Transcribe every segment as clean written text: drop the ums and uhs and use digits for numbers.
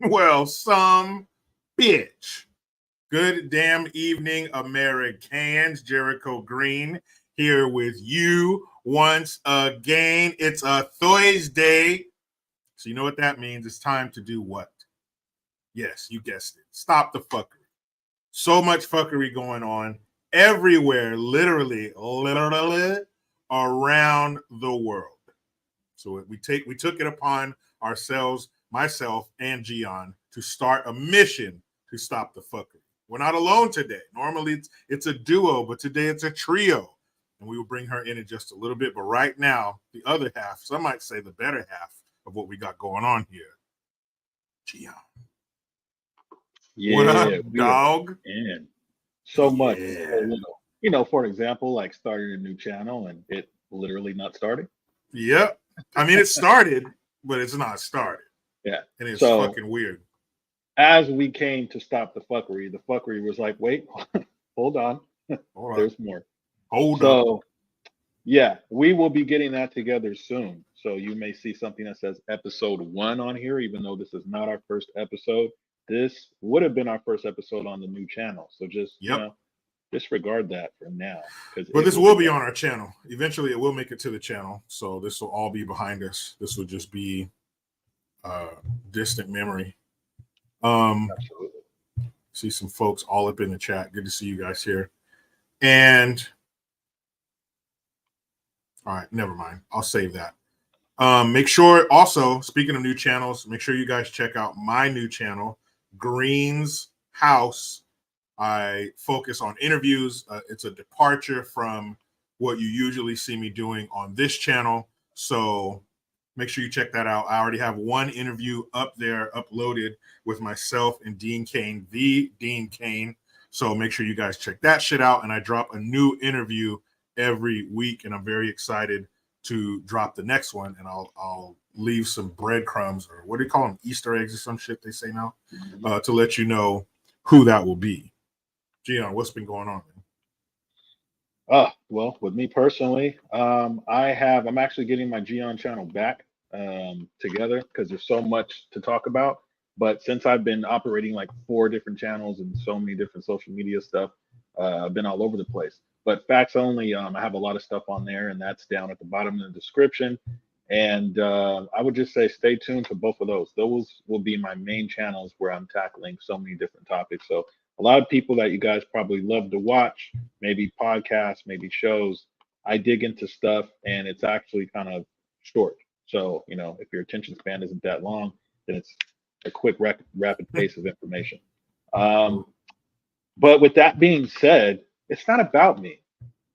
Well, some bitch. Good damn evening, Americans. Jericho Green here with you once again. It's a Thursday. So you know what that means. It's time to do what? Yes, you guessed it. Stop the fuckery. So much fuckery going on everywhere, literally around the world. So we took it upon ourselves, myself and Gion, to start a mission to stop the fuckery. We're not alone today. Normally it's a duo, but today it's a trio. And we will bring her in just a little bit. But right now, the other half, some might say the better half of what we got going on here. Gion. Yeah, what up, dog? And so much. For example, like starting a new channel and it literally not starting. Yep. I mean, it started, but it's not started. Yeah. And it's fucking weird. As we came to stop the fuckery was like, wait, hold on. There's more. Hold on. Yeah, we will be getting that together soon. So you may see something that says episode 1 on here, even though this is not our first episode. This would have been our first episode on the new channel. So just, disregard that for now. But this will be on our channel. Eventually it will make it to the channel. So this will all be behind us. This will just be distant memory. Absolutely. See some folks all up in the chat. Good to see you guys here. And all right, never mind. I'll save that. Make sure also, speaking of new channels, make sure you guys check out my new channel, Green's House. I focus on interviews. It's a departure from what you usually see me doing on this channel. So make sure you check that out. I already have one interview up there uploaded with myself and Dean Kane, the Dean Kane. So make sure you guys check that shit out. And I drop a new interview every week. And I'm very excited to drop the next one. And I'll leave some breadcrumbs, or what do you call them? Easter eggs or some shit they say now, to let you know who that will be. Gion, what's been going on, man? Well, with me personally, I'm actually getting my Gion channel back together because there's so much to talk about. But since I've been operating like 4 different channels and so many different social media stuff, I've been all over the place. But facts only, I have a lot of stuff on there, and that's down at the bottom of the description. And I would just say stay tuned to both of those. Those will be my main channels where I'm tackling so many different topics. So a lot of people that you guys probably love to watch, maybe podcasts, maybe shows, I dig into stuff and it's actually kind of short. So, if your attention span isn't that long, then it's a quick, rapid pace of information. But with that being said, it's not about me.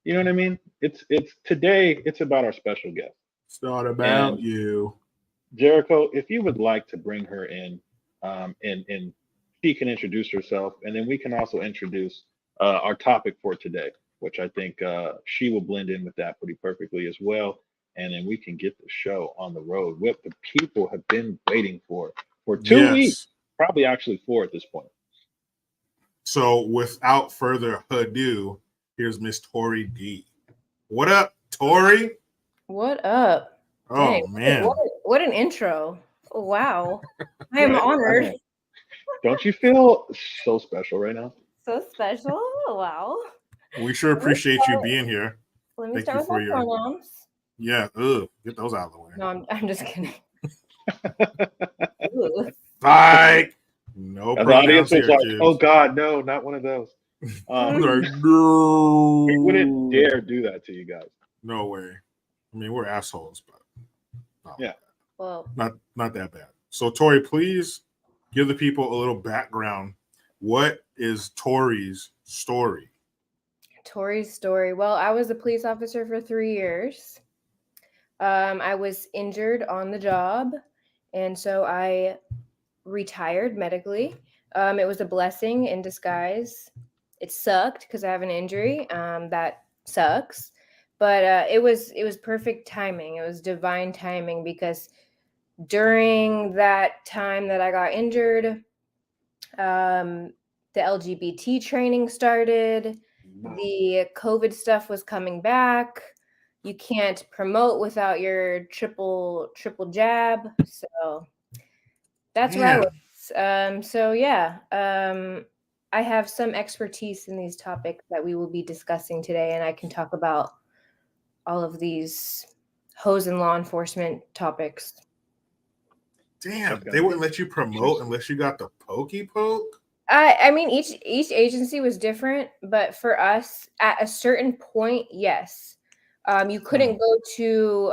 You know what I mean? It's today, it's about our special guest. It's not about you. Jericho, if you would like to bring her in, and she can introduce herself, and then we can also introduce our topic for today, which I think she will blend in with that pretty perfectly as well. And then we can get the show on the road, what the people have been waiting for 2 weeks, probably actually 4 at this point. So without further ado, here's Miss Tori D. What up, Tori? What up? Oh, dang, man. What an intro. Oh, wow. I am honored. Don't you feel so special right now? So special. Wow. We sure appreciate you being here. Let me start with my pronouns. Yeah. Get those out of the way. No, I'm just kidding. Psych. No the audience was like, kids. oh God, no, not one of those. No. We wouldn't dare do that to you guys. No way. I mean, we're assholes, but well, not that bad. So Tori, please give the people a little background. What is Tori's story? Tori's story. Well, I was a police officer for 3 years. I was injured on the job, and so I retired medically. It was a blessing in disguise. It sucked because I have an injury. That sucks. But it was perfect timing. It was divine timing because during that time that I got injured, the LGBT training started. The COVID stuff was coming back. You can't promote without your triple jab. So that's where I was. So yeah, I have some expertise in these topics that we will be discussing today, and I can talk about all of these hose and law enforcement topics. Damn, they wouldn't let you promote unless you got the pokey poke. I mean, each agency was different, but for us, at a certain point, yes, you couldn't go to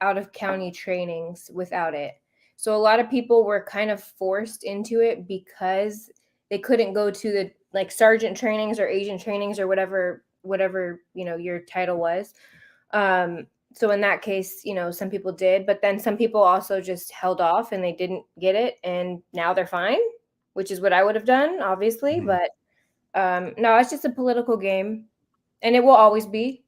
out of county trainings without it. So a lot of people were kind of forced into it because they couldn't go to the like sergeant trainings or agent trainings or whatever your title was. So in that case, some people did, but then some people also just held off and they didn't get it, and now they're fine, which is what I would have done, obviously. Mhm. But no, it's just a political game, and it will always be.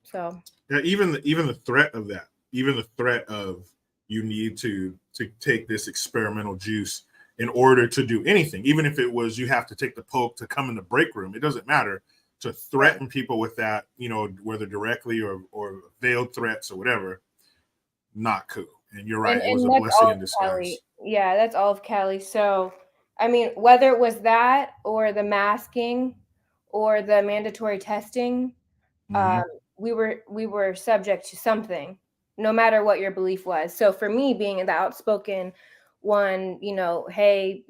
So Yeah, even the threat of that, even the threat of you need to take this experimental juice in order to do anything, even if it was you have to take the poke to come in the break room, it doesn't matter. To threaten people with that, whether directly or veiled threats or whatever, not cool. And you're right, it was a that's blessing all in of disguise. Cali. Yeah, that's all of Cali. So, I mean, whether it was that or the masking or the mandatory testing, Mhm. we were subject to something, no matter what your belief was. So for me, being the outspoken one, hey,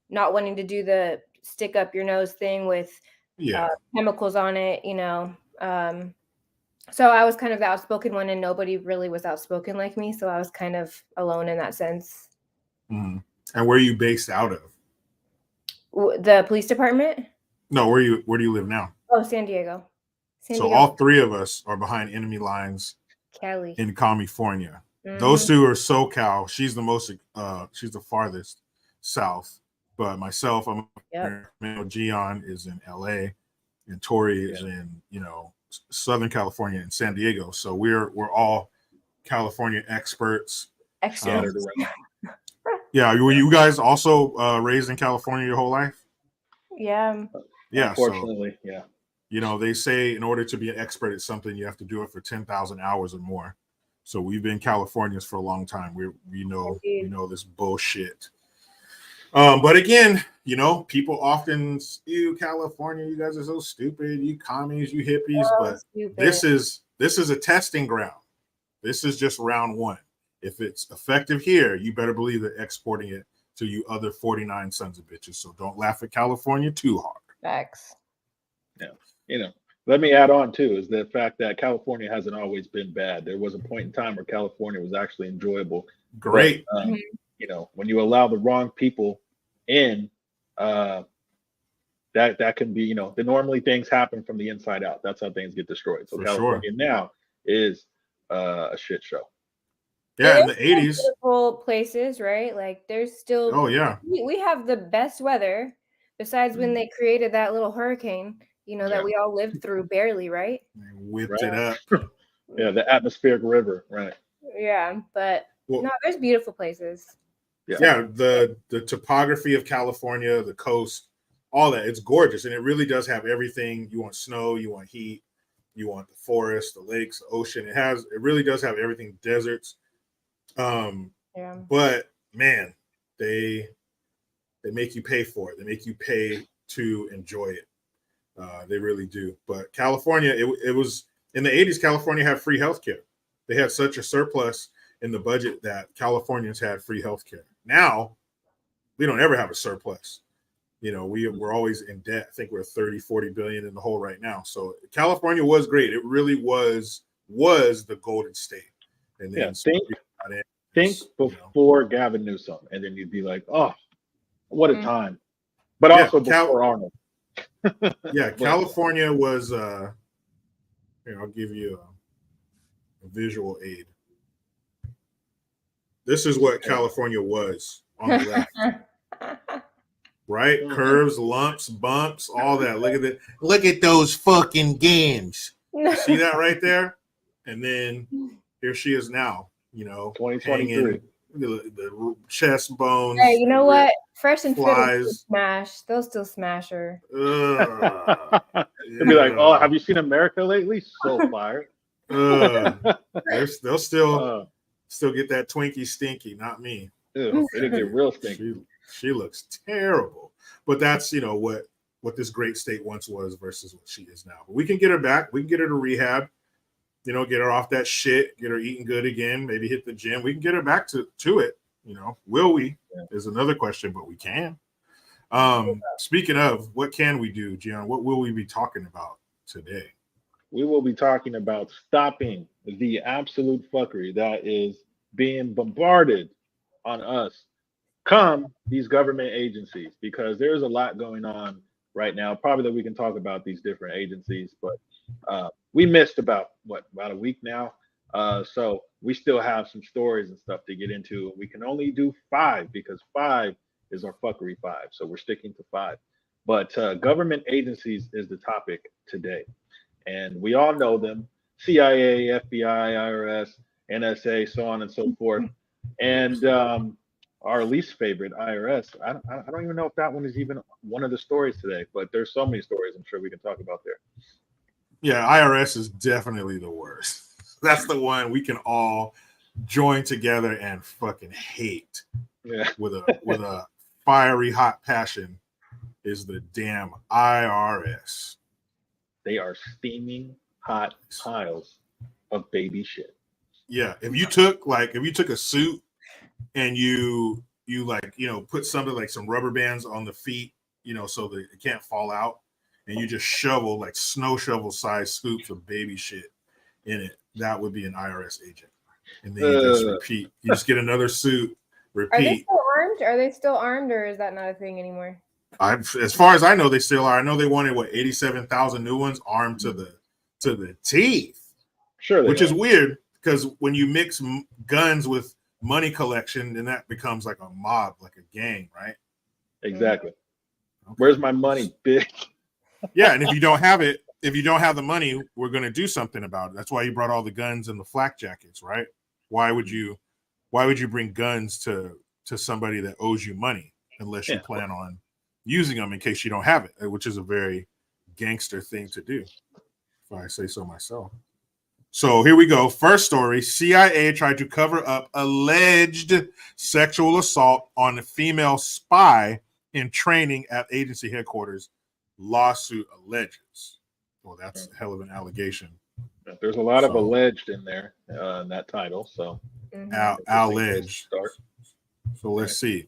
not wanting to do the stick up your nose thing with Yeah. chemicals on it, so I was kind of the outspoken one, and nobody really was outspoken like me. So I was kind of alone in that sense. Mhm. And where are you based out of? The police department? No, where do you live now? Oh, San Diego. San So Diego, all three of us are behind enemy lines Cali. in California. Those Mhm. two are SoCal. She's the most she's the farthest south. But myself, I'm Yep. Gion is in LA and Tori is in, Southern California and San Diego. So we're all California experts. Scattered around. Yeah, were you guys also raised in California your whole life? Yeah. Yeah, so Unfortunately, yeah. they say in order to be an expert at something, you have to do it for 10,000 hours or more. So we've been Californians for a long time. We know this bullshit. But again, people often you California, you guys are so stupid, you commies, you hippies. Oh, But stupid. this is a testing ground. This is just round one. If it's effective here, you better believe they're exporting it to you other 49 sons of bitches. So don't laugh at California too hard. Facts. Yeah. Let me add on too is the fact that California hasn't always been bad. There was a point in time where California was actually enjoyable. Great. But, when you allow the wrong people in, that can be, normally things happen from the inside out. That's how things get destroyed. So For California now is a shit show. Yeah, in the There's still 80s. beautiful places, right? Like there's still. Oh yeah. We have the best weather, besides when they created that little hurricane, that we all lived through barely, right? They whipped Right. it up. Yeah, the atmospheric river, right? Yeah, but Well, no, there's beautiful places. yeah, the topography of California, the coast, all that, it's gorgeous, and it really does have everything. You want snow, you want heat, you want the forest, the lakes, the ocean. It really does have everything. Deserts. Yeah. But man, they make you pay for it. They make you pay to enjoy it. They really do. But California, it was in the 80s. California had free healthcare. They had such a surplus in the budget that Californians had free healthcare. Now we don't ever have a surplus. We're always in debt. I think we're 30-40 billion in the hole right now. So California was great. It really was the golden state. And then think before Gavin Newsom, and then you'd be like, oh, what a time. But also before Arnold. Yeah, California was here, I'll give you a visual aid. This is what California was on the left. Right? Curves, lumps, bumps, all that. Look at those fucking games. See that right there? And then here she is now, 2023. The chest bones. Hey, you know what? Fresh and flies. Fit smash. They'll still smash her. They'll be like, oh, have you seen America lately? So fire. They'll still get that Twinkie stinky, not me. Ew, it'll get real stinky. She looks terrible. But that's, what this great state once was versus what she is now. But we can get her back. We can get her to rehab, get her off that shit, get her eating good again, maybe hit the gym. We can get her back to it. Will we? Yeah. Is another question, but we can. Speaking of, what can we do, Gion? What will we be talking about today? We will be talking about stopping the absolute fuckery that is being bombarded on us come these government agencies, because there's a lot going on right now. Probably that we can talk about these different agencies, but we missed about a week now. So we still have some stories and stuff to get into. We can only do 5 because 5 is our fuckery 5. So we're sticking to 5. But government agencies is the topic today. And we all know them: CIA, FBI, IRS, NSA, so on and so forth. And our least favorite, IRS. I don't even know if that one is even one of the stories today, but there's so many stories I'm sure we can talk about there. Yeah, IRS is definitely the worst. That's the one we can all join together and fucking hate. Yeah. With a fiery hot passion is the damn IRS. They are steaming hot piles of baby shit. Yeah, if you took a suit and you put something like some rubber bands on the feet, so that it can't fall out, and you just shovel like snow shovel size scoops of baby shit in it, that would be an IRS agent. And then you just repeat. You just get another suit, repeat. Are they still armed? Are they still armed, or is that not a thing anymore? As far as I know, they still are. I know they wanted 87,000 new ones armed to the teeth. Sure, which is weird because when you mix guns with money collection, then that becomes like a mob, like a gang, right? Exactly. Okay. Where's my money, bitch? Yeah, and if you don't have it, if you don't have the money, we're going to do something about it. That's why you brought all the guns and the flak jackets, right? Why would you bring guns to somebody that owes you money unless you plan on using them in case you don't have it, which is a very gangster thing to do, if I say so myself. So here we go. First story: CIA tried to cover up alleged sexual assault on a female spy in training at agency headquarters. Lawsuit alleges. Well, that's a hell of an allegation. There's a lot of alleged in there in that title. So alleged. So let's see.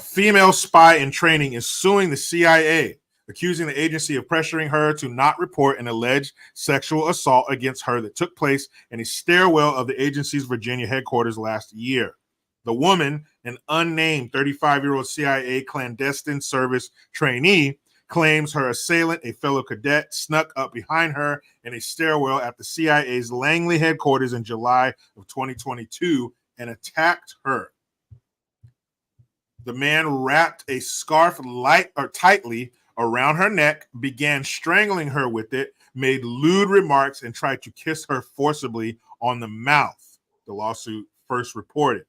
Female spy in training is suing the CIA, accusing the agency of pressuring her to not report an alleged sexual assault against her that took place in a stairwell of the agency's Virginia headquarters last year. The woman, an unnamed 35-year-old CIA clandestine service trainee, claims her assailant, a fellow cadet, snuck up behind her in a stairwell at the CIA's Langley headquarters in July of 2022 and attacked her. The man wrapped a scarf tightly around her neck, began strangling her with it, made lewd remarks, and tried to kiss her forcibly on the mouth, the lawsuit first reported.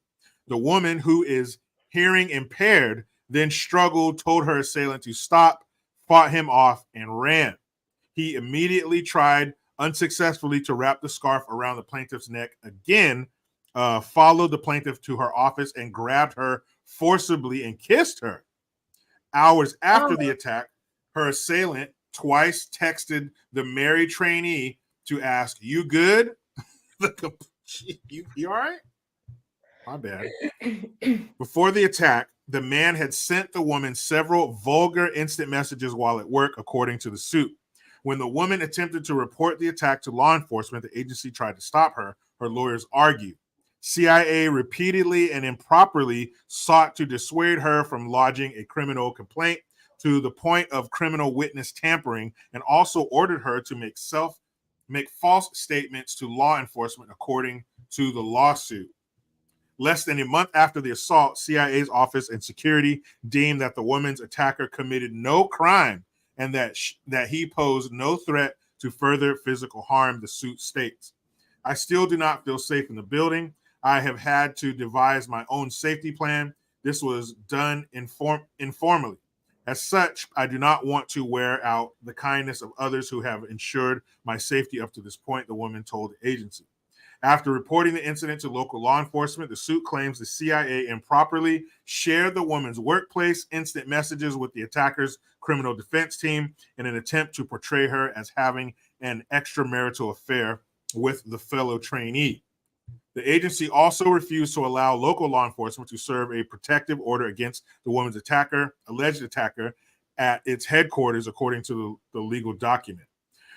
The woman, who is hearing impaired, then struggled, told her assailant to stop, fought him off, and ran. He immediately tried unsuccessfully to wrap the scarf around the plaintiff's neck again, followed the plaintiff to her office and grabbed her forcibly and kissed her. Hours after the attack, her assailant twice texted the married trainee to ask, "You good? You all right?" My bad. Before the attack, the man had sent the woman several vulgar instant messages while at work, according to the suit. When the woman attempted to report the attack to law enforcement, the agency tried to stop her. Her lawyers argued. CIA repeatedly and improperly sought to dissuade her from lodging a criminal complaint to the point of criminal witness tampering, and also ordered her to make false statements to law enforcement, according to the lawsuit. Less than a month after the assault, CIA's Office and Security deemed that the woman's attacker committed no crime and that he posed no threat to further physical harm, the suit states. I still do not feel safe in the building. I have had to devise my own safety plan. This was done informally. As such, I do not want to wear out the kindness of others who have ensured my safety up to this point, the woman told the agency. After reporting the incident to local law enforcement, the suit claims the CIA improperly shared the woman's workplace instant messages with the attacker's criminal defense team in an attempt to portray her as having an extramarital affair with the fellow trainee. The agency also refused to allow local law enforcement to serve a protective order against the woman's alleged attacker, at its headquarters, according to the legal document.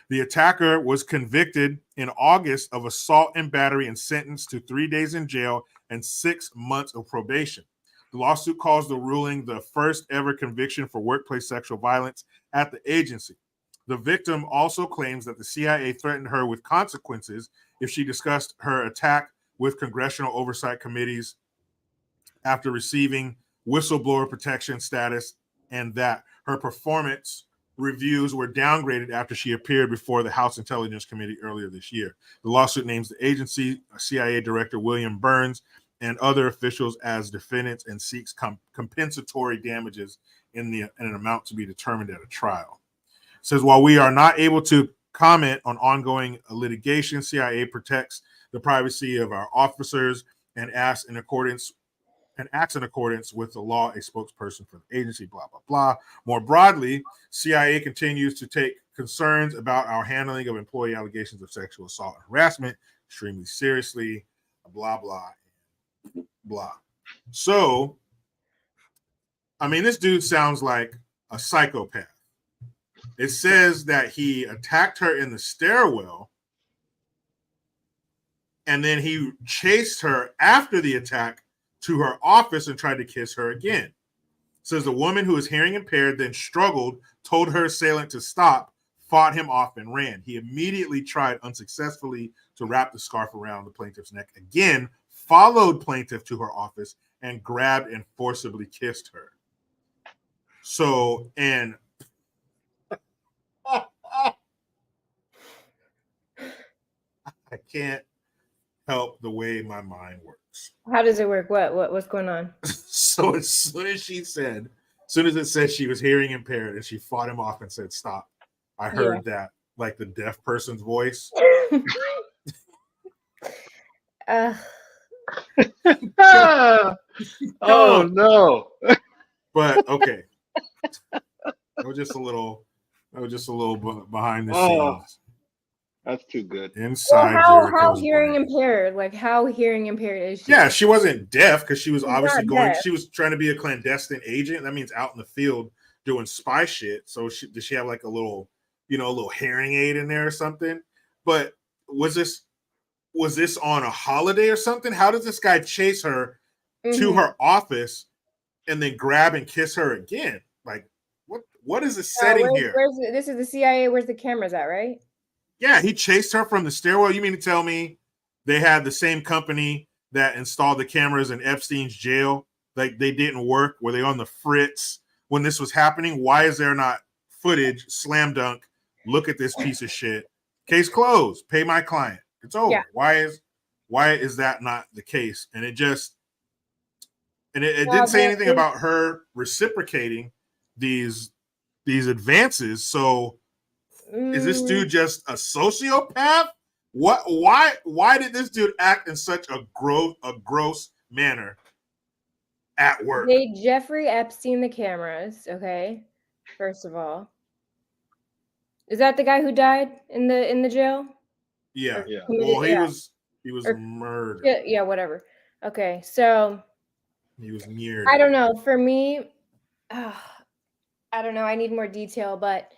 The attacker was convicted in August of assault and battery and sentenced to 3 days in jail and 6 months of probation. The lawsuit calls the ruling the first ever conviction for workplace sexual violence at the agency. The victim also claims that the CIA threatened her with consequences if she discussed her attack with congressional oversight committees after receiving whistleblower protection status, and that her performance reviews were downgraded after she appeared before the House Intelligence Committee earlier this year. The lawsuit names the agency, CIA Director William Burns, and other officials as defendants and seeks compensatory damages in an amount to be determined at a trial. It says, while we are not able to comment on ongoing litigation, CIA protects the privacy of our officers and acts in accordance with the law, a spokesperson for the agency, blah, blah, blah. More broadly, CIA continues to take concerns about our handling of employee allegations of sexual assault and harassment extremely seriously, blah, blah, blah. So, I mean, this dude sounds like a psychopath. It says that he attacked her in the stairwell, and then he chased her after the attack to her office and tried to kiss her again. It says the woman, who is hearing impaired, then struggled, told her assailant to stop, fought him off, and ran. He immediately tried unsuccessfully to wrap the scarf around the plaintiff's neck again, followed plaintiff to her office, and grabbed and forcibly kissed her. So, and I can't help the way my mind works. How does it work? What's going on? So as soon as it said she was hearing impaired and she fought him off and said stop, I heard that like the deaf person's voice. Oh no. But okay. That was just a little behind the scenes. That's too good. Inside how hearing impaired? Like, how hearing impaired is she? Yeah, she wasn't deaf because she was obviously deaf. She was trying to be a clandestine agent. That means out in the field doing spy shit. So did she have like a little hearing aid in there or something? But was this on a holiday or something? How does this guy chase her to her office and then grab and kiss her again? Like, what is the setting here? This is the CIA. Where's the cameras at, right? Yeah, he chased her from the stairwell. You mean to tell me they had the same company that installed the cameras in Epstein's jail? Like, they didn't work? Were they on the fritz when this was happening? Why is there not footage? Slam dunk. Look at this piece of shit. Case closed. Pay my client. It's over. Yeah. Why is that not the case? And it didn't say anything about her reciprocating these advances. So is this dude just a sociopath? Why did this dude act in such a gross manner at work? They Jeffrey Epstein the cameras, okay? First of all. Is that the guy who died in the jail? Yeah. Well, he was murdered. Yeah, whatever. Okay, so he was murdered. I don't know. For me, I don't know. I need more detail, but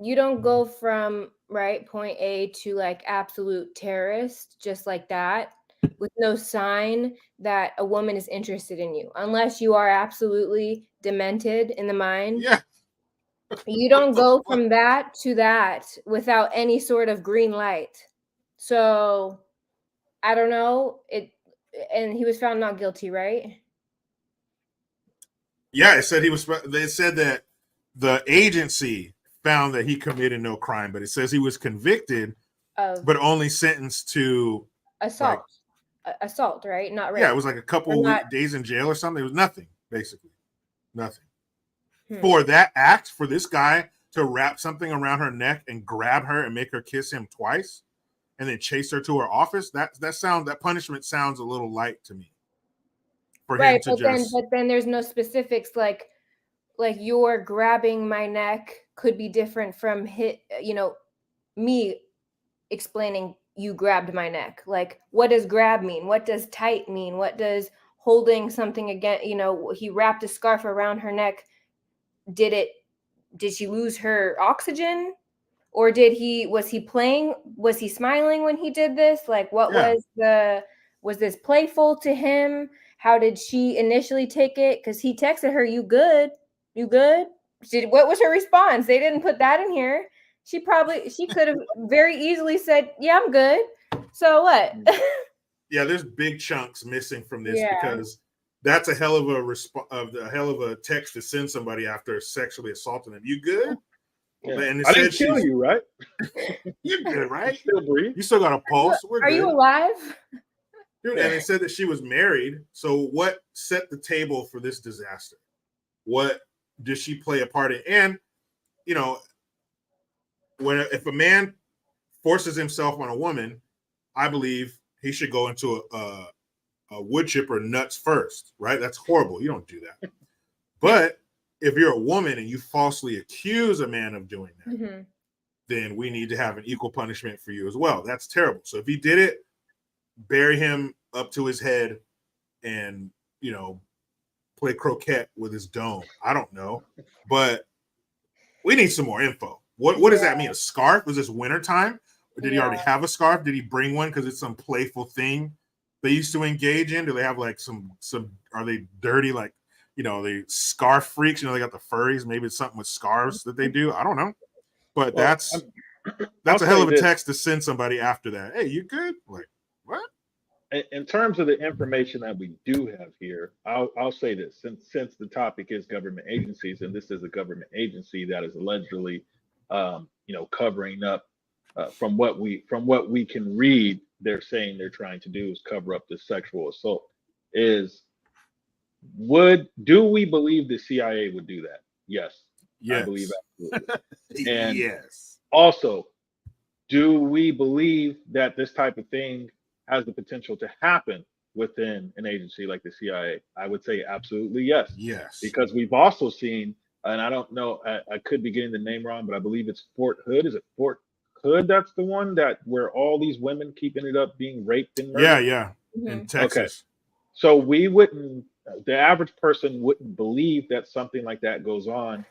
you don't go from point A to like absolute terrorist just like that with no sign that a woman is interested in you, unless you are absolutely demented in the mind. Yeah. You don't go from that to that without any sort of green light. So I don't know. And he was found not guilty, right? Yeah, they said that the agency found that he committed no crime, but it says he was convicted but only sentenced to assault. Assault, right? Not rape. Yeah, it was like a couple days in jail or something. It was nothing, basically. Nothing. For that act, for this guy to wrap something around her neck and grab her and make her kiss him twice, and then chase her to her office. That punishment sounds a little light to me. For him to but then there's no specifics like your grabbing my neck could be different from me explaining you grabbed my neck. Like, what does grab mean? What does tight mean? What does holding something again? He wrapped a scarf around her neck. Did she lose her oxygen? Or was he playing? Was he smiling when he did this? Like, what was this playful to him? How did she initially take it? Because he texted her, "You good? You good?" What was her response? They didn't put that in here. She could have very easily said, "Yeah, I'm good." So what? Yeah, there's big chunks missing from this because that's a hell of a text to send somebody after sexually assaulting them. You good? Yeah. And I didn't kill you, right? You're good, right? You still breathe. You still got a pulse. We're Are good. You alive? Dude, and it said that she was married. So what set the table for this disaster? What did she play a part in? And if a man forces himself on a woman, I believe he should go into a wood chipper nuts first, right? That's horrible. You don't do that. But if you're a woman and you falsely accuse a man of doing that, then we need to have an equal punishment for you as well. That's terrible. So if he did it, bury him up to his head and, play croquet with his dome. I don't know. But we need some more info. What does that mean? A scarf? Was this wintertime? Or did he already have a scarf? Did he bring one because it's some playful thing they used to engage in? Do they have like some are they dirty, like, the scarf freaks? They got the furries. Maybe it's something with scarves that they do. I don't know. But that's a hell of a text to send somebody after that. Hey, you good? Like, what? In terms of the information that we do have here, I'll say this: since the topic is government agencies, and this is a government agency that is allegedly, covering up, from what we can read, they're saying they're trying to do is cover up the sexual assault. Do we believe the CIA would do that? Yes. I believe absolutely. And yes. Also, do we believe that this type of thing has the potential to happen within an agency like the CIA? I would say absolutely yes. Yes. Because we've also seen, and I don't know, I could be getting the name wrong, but I believe it's Fort Hood. Is it Fort Hood? That's the one where all these women keep ended up being raped and murdered? Yeah. In Texas. Okay. So the average person wouldn't believe that something like that goes on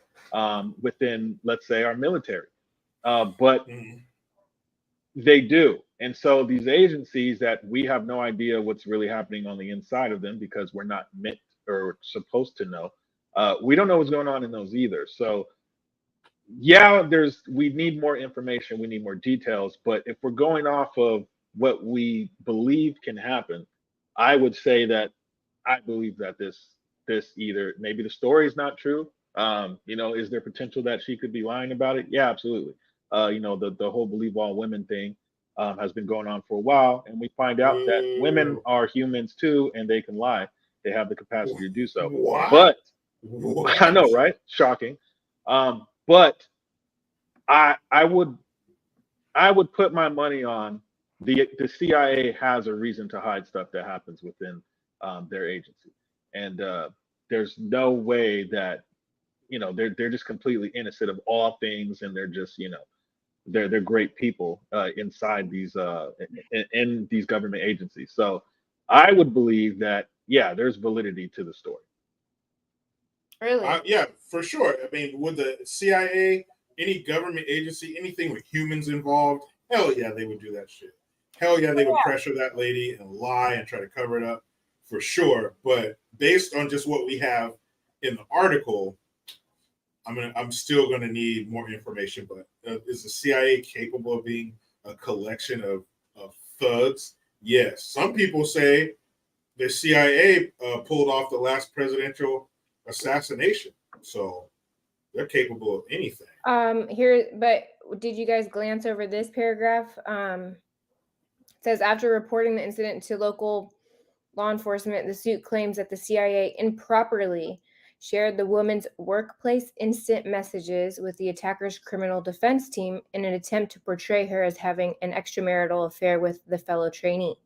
within, let's say, our military. But they do. And so these agencies that we have no idea what's really happening on the inside of them because we're not meant or supposed to know. We don't know what's going on in those either. So we need more information. We need more details. But if we're going off of what we believe can happen, I would say that I believe that this either maybe the story is not true. Is there potential that she could be lying about it? Yeah, absolutely. The whole believe all women thing has been going on for a while, and we find out that women are humans too, and they can lie. They have the capacity to do so. What? But I know, right? Shocking. But I would put my money on the CIA has a reason to hide stuff that happens within their agency, and there's no way that they're just completely innocent of all things, and they're just they're great people inside these in these government agencies. So I would believe that there's validity to the story. Really? Yeah, for sure. I mean, with the CIA, any government agency, anything with humans involved, hell yeah, they would do that shit. Hell yeah, they would pressure that lady and lie and try to cover it up, for sure. But based on just what we have in the article, I'm still gonna need more information. But is the CIA capable of being a collection of thugs? Yes. Some people say the CIA pulled off the last presidential assassination, so they're capable of anything. But did you guys glance over this paragraph? It says after reporting the incident to local law enforcement, the suit claims that the CIA improperly shared the woman's workplace instant messages with the attacker's criminal defense team in an attempt to portray her as having an extramarital affair with the fellow trainee.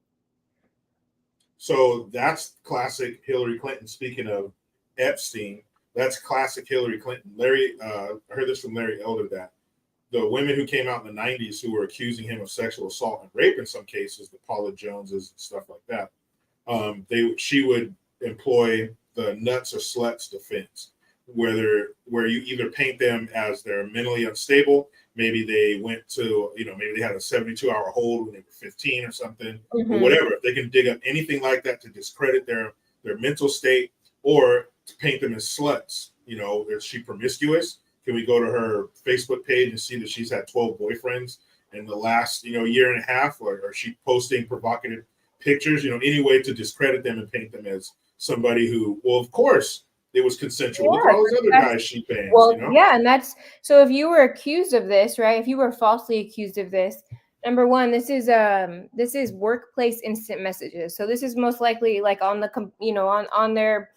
So that's classic Hillary Clinton. Speaking of Epstein, that's classic Hillary Clinton. Larry, I heard this from Larry Elder, that the women who came out in the 90s who were accusing him of sexual assault and rape in some cases, the Paula Joneses and stuff like that, she would employ the nuts or sluts defense, where you either paint them as they're mentally unstable, maybe they went to, maybe they had a 72-hour hold when they were 15 or something, or whatever. If they can dig up anything like that to discredit their mental state, or to paint them as sluts. Is she promiscuous? Can we go to her Facebook page and see that she's had 12 boyfriends in the last, year and a half? Or is she posting provocative pictures? Any way to discredit them and paint them as somebody who, well, of course, it was consensual. Look at all those other guys she bangs. Well, yeah, and that's so. If you were accused of this, right? If you were falsely accused of this, number one, this is workplace instant messages. So this is most likely like on the on their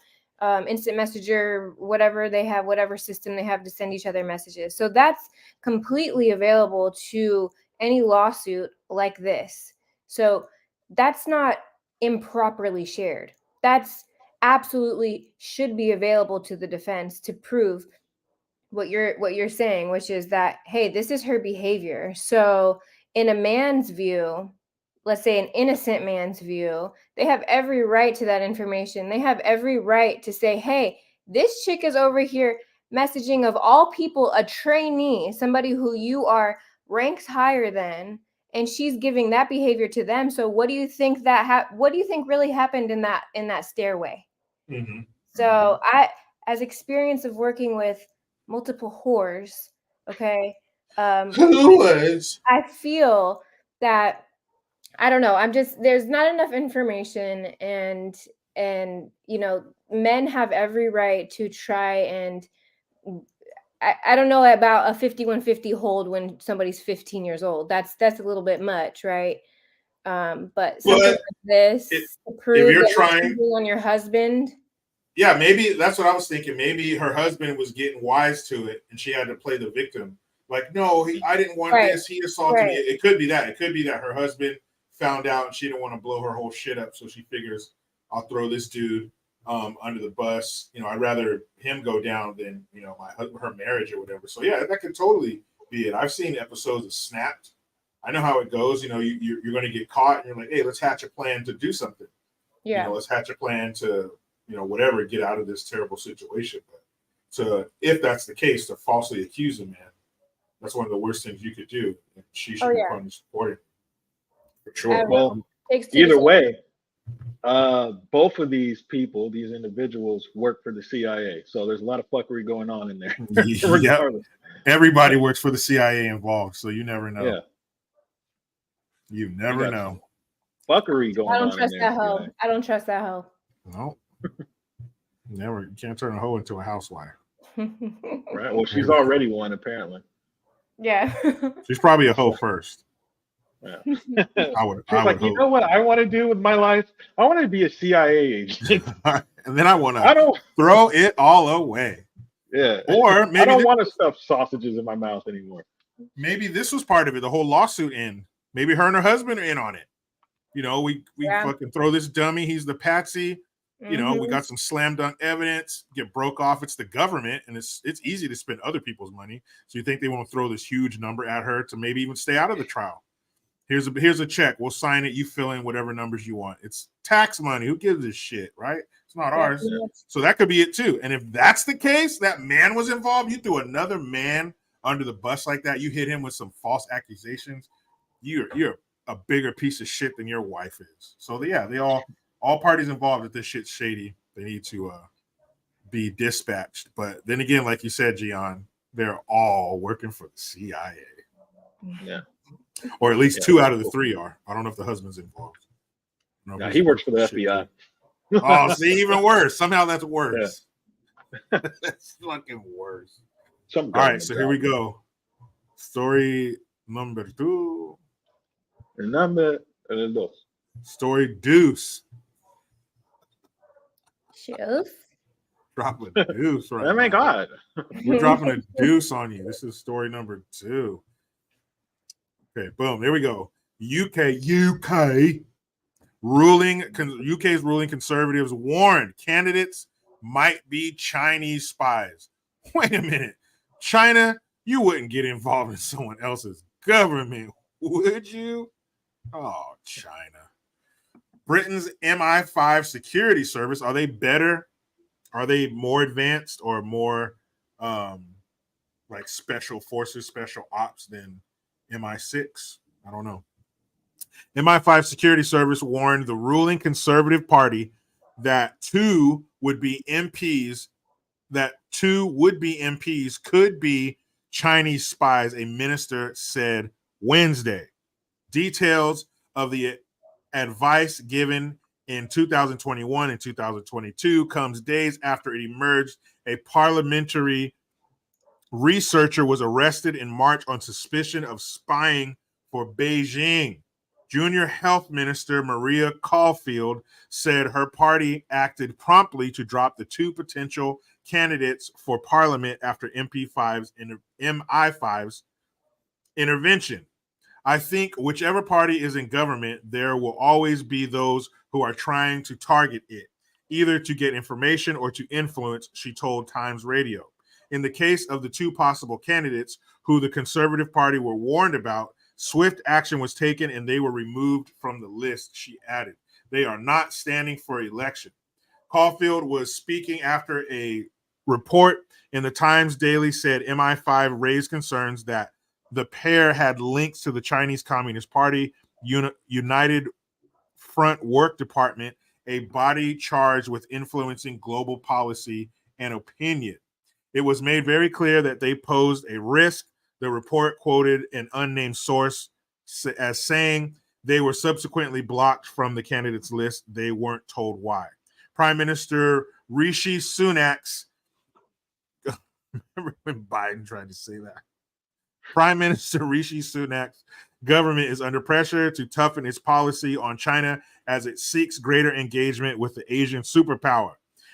instant messenger, whatever they have, whatever system they have to send each other messages. So that's completely available to any lawsuit like this. So that's not improperly shared. That's absolutely should be available to the defense to prove what you're saying, which is that, hey, this is her behavior. So in a man's view, let's say an innocent man's view, they have every right to that information. They have every right to say, hey, this chick is over here messaging, of all people, a trainee, somebody who you are ranks higher than, and she's giving that behavior to them. So what do you think what do you think really happened in that stairway? Mm-hmm. So I, as experience of working with multiple whores, okay, I feel that, I don't know, there's not enough information, and men have every right to try, and I don't know about a 5150 hold when somebody's 15 years old. That's a little bit much, right? But something like this, to prove you're that trying you're cheating on your husband. Yeah, maybe that's what I was thinking. Maybe her husband was getting wise to it, and she had to play the victim. Like, no, I didn't want this. He assaulted me. It could be that. It could be that her husband found out and she didn't want to blow her whole shit up, so she figures, I'll throw this dude under the bus. I'd rather him go down than her marriage or whatever. So yeah, that could totally be it. I've seen episodes of Snapped. I know how it goes. You're going to get caught, and you're like, hey, let's hatch a plan to do something. Yeah. Let's hatch a plan to whatever, get out of this terrible situation. But if that's the case, to falsely accuse a man, that's one of the worst things you could do. And she should be punished for it. For sure. Well, either way, both of these people, these individuals, work for the CIA. So there's a lot of fuckery going on in there. Yeah. Everybody works for the CIA involved, so you never know. Yeah. You never know. Fuckery going on. I don't trust that hoe. I don't trust that hoe. No. Never. You can't turn a hoe into a housewife. Right. Well, she's already one, apparently. Yeah. She's probably a hoe first. Yeah. I would like, you know what I want to do with my life? I want to be a CIA agent. And then I want to throw it all away. Yeah. Or maybe I don't want to stuff sausages in my mouth anymore. Maybe this was part of it, the whole lawsuit end. Maybe her and her husband are in on it. We fucking throw this dummy. He's the patsy. We got some slam dunk evidence, get broke off. It's the government, and it's easy to spend other people's money. So you think they won't throw this huge number at her to maybe even stay out of the trial? Here's a check. We'll sign it. You fill in whatever numbers you want. It's tax money. Who gives this shit, right? It's not ours. So that could be it too. And if that's the case, that man was involved. You threw another man under the bus like that. You hit him with some false accusations. You're a bigger piece of shit than your wife is. So yeah, they all parties involved, if this shit's shady, they need to be dispatched. But then again, like you said, Gion, they're all working for the CIA. Yeah. Or at least 2 out of the 3 are. I don't know if the husband's involved. No, he works for the FBI. Oh, see, even worse. Somehow that's worse. Yeah. That's fucking worse. All right, so here we go. Story number 2. Story deuce. Shoes. Drop a deuce right Oh my now. God. We're dropping a deuce on you. This is story number 2. Okay, boom. There we go. UK UK's ruling conservatives warned candidates might be Chinese spies. Wait a minute. China, you wouldn't get involved in someone else's government, would you? Oh, China. Britain's MI5 security service, are they better? Are they more advanced or more like special forces, special ops than MI6? I don't know. MI5 security service warned the ruling Conservative Party that two would-be MPs could be Chinese spies, a minister said Wednesday. Details of the advice given in 2021 and 2022 comes days after it emerged a parliamentary researcher was arrested in March on suspicion of spying for Beijing. Junior Health Minister Maria Caulfield said her party acted promptly to drop the 2 potential candidates for parliament after MI5's intervention. I think whichever party is in government, there will always be those who are trying to target it, either to get information or to influence, she told Times Radio. In the case of the 2 possible candidates who the Conservative Party were warned about, swift action was taken and they were removed from the list, she added. They are not standing for election. Caulfield was speaking after a report in the Times Daily said MI5 raised concerns that the pair had links to the Chinese Communist Party, United Front Work Department, a body charged with influencing global policy and opinion. It was made very clear that they posed a risk. The report quoted an unnamed source as saying they were subsequently blocked from the candidates list. They weren't told why. Prime Minister Rishi Sunak's remember when Biden tried to say that? Prime Minister Rishi Sunak's government is under pressure to toughen its policy on China as it seeks greater engagement with the Asian superpower.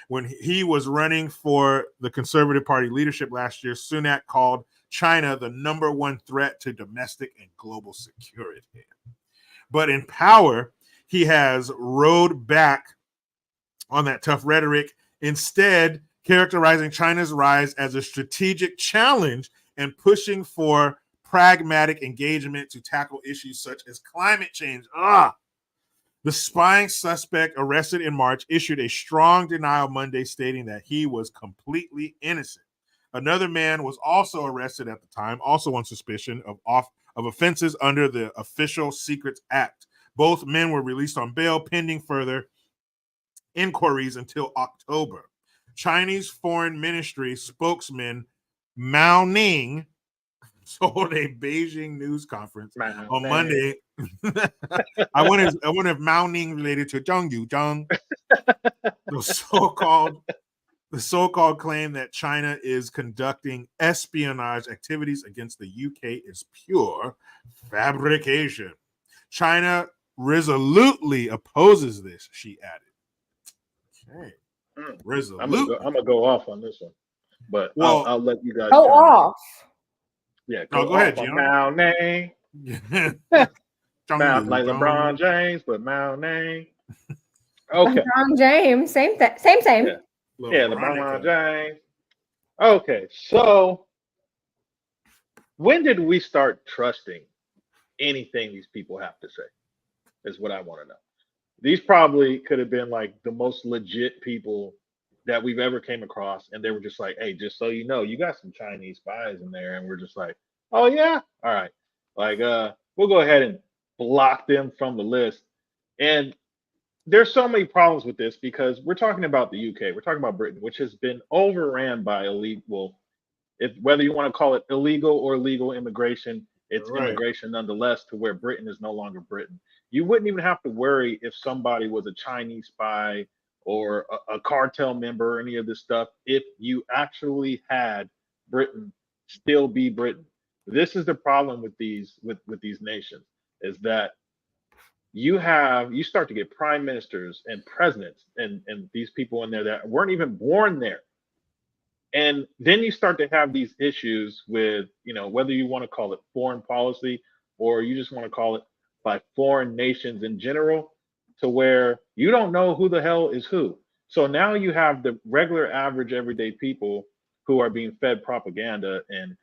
When he was running for the Conservative Party leadership last year, Sunak called China the number 1 threat to domestic and global security. But in power, he has rode back on that tough rhetoric, instead characterizing China's rise as a strategic challenge and pushing for pragmatic engagement to tackle issues such as climate change. The spying suspect arrested in March issued a strong denial Monday, stating that he was completely innocent. Another man was also arrested at the time, also on suspicion of offenses under the Official Secrets Act. Both men were released on bail pending further inquiries until October. Chinese Foreign Ministry spokesman Mao Ning told a Beijing news conference on Monday. I wonder if Mao Ning related to Zhang Yuzhang. The so-called claim that China is conducting espionage activities against the UK is pure fabrication. China resolutely opposes this, she added. Okay. Resolutely. I'm gonna go off on this one, but well, I'll let you guys go off. Yeah, go ahead, Gion. Mao Nang. Like LeBron James, but Mao Nang. Okay. LeBron James, same. Yeah, LeBron James. Okay, so when did we start trusting anything these people have to say? Is what I want to know. These probably could have been like the most legit people that we've ever came across, and they were just like, "Hey, just so you know, you got some Chinese spies in there," and we're just like, "Oh yeah, all right." Like, we'll go ahead and block them from the list. And there's so many problems with this because we're talking about the UK, we're talking about Britain, which has been overran by illegal, if whether you want to call it illegal or legal immigration, it's immigration nonetheless, to where Britain is no longer Britain. You wouldn't even have to worry if somebody was a Chinese spy or a cartel member or any of this stuff if you actually had Britain still be Britain. This is the problem with these nations, is that you start to get prime ministers and presidents and these people in there that weren't even born there, And then you start to have these issues with, whether you want to call it foreign policy or you just want to call it by foreign nations in general, to where you don't know who the hell is who. So now you have the regular, average, everyday people who are being fed propaganda, and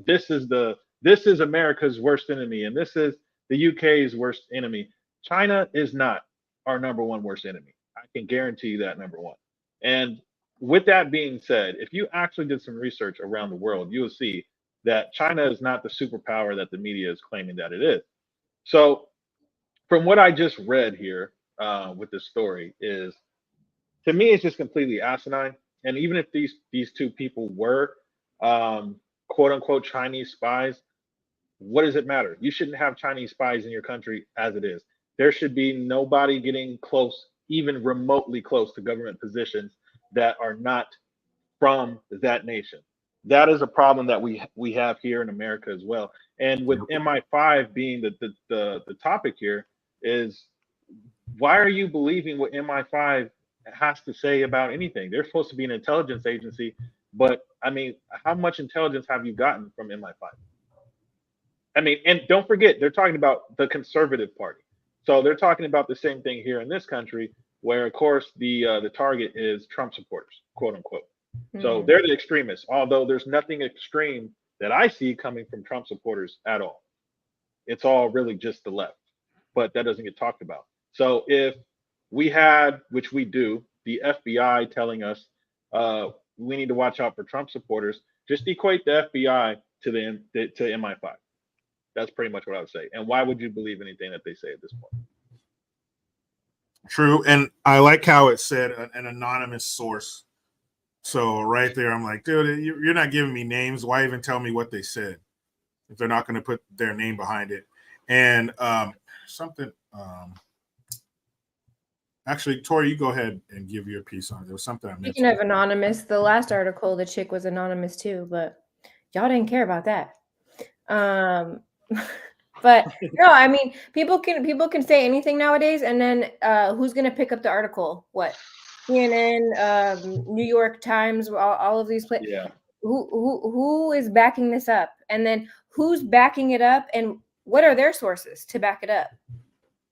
this is America's worst enemy, and this is the UK's worst enemy. China is not our number one worst enemy. I can guarantee you that, number one. And with that being said, if you actually did some research around the world, you will see that China is not the superpower that the media is claiming that it is. So, from what I just read here with this story, is to me it's just completely asinine. And even if these two people were quote unquote Chinese spies, what does it matter? You shouldn't have Chinese spies in your country as it is. There should be nobody getting close, even remotely close to government positions that are not from that nation. That is a problem that we have here in America as well. And with MI5 being the topic here, is why are you believing what MI5 has to say about anything? They're supposed to be an intelligence agency, but I mean, how much intelligence have you gotten from MI5? I mean, and don't forget, they're talking about the conservative party. So they're talking about the same thing here in this country, where of course the target is Trump supporters, quote unquote. So they're the extremists, although there's nothing extreme that I see coming from Trump supporters at all. It's all really just the left, but that doesn't get talked about. So if we had, which we do, the FBI telling us we need to watch out for Trump supporters, just equate the FBI to to MI5. That's pretty much what I would say. And why would you believe anything that they say at this point? True. And I like how it said an anonymous source. So right there, I'm like, dude, you're not giving me names. Why even tell me what they said if they're not going to put their name behind it? And actually, Tori, you go ahead and give your piece on it. There was something I mentioned. Speaking of anonymous, the last article, the chick was anonymous too, but y'all didn't care about that. But no, I mean, people can say anything nowadays, and then who's gonna pick up the article? What? CNN, New York Times, all of these places. Yeah. Who is backing this up? And then who's backing it up? And what are their sources to back it up?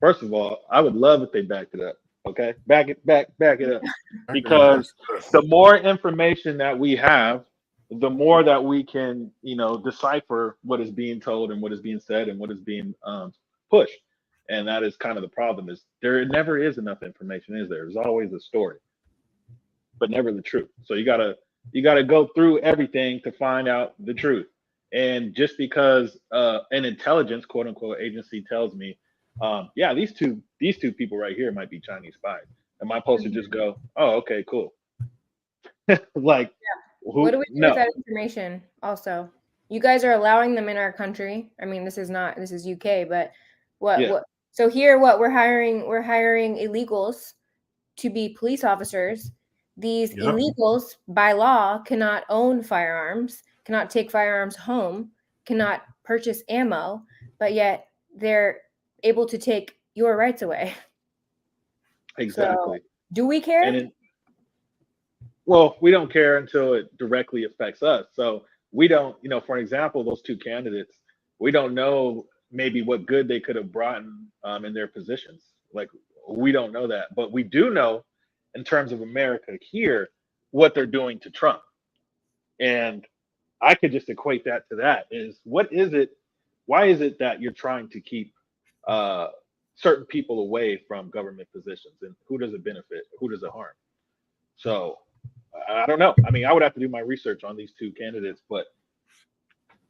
First of all, I would love if they backed it up. Okay, back it up, because the more information that we have, the more that we can, decipher what is being told and what is being said and what is being pushed. And that is kind of the problem, is there never is enough information, is there? There's always a story, but never the truth. So you gotta go through everything to find out the truth. And just because an intelligence, quote unquote, agency tells me, yeah, these two people right here might be Chinese spies, am I supposed to just go, oh, okay, cool? Like, yeah. What do we do with that information? Also, you guys are allowing them in our country. I mean, this is UK, but what? So here, we're hiring illegals to be police officers. These illegals, by law, cannot own firearms, cannot take firearms home, cannot purchase ammo, but yet they're able to take your rights away. Exactly. So, do we care? Well, we don't care until it directly affects us. So we don't, for example, those two candidates, we don't know maybe what good they could have brought in their positions. Like, we don't know that, but we do know, in terms of America here, what they're doing to Trump. And I could just equate that to that, is why is it that you're trying to keep certain people away from government positions, and who does it benefit? Who does it harm? So I don't know. I mean, I would have to do my research on these two candidates, but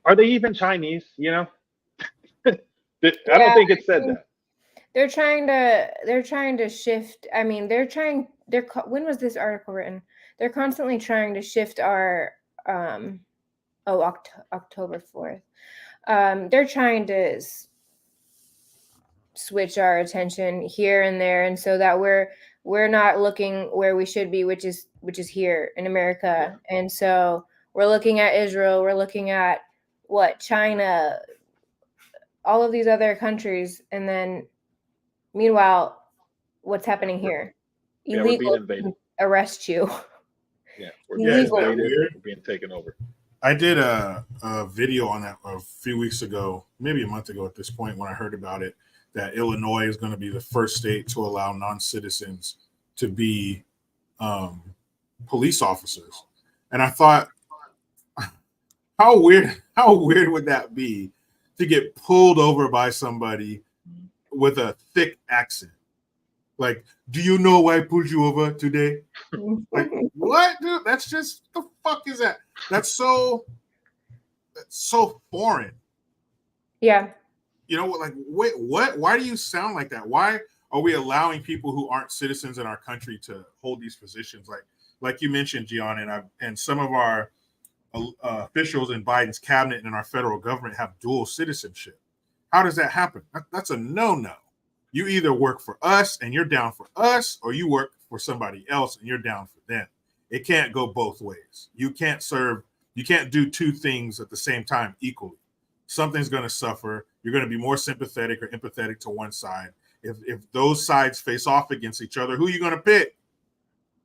are they even Chinese? I don't think it said that. They're trying to shift. I mean, when was this article written? They're constantly trying to shift our October 4th. They're trying to switch our attention here and there, and so that we're not looking where we should be, which is here in America. Yeah. And so we're looking at Israel, we're looking at China, all of these other countries, and then meanwhile, what's happening here? Illegal arrest you. Yeah, we're Yeah, being isn't that invaded. weird? We're being taken over. I did a video on that a few weeks ago, maybe a month ago at this point, when I heard about it, that Illinois is going to be the first state to allow non-citizens to be police officers. And I thought, how weird would that be to get pulled over by somebody with a thick accent? Like, do you know why I pulled you over today? Like, what, dude? That's just, the fuck is that? That's so foreign. Yeah. You know, like, wait, what? Why do you sound like that? Why are we allowing people who aren't citizens in our country to hold these positions? Like you mentioned, Gion, and some of our officials in Biden's cabinet and in our federal government have dual citizenship. How does that happen? That's a no-no. You either work for us and you're down for us, or you work for somebody else and you're down for them. It can't go both ways. You can't do two things at the same time equally. Something's going to suffer. You're going to be more sympathetic or empathetic to one side. If those sides face off against each other, who are you going to pick?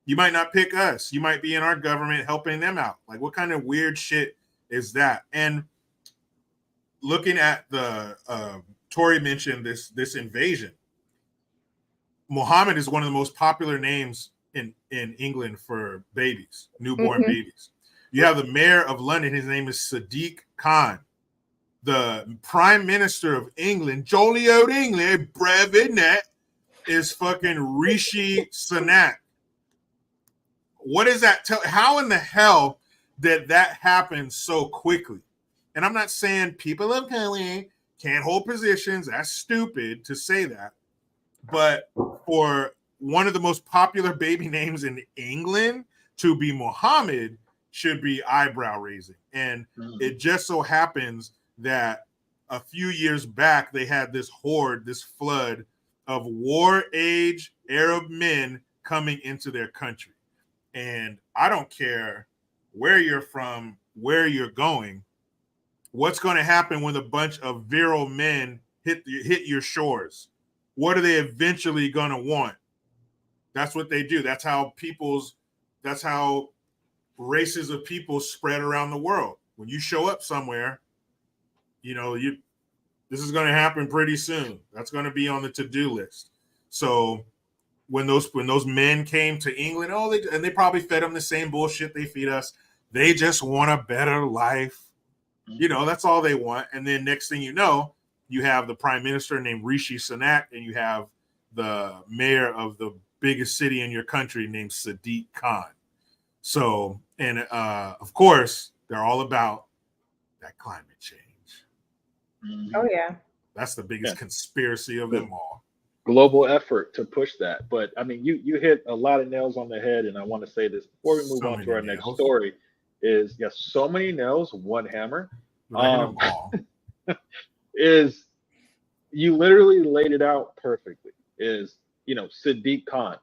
You might not pick us. You might be in our government helping them out. Like, what kind of weird shit is that? And looking at the Tori mentioned this invasion. Mohammed is one of the most popular names in England for babies, newborn babies. You have the mayor of London. His name is Sadiq Khan. The prime minister of England, jolly old England, brave isn't that, is fucking Rishi Sunak. What does that tell? How in the hell did that happen so quickly? And I'm not saying people of color can't hold positions. That's stupid to say that. But for one of the most popular baby names in England to be Muhammad should be eyebrow raising. And it just so happens that a few years back, they had this flood of war age Arab men coming into their country. And I don't care where you're from, where you're going, what's going to happen when a bunch of virile men hit your shores? What are they eventually going to want? That's what they do. That's how races of people spread around the world. When you show up somewhere, this is going to happen pretty soon. That's going to be on the to-do list. So when those men came to England, they probably fed them the same bullshit they feed us. They just want a better life. That's all they want. And then next thing you know, you have the prime minister named Rishi Sunak, and you have the mayor of the biggest city in your country named Sadiq Khan. So, and of course, they're all about that climate change. Oh, yeah. That's the biggest conspiracy of them all. Global effort to push that. But I mean, you hit a lot of nails on the head, and I want to say this before we move on to our next story is, yes, so many nails, one hammer. Is you literally laid it out perfectly. Is Sadiq Khan.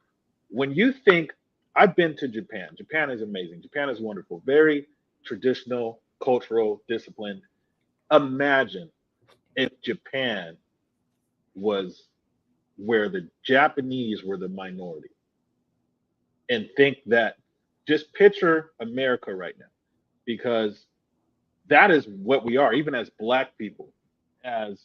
When you think, I've been to Japan. Japan is amazing. Japan is wonderful. Very traditional, cultural, disciplined. Imagine if Japan was where the Japanese were the minority. And think that, just picture America right now, because that is what we are, even as Black people, as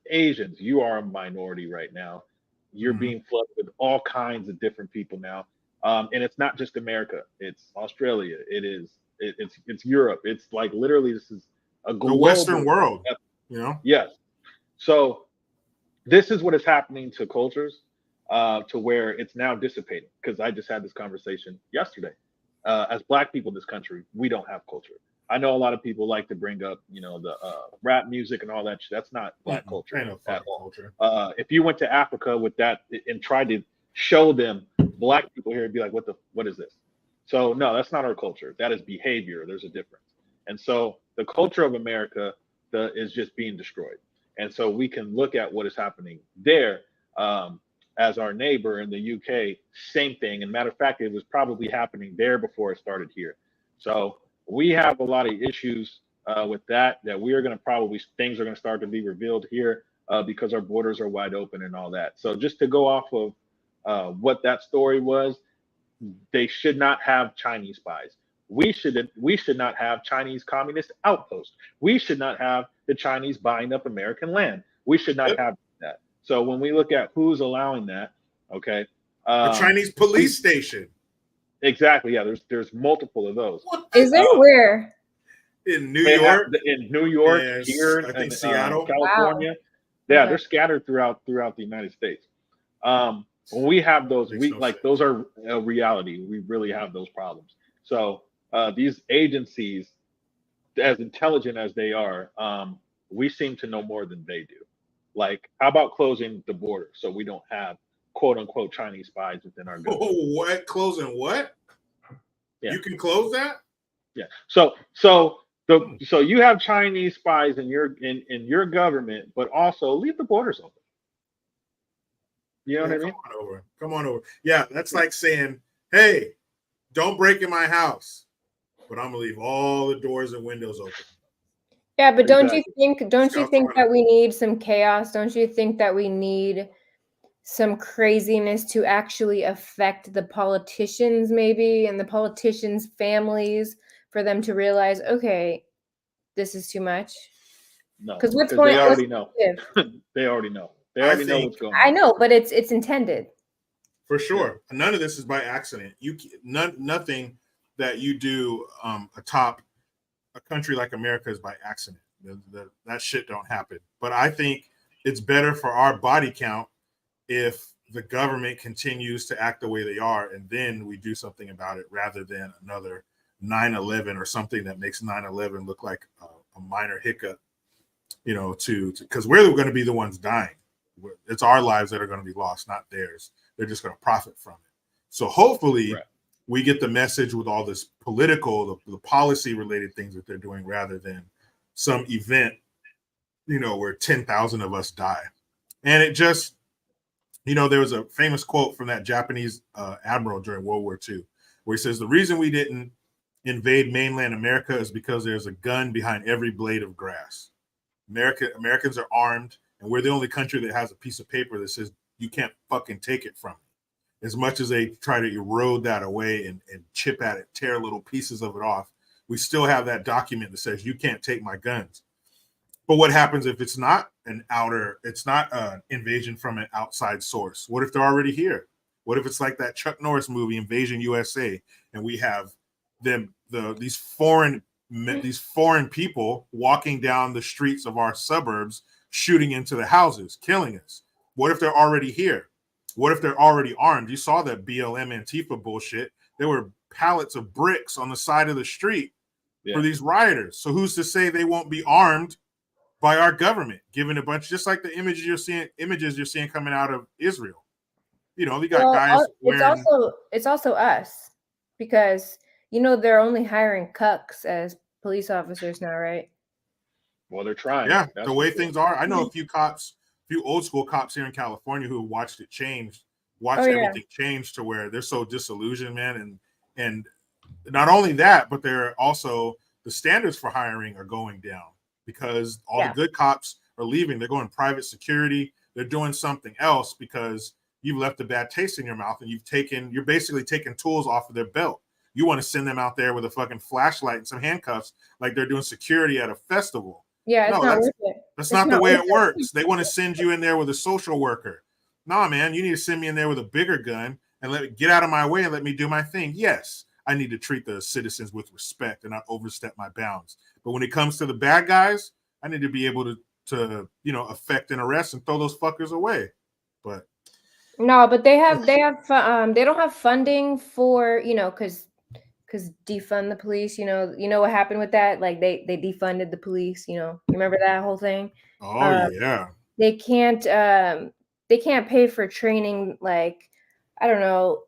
Asians. You are a minority right now. You're being flooded with all kinds of different people now. And it's not just America, it's Australia, it's Europe. It's like, literally, this is a global, the Western world, Yes. So this is what is happening to cultures, to where it's now dissipating. Because I just had this conversation yesterday. As Black people in this country, we don't have culture. I know a lot of people like to bring up, the rap music and all that shit. That's not Black culture at all. If you went to Africa with that and tried to show them Black people here, it'd be like, what is this? So no, that's not our culture. That is behavior. There's a difference. And so the culture of America is just being destroyed. And so we can look at what is happening there, as our neighbor in the UK, same thing. And matter of fact, it was probably happening there before it started here. So we have a lot of issues with that we are going to things are going to start to be revealed here, because our borders are wide open and all that. So just to go off of what that story was, they should not have Chinese spies. We should not have Chinese communist outposts. We should not have the Chinese buying up American land. We should not have that. So when we look at who's allowing that, okay, A Chinese police station. Exactly. Yeah. There's multiple of those. Is there where? In New York, and here, I think Seattle, California. Wow. Yeah, Okay. they're scattered throughout the United States. When we have those, those are a reality. We really have those problems. So these agencies, as intelligent as they are, we seem to know more than they do. Like, how about closing the border so we don't have quote unquote Chinese spies within our government? Oh, what? Closing what? Yeah. You can close that? Yeah. So you have Chinese spies in your government, but also leave the borders open. You know what I mean? Come on over. Yeah, that's like saying, hey, don't break in my house, but I'm gonna leave all the doors and windows open. Yeah, but don't you think that we need some chaos? Don't you think that we need some craziness to actually affect the politicians, maybe, and the politicians' families, for them to realize, okay, this is too much? No, because they already know. They already know. They already know what's going on. I know, but it's intended. For sure. Yeah. None of this is by accident. Nothing that you do atop a country like America is by accident. That shit don't happen. But I think it's better for our body count if the government continues to act the way they are, and then we do something about it rather than another 9/11 or something that makes 9/11 look like a minor hiccup, because we're going to be the ones dying. It's our lives that are going to be lost, not theirs. They're just going to profit from it. So hopefully we get the message with all this political, the policy related things that they're doing, rather than some event, where 10,000 of us die. And it just, there was a famous quote from that Japanese admiral during World War II, where he says, the reason we didn't invade mainland America is because there's a gun behind every blade of grass. Americans are armed, and we're the only country that has a piece of paper that says you can't fucking take it from me. As much as they try to erode that away and chip at it, tear little pieces of it off, we still have that document that says you can't take my guns. But what happens if it's not an invasion from an outside source? What if they're already here? What if it's like that Chuck Norris movie, Invasion USA, and we have these foreign people walking down the streets of our suburbs, shooting into the houses, killing us? What if they're already here? What if they're already armed? You saw that BLM Antifa bullshit. There were pallets of bricks on the side of the street for these rioters. So who's to say they won't be armed by our government, given a bunch, just like the images you're seeing coming out of Israel? They got guys wearing. It's also us, because they're only hiring cucks as police officers now, right? Well, they're trying. Yeah, the way things are. I know a few old school cops here in California who watched it change, everything change to where they're so disillusioned, man. And not only that, but they're also, the standards for hiring are going down because all the good cops are leaving. They're going private security. They're doing something else because you've left a bad taste in your mouth, and you're basically taking tools off of their belt. You want to send them out there with a fucking flashlight and some handcuffs like they're doing security at a festival. Yeah, it's not worth it. That's not the way it works. They want to send you in there with a social worker. Nah, man, you need to send me in there with a bigger gun and get out of my way and let me do my thing. Yes, I need to treat the citizens with respect and not overstep my bounds. But when it comes to the bad guys, I need to be able to affect an arrest and throw those fuckers away. But no, but they don't have funding for, because defund the police, you know what happened with that? Like they defunded the police, remember that whole thing? Oh yeah. They can't pay for training, like, I don't know,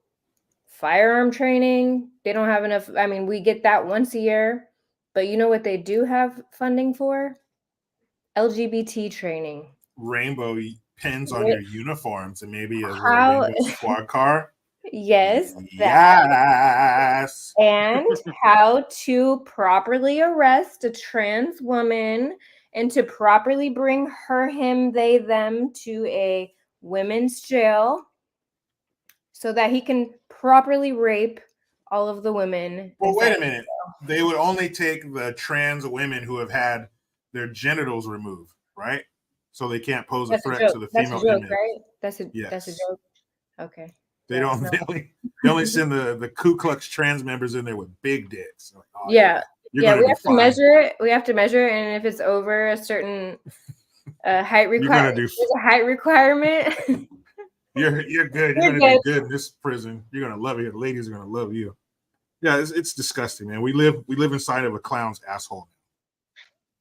firearm training. They don't have enough. I mean, we get that once a year, but you know what they do have funding for? LGBT training. Rainbow pins on your uniforms and maybe a little rainbow squad car. Yes. Yes. And how to properly arrest a trans woman and to properly bring her, him, they, them to a women's jail so that he can properly rape all of the women. Well, wait a inside. minute. They would only take the trans women who have had their genitals removed, right? So they can't pose a That's a threat joke. to the That's a female joke, image. right? That's a Yes. joke. Okay. They Yeah, don't. no. They only send the Ku Klux trans members in there with big dicks. Like, oh, Yeah. you're Yeah, gonna we be have to fine. measure it. We have to measure it, and if it's over a certain height requirement, do- there's a height requirement. You're good. You're You're gonna good. do good in this prison. You're gonna love it. The ladies are gonna love you. Yeah, it's disgusting, man. We live inside of a clown's asshole.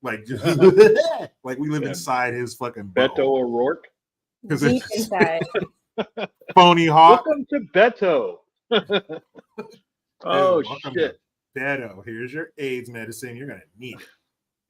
Like, just, like we live inside his fucking Beto butthole. O'Rourke. Deep inside. Phony hawk. Welcome to Beto. Oh Dude, welcome shit. to Beto. Here's your AIDS medicine. You're gonna need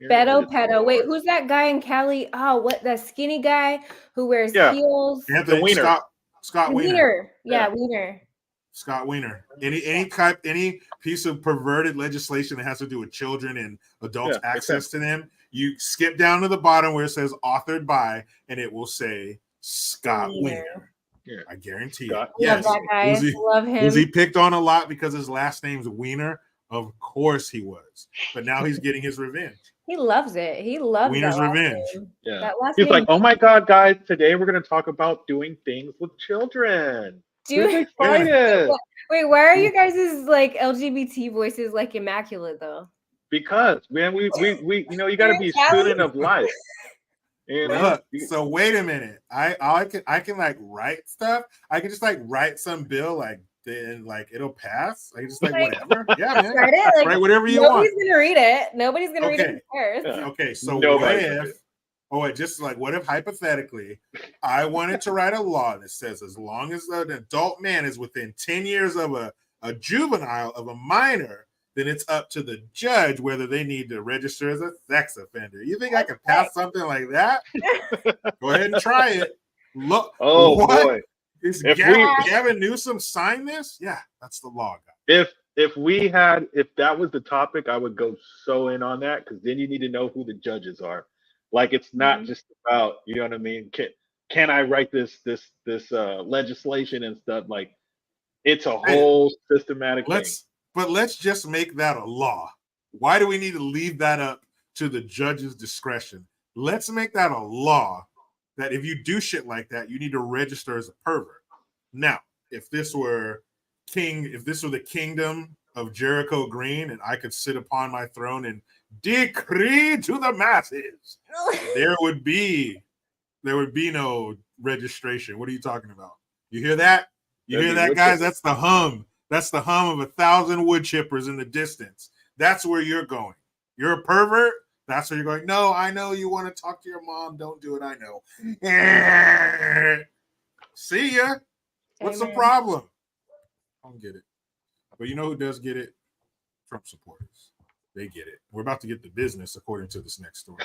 it. Pedo. Wait, who's that guy in Cali? Oh, what, that skinny guy who wears heels? Anthony Wiener. Scott Wiener. Yeah, Wiener. Scott Wiener. Any piece of perverted legislation that has to do with children and adults' access to them, you skip down to the bottom where it says authored by, and it will say Scott Wiener. Yeah. I guarantee Scott. it. Yes. Love that guy. Love him. Was he picked on a lot because his last name's Wiener? Of course he was. But now he's getting his revenge. He loves it. He loves Wiener's that last revenge. name. Yeah. That last He's name. like, oh my God, guys, today we're going to talk about doing things with children. We're excited. Wait, why are you guys' like LGBT voices like immaculate though? Because, man, we you know, you got to be a student of life. You know? Look, so wait a minute. I can like write stuff. I can just like write some bill like then like it'll pass. I can just like whatever. Yeah, man. Write it, like, write whatever you want. Nobody's gonna read it. Nobody's gonna read it. Who cares? Yeah. Okay, so Nobody. what if hypothetically I wanted to write a law that says as long as an adult man is within 10 years of a juvenile, of a minor, then it's up to the judge whether they need to register as a sex offender. You think I could pass something like that? Go ahead and try it. Look. Oh, what? boy. Is If Gavin Newsom sign this? Yeah, that's the law, guys. If that was the topic, I would go so in on that, because then you need to know who the judges are. Like, it's not just about, you know what I mean? Can I write this legislation and stuff? Like, it's a whole systematic thing. But let's just make that a law. Why do we need to leave that up to the judge's discretion? Let's make that a law that if you do shit like that, you need to register as a pervert. Now, if this were the kingdom of Jericho Green and I could sit upon my throne and decree to the masses, there would be no registration. What are you talking about? You hear that? You hear that, guys? That's the hum. That's the hum of 1,000 wood chippers in the distance. That's where you're going. You're a pervert. That's where you're going. No, I know you want to talk to your mom. Don't do it. I know. See ya. What's the problem? I don't get it. But you know who does get it? Trump supporters. They get it. We're about to get the business according to this next story.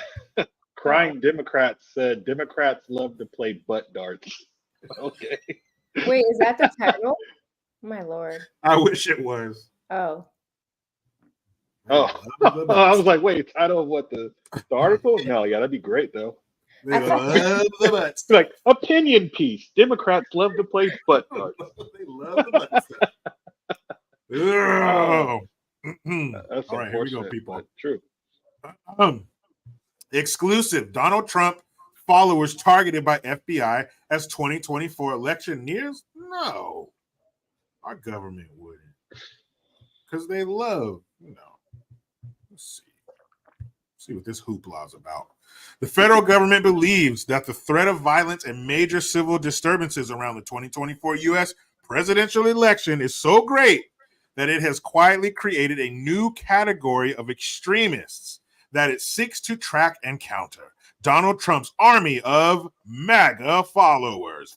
Crying Democrats said Democrats love to play butt darts. Okay. Wait, is that the title? My Lord. I wish it was. Oh. I was like, wait, title of what, the article? No, yeah, that'd be great though. They love the butts. Like, opinion piece. Democrats love to play butt darts. They love the butts. That's all right, here we go, people. True. Exclusive. Donald Trump followers targeted by FBI as 2024 election nears? No. Our government wouldn't. Because they love, Let's see what this hoopla is about. The federal government believes that the threat of violence and major civil disturbances around the 2024 U.S. presidential election is so great that it has quietly created a new category of extremists that it seeks to track and counter. Donald Trump's army of MAGA followers.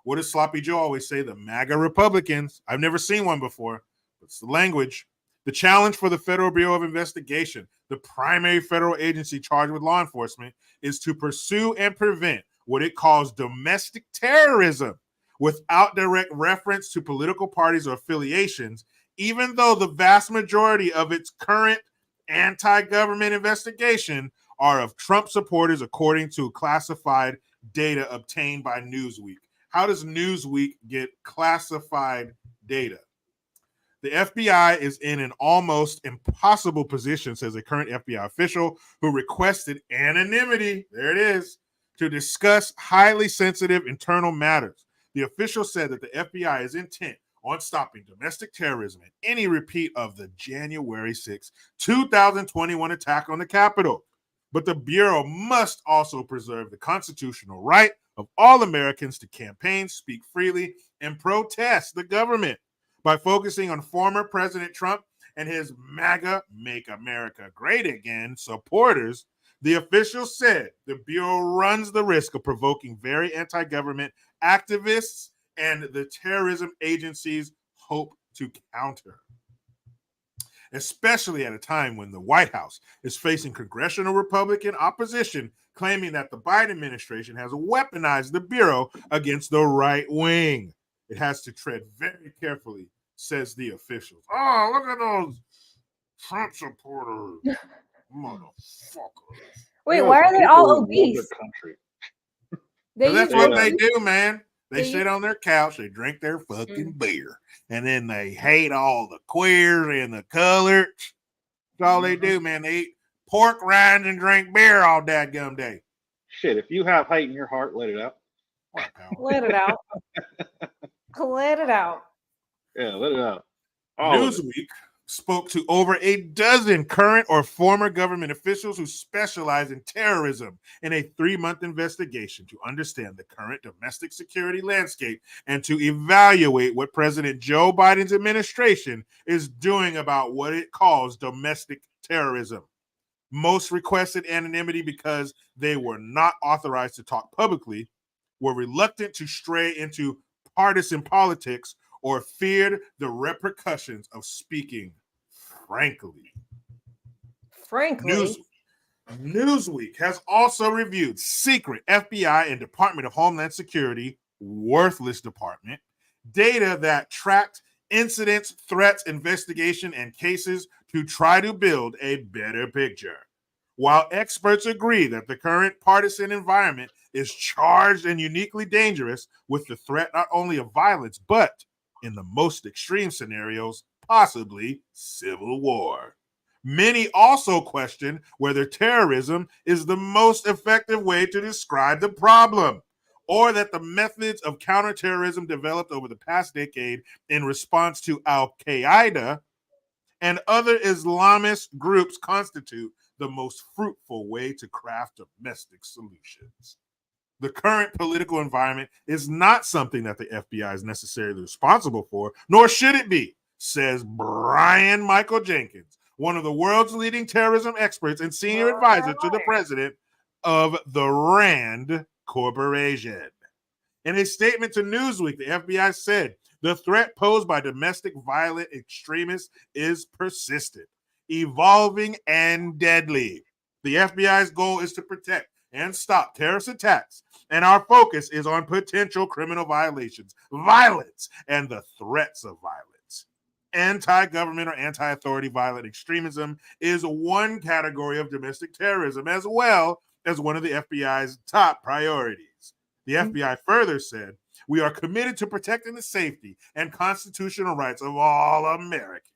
What does Sloppy Joe always say? The MAGA Republicans. I've never seen one before. It's the language. The challenge for the Federal Bureau of Investigation, the primary federal agency charged with law enforcement, is to pursue and prevent what it calls domestic terrorism without direct reference to political parties or affiliations, even though the vast majority of its current anti-government investigation are of Trump supporters, according to classified data obtained by Newsweek. How does Newsweek get classified data? The FBI is in an almost impossible position, says a current FBI official who requested anonymity, there it is, to discuss highly sensitive internal matters. The official said that the FBI is intent on stopping domestic terrorism and any repeat of the January 6, 2021 attack on the Capitol. But the Bureau must also preserve the constitutional right of all Americans to campaign, speak freely, and protest the government. By focusing on former President Trump and his MAGA, Make America Great Again supporters, the official said the Bureau runs the risk of provoking very anti-government activists and the terrorism agencies hope to counter, especially at a time when the White House is facing congressional Republican opposition, claiming that the Biden administration has weaponized the Bureau against the right wing. It has to tread very carefully, says the officials. Oh, look at those Trump supporters. Motherfuckers. Wait, why are they all obese? Country. That's what they do, man. They They sit on their couch, they drink their fucking beer, and then they hate all the queers and the colors. That's all they do, man. They eat pork rinds and drink beer all dadgum day. Shit, if you have hate in your heart, let it out. Let it out. Let it out. Yeah, let it out. Newsweek spoke to over a dozen current or former government officials who specialize in terrorism in a 3-month investigation to understand the current domestic security landscape and to evaluate what President Joe Biden's administration is doing about what it calls domestic terrorism. Most requested anonymity because they were not authorized to talk publicly, were reluctant to stray into partisan politics, or feared the repercussions of speaking frankly. Newsweek has also reviewed secret FBI and Department of Homeland Security, worthless department, data that tracked incidents, threats, investigation, and cases to try to build a better picture. While experts agree that the current partisan environment is charged and uniquely dangerous with the threat not only of violence, but in the most extreme scenarios, possibly civil war. Many also question whether terrorism is the most effective way to describe the problem, or that the methods of counterterrorism developed over the past decade in response to Al-Qaeda and other Islamist groups constitute the most fruitful way to craft domestic solutions. The current political environment is not something that the FBI is necessarily responsible for, nor should it be, says Brian Michael Jenkins, one of the world's leading terrorism experts and senior advisor to the president of the RAND Corporation. In a statement to Newsweek, the FBI said the threat posed by domestic violent extremists is persistent, evolving, and deadly. The FBI's goal is to protect and stop terrorist attacks, and our focus is on potential criminal violations, violence, and the threats of violence. Anti-government or anti-authority violent extremism is one category of domestic terrorism, as well as one of the FBI's top priorities. The FBI further said, "We are committed to protecting the safety and constitutional rights of all Americans,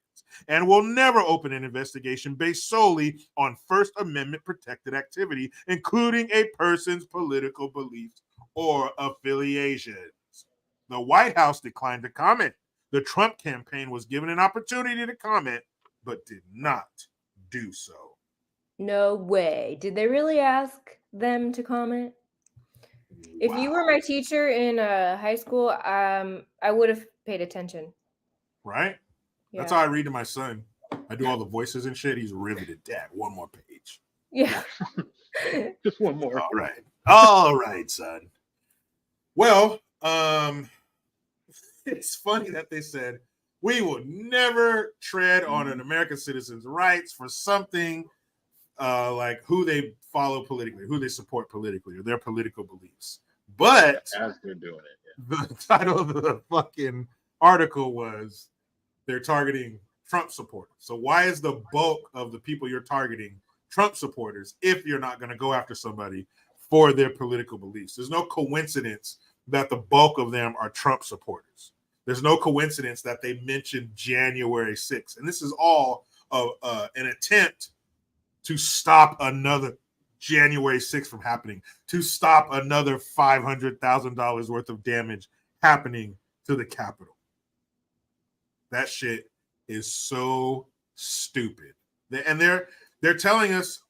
and will never open an investigation based solely on First Amendment protected activity, including a person's political beliefs or affiliations." The White House declined to comment. The Trump campaign was given an opportunity to comment, but did not do so. No way. Did they really ask them to comment? If you were my teacher in high school, I would have paid attention. Right? Yeah. That's how I read to my son. I do all the voices and shit. He's riveted. Dad, one more page. Yeah. Just one more. All right. All right, son. Well, it's funny that they said, we will never tread on an American citizen's rights for something like who they follow politically, who they support politically, or their political beliefs. But as they're doing it, the title of the fucking article was they're targeting Trump supporters. So why is the bulk of the people you're targeting Trump supporters if you're not going to go after somebody for their political beliefs? There's no coincidence that the bulk of them are Trump supporters. There's no coincidence that they mentioned January 6th. And this is all an attempt to stop another January 6th from happening, to stop another $500,000 worth of damage happening to the Capitol. That shit is so stupid. And they're telling us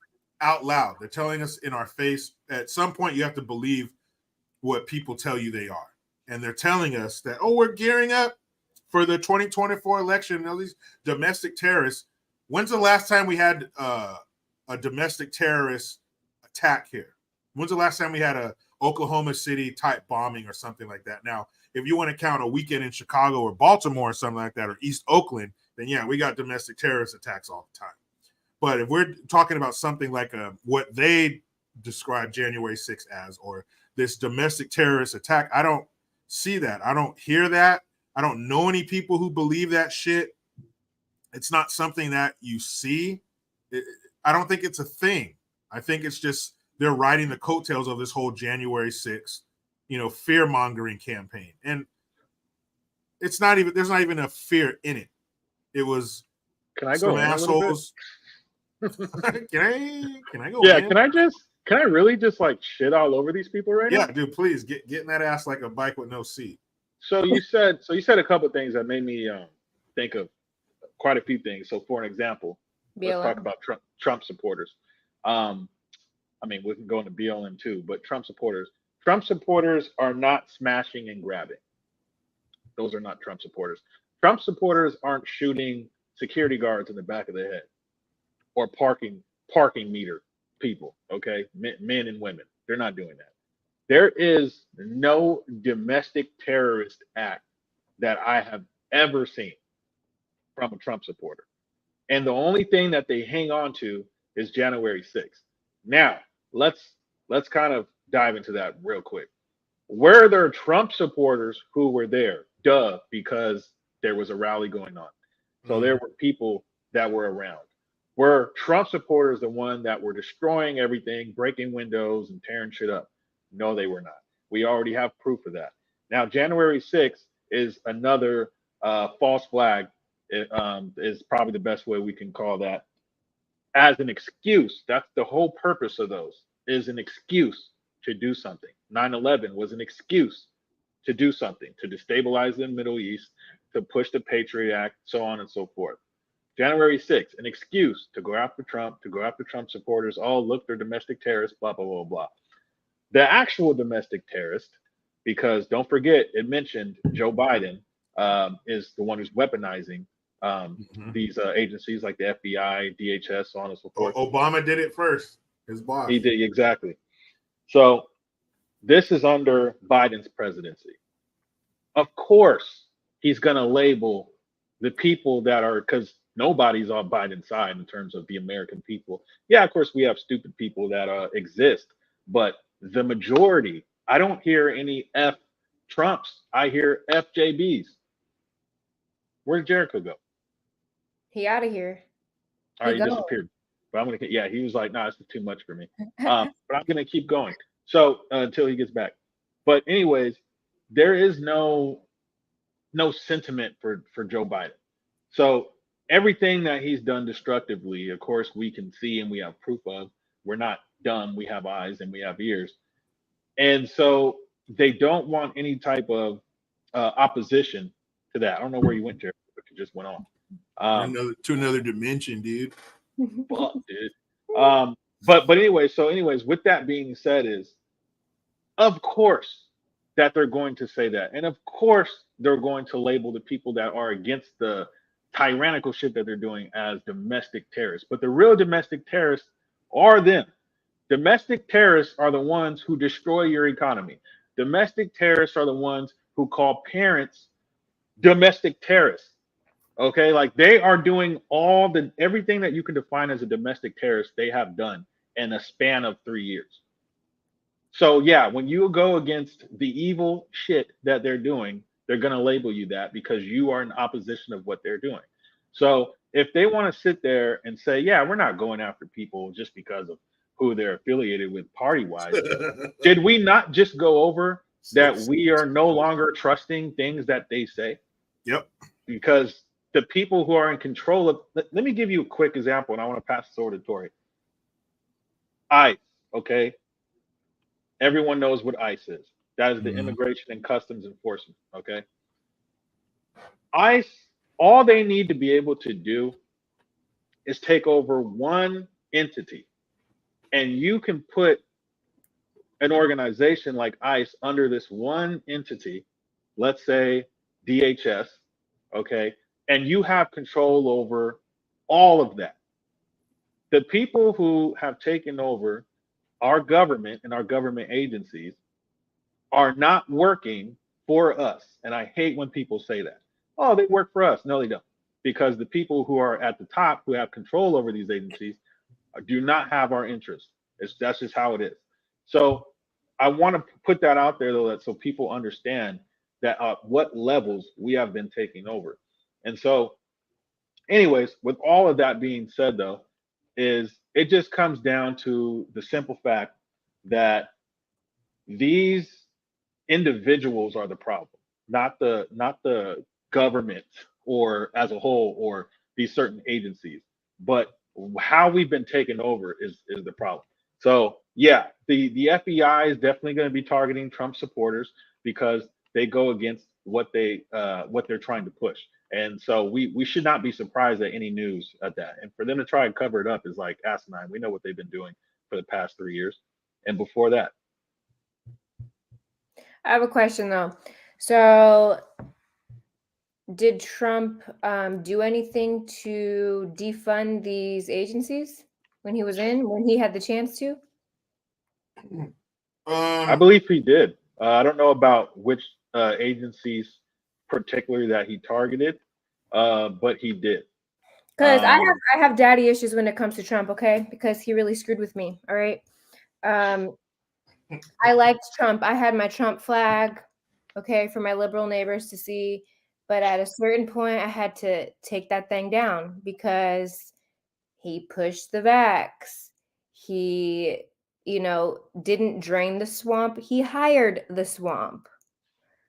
out loud. They're telling us in our face. At some point, you have to believe what people tell you they are. And they're telling us that, oh, we're gearing up for the 2024 election. And all these domestic terrorists. When's the last time we had a domestic terrorist attack here? When's the last time we had a Oklahoma City type bombing or something like that? Now, if you want to count a weekend in Chicago or Baltimore or something like that, or East Oakland, then yeah, we got domestic terrorist attacks all the time. But if we're talking about something like what they describe January 6th as, or this domestic terrorist attack, I don't see that. I don't hear that. I don't know any people who believe that shit. It's not something that you see. I don't think it's a thing. I think it's just they're riding the coattails of this whole January 6th, fear-mongering campaign. And it's not even, there's not even a fear in it. It was Can I go some assholes. Can I go? Yeah, in? Can I really just like shit all over these people right now? Yeah, dude, please get in that ass like a bike with no seat. So you said a couple of things that made me think of quite a few things. So for an example, let's talk about Trump supporters. I mean, we can go into BLM too, but Trump supporters are not smashing and grabbing. Those are not Trump supporters. Trump supporters aren't shooting security guards in the back of the head or parking meter people, okay? Men and women. They're not doing that. There is no domestic terrorist act that I have ever seen from a Trump supporter. And the only thing that they hang on to is January 6th. Now, let's kind of dive into that real quick. Were there Trump supporters who were there? Duh, because there was a rally going on. So there were people that were around. Were Trump supporters the one that were destroying everything, breaking windows and tearing shit up? No, they were not. We already have proof of that. Now, January 6th is another false flag. It is probably the best way we can call that, as an excuse. That's the whole purpose of those, is an excuse to do something. 9/11 was an excuse to do something, to destabilize the Middle East, to push the Patriot Act, so on and so forth. January 6th, an excuse to go after Trump, to go after Trump supporters. Oh, look, they're domestic terrorists, blah, blah, blah, blah. The actual domestic terrorist, because don't forget, it mentioned Joe Biden is the one who's weaponizing these agencies like the FBI, DHS, so on and so forth. Obama did it first. His boss. He did, exactly. So this is under Biden's presidency. Of course, he's going to label the people that are, because nobody's on Biden's side in terms of the American people. Yeah, of course, we have stupid people that exist, but the majority, I don't hear any F Trumps. I hear FJBs. Where'd Jericho go? He out of here. All right, he disappeared. But I'm gonna, yeah, he was like, nah, it's too much for me. But I'm gonna keep going. So until he gets back. But anyways, there is no sentiment for Joe Biden. So everything that he's done destructively, of course, we can see and we have proof of. We're not dumb. We have eyes and we have ears. And so they don't want any type of opposition to that. I don't know where you went, Jerry, but you just went on. To another dimension, dude. Fuck, dude. But anyways, with that being said, is of course that they're going to say that, and of course they're going to label the people that are against the tyrannical shit that they're doing as domestic terrorists. But the real domestic terrorists are them. Domestic terrorists are the ones who destroy your economy. Domestic terrorists are the ones who call parents domestic terrorists. Okay, like they are doing everything that you can define as a domestic terrorist, they have done in a span of 3 years. So yeah, when you go against the evil shit that they're doing, they're going to label you that because you are in opposition of what they're doing. So if they want to sit there and say, yeah, we're not going after people just because of who they're affiliated with party-wise. Did we not just go over that we are no longer trusting things that they say. Yep. Because the people who are in control of, let me give you a quick example, and I want to pass this over to Tori. ICE, okay? Everyone knows what ICE is. That is the Immigration and Customs Enforcement, okay? ICE, all they need to be able to do is take over one entity. And you can put an organization like ICE under this one entity, let's say DHS, okay? And you have control over all of that. The people who have taken over our government and our government agencies are not working for us. And I hate when people say that. Oh, they work for us. No, they don't. Because the people who are at the top who have control over these agencies do not have our interests. That's just how it is. So I want to put that out there, though, that so people understand that what levels we have been taking over. And so, anyways, with all of that being said, though, is it just comes down to the simple fact that these individuals are the problem, not the government or as a whole or these certain agencies, but how we've been taken over is the problem. So yeah, the FBI is definitely going to be targeting Trump supporters because they go against what they're trying to push. And so we should not be surprised at any news at that. And for them to try and cover it up is like asinine. We know what they've been doing for the past 3 years and before that. I have a question though. So did Trump do anything to defund these agencies when he was when he had the chance to? I believe he did. I don't know about which agencies particularly that he targeted, but he did. Because I have daddy issues when it comes to Trump, okay? Because he really screwed with me. All right. I liked Trump. I had my Trump flag, okay, for my liberal neighbors to see. But at a certain point, I had to take that thing down because he pushed the vax. He, didn't drain the swamp. He hired the swamp.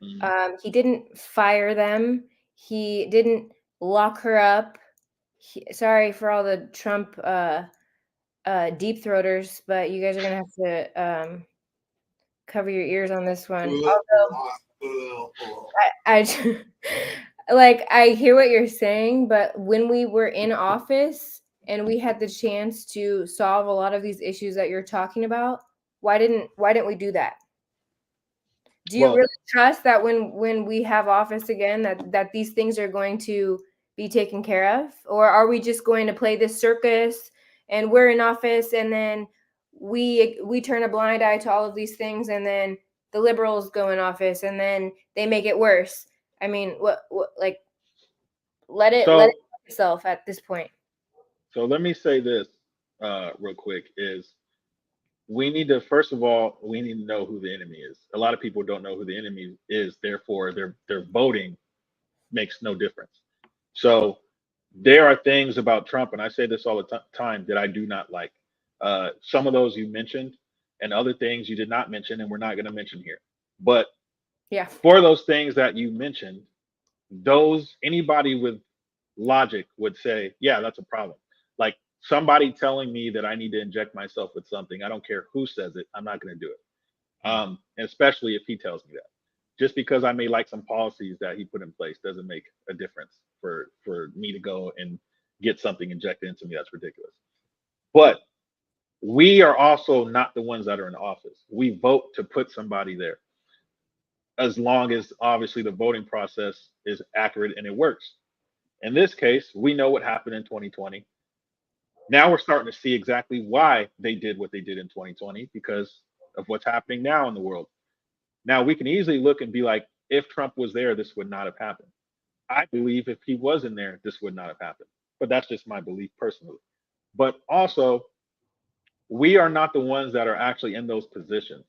He didn't fire them. He didn't lock her up. Sorry for all the Trump deep throaters, but you guys are gonna have to cover your ears on this one. Although I like I hear what you're saying, but when we were in office and we had the chance to solve a lot of these issues that you're talking about, why didn't we do that? Do you really trust that when we have office again that these things are going to be taken care of? Or are we just going to play this circus and we're in office and then we turn a blind eye to all of these things and then the liberals go in office and then they make it worse? I mean, what like let it itself at this point. So let me say this real quick is we need to, first of all, we need to know who the enemy is. A lot of people don't know who the enemy is, therefore their voting makes no difference. So there are things about Trump, and I say this all the time, that I do not like. Some of those you mentioned, and other things you did not mention, and we're not going to mention here. But yeah, for those things that you mentioned, anybody with logic would say, yeah, that's a problem. Like somebody telling me that I need to inject myself with something, I don't care who says it, I'm not going to do it. Especially if he tells me that. Just because I may like some policies that he put in place doesn't make a difference for me to go and get something injected into me. That's ridiculous. But we are also not the ones that are in office. We vote to put somebody there, as long as obviously the voting process is accurate and it works. In this case, we know what happened in 2020. Now we're starting to see exactly why they did what they did in 2020 because of what's happening now in the world. Now we can easily look and be like, if Trump was there, this would not have happened. I believe if he was in there, this would not have happened. But that's just my belief personally. But also, we are not the ones that are actually in those positions.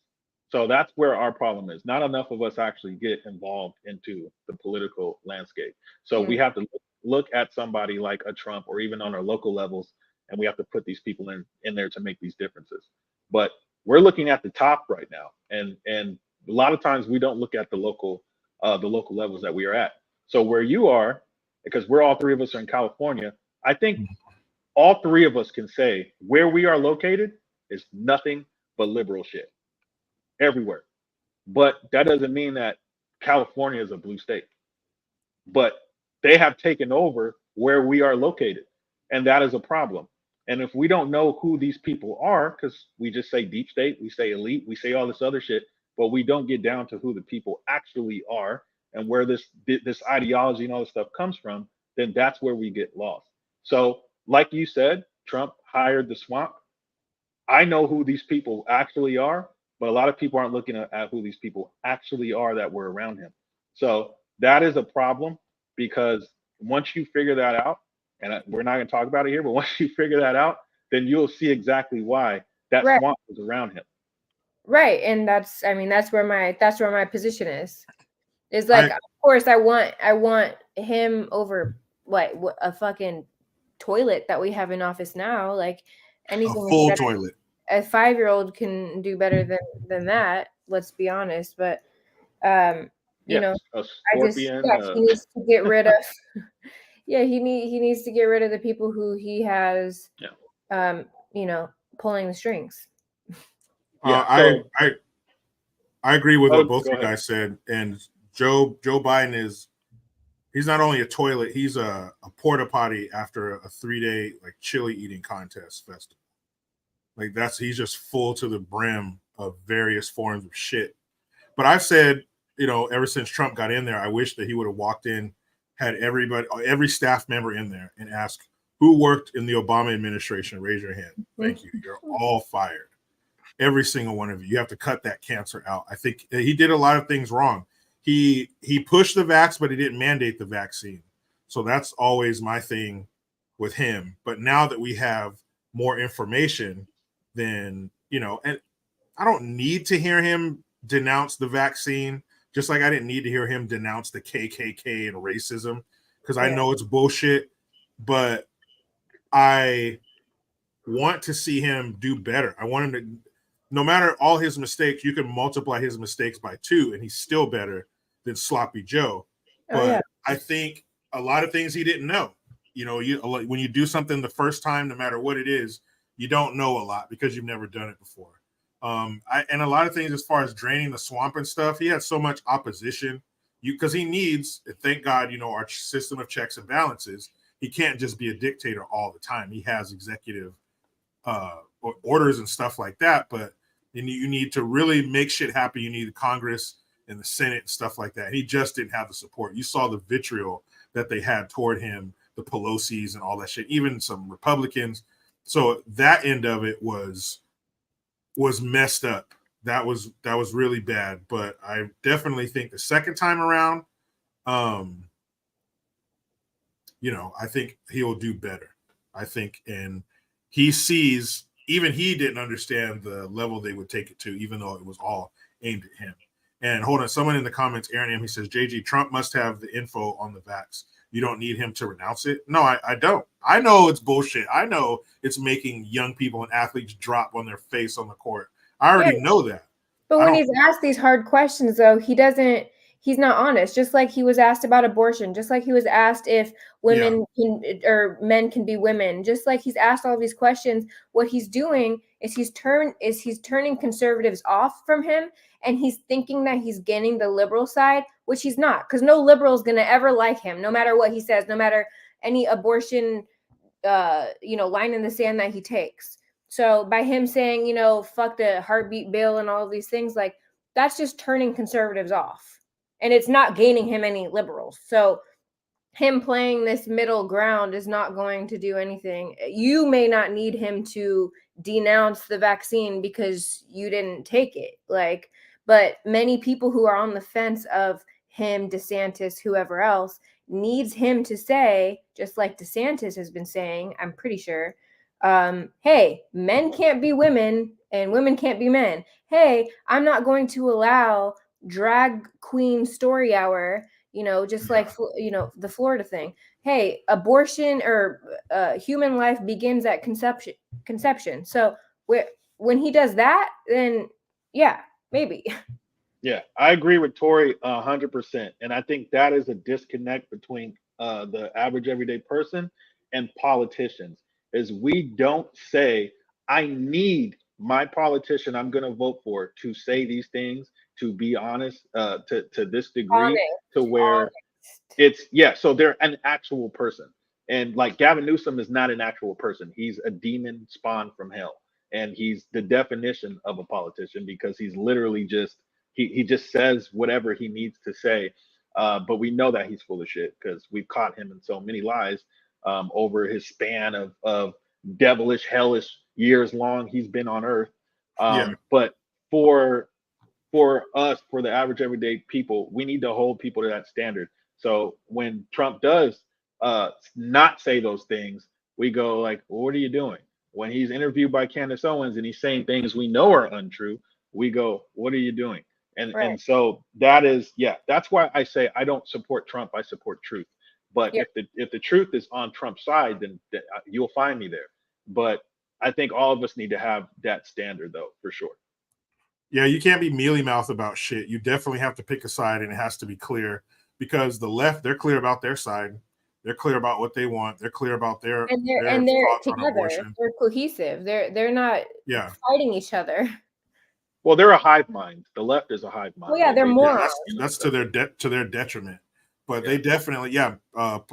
So that's where our problem is. Not enough of us actually get involved into the political landscape. So we have to look at somebody like a Trump or even on our local levels, and we have to put these people in there to make these differences. But we're looking at the top right now, and a lot of times we don't look at the local levels that we are at. So where you are, because we're all three of us are in California, I think all three of us can say where we are located is nothing but liberal shit everywhere. But that doesn't mean that California is a blue state. But they have taken over where we are located, and that is a problem. And if we don't know who these people are, because we just say deep state, we say elite, we say all this other shit, but we don't get down to who the people actually are and where this ideology and all this stuff comes from, then that's where we get lost. So, like you said, Trump hired the swamp. I know who these people actually are, but a lot of people aren't looking at who these people actually are that were around him. So that is a problem, because once you figure that out, and we're not going to talk about it here, but once you figure that out, then you'll see exactly why that Right. swamp was around him. Right, and that's where my position is. It's like, of course, I want him over what a fucking toilet that we have in office now. Like anything a full better. toilet. A 5-year-old can do better than that. Let's be honest, but you know, a scorpion. He needs to get rid of. Yeah, he needs to get rid of the people who he has. Yeah. Pulling the strings. Yeah, I agree with what both go you guys said. And Joe Biden he's not only a toilet, he's a porta potty after a 3-day like chili eating contest festival. Like he's just full to the brim of various forms of shit. But I've said, ever since Trump got in there, I wish that he would have walked in, had every staff member in there and asked, who worked in the Obama administration? Raise your hand. Thank you. You're all fired. Every single one of you. You have to cut that cancer out. I think he did a lot of things wrong. He pushed the vax, but he didn't mandate the vaccine. So that's always my thing with him. But now that we have more information, then, and I don't need to hear him denounce the vaccine, just like I didn't need to hear him denounce the KKK and racism, because I know it's bullshit. But I want to see him do better. I want him to, no matter all his mistakes, you can multiply his mistakes by 2 and he's still better than Sloppy Joe. But I think a lot of things he didn't know. When you do something the first time, no matter what it is, you don't know a lot because you've never done it before. And a lot of things as far as draining the swamp and stuff, he had so much opposition because he needs, thank God, our system of checks and balances. He can't just be a dictator all the time. He has executive orders and stuff like that, but you need to really make shit happen. You need the Congress and the Senate and stuff like that. He just didn't have the support. You saw the vitriol that they had toward him, the Pelosi's and all that shit, even some Republicans. So that end of it was messed up. That was really bad. But I definitely think the second time around, I think he'll do better. I think, and he sees, even he didn't understand the level they would take it to, even though it was all aimed at him. And hold on, someone in the comments, Aaron M, he says, JG, Trump must have the info on the vax. You don't need him to renounce it. No, I don't. I know it's bullshit. I know it's making young people and athletes drop on their face on the court. I already know that. But when he's asked these hard questions, though, he's not honest. Just like he was asked about abortion, just like he was asked if women or men can be women, just like he's asked all these questions. What he's doing is he's turning conservatives off from him, and he's thinking that he's gaining the liberal side, which he's not, because no liberal is going to ever like him, no matter what he says, no matter any abortion, line in the sand that he takes. So by him saying, fuck the heartbeat bill and all of these things, like that's just turning conservatives off, and it's not gaining him any liberals. So him playing this middle ground is not going to do anything. You may not need him to denounce the vaccine because you didn't take it, but many people who are on the fence of him, DeSantis, whoever else, needs him to say, just like DeSantis has been saying, I'm pretty sure, hey, men can't be women and women can't be men. Hey, I'm not going to allow drag queen story hour, like, the Florida thing. Hey, abortion or human life begins at conception. So when he does that, then yeah, maybe. Yeah, I agree with Tori 100%, and I think that is a disconnect between the average everyday person and politicians. Is we don't say, "I need my politician I'm going to vote for to say these things, to be honest, to this degree, to Honest, where honest. it's yeah." So they're an actual person, and like Gavin Newsom is not an actual person. He's a demon spawned from hell, and he's the definition of a politician because he's literally just he just says whatever he needs to say. But we know that he's full of shit because we've caught him in so many lies over his span of devilish, hellish years long he's been on Earth. Yeah. But for for us, for the average everyday people, we need to hold people to that standard. So when Trump does not say those things, we go like, well, "What are you doing?" When he's interviewed by Candace Owens and he's saying things we know are untrue, we go, "What are you doing?" Right. And so that is that's why I say I don't support Trump. I support truth. But Yep. if the truth is on Trump's side, then you'll find me there. But I think all of us need to have that standard, though, for sure. Yeah, you can't be mealy mouth about shit. You definitely have to pick a side, and it has to be clear because the left, they're clear about their side. They're clear about what they want. They're clear about their And they're thoughts on together. abortion. They're cohesive. They're not Yeah, fighting each other. Well, they're a hive mind. The left is a hive Well, mind. yeah, they're They yeah, just morons. that's to their detriment. But yeah. they definitely, yeah,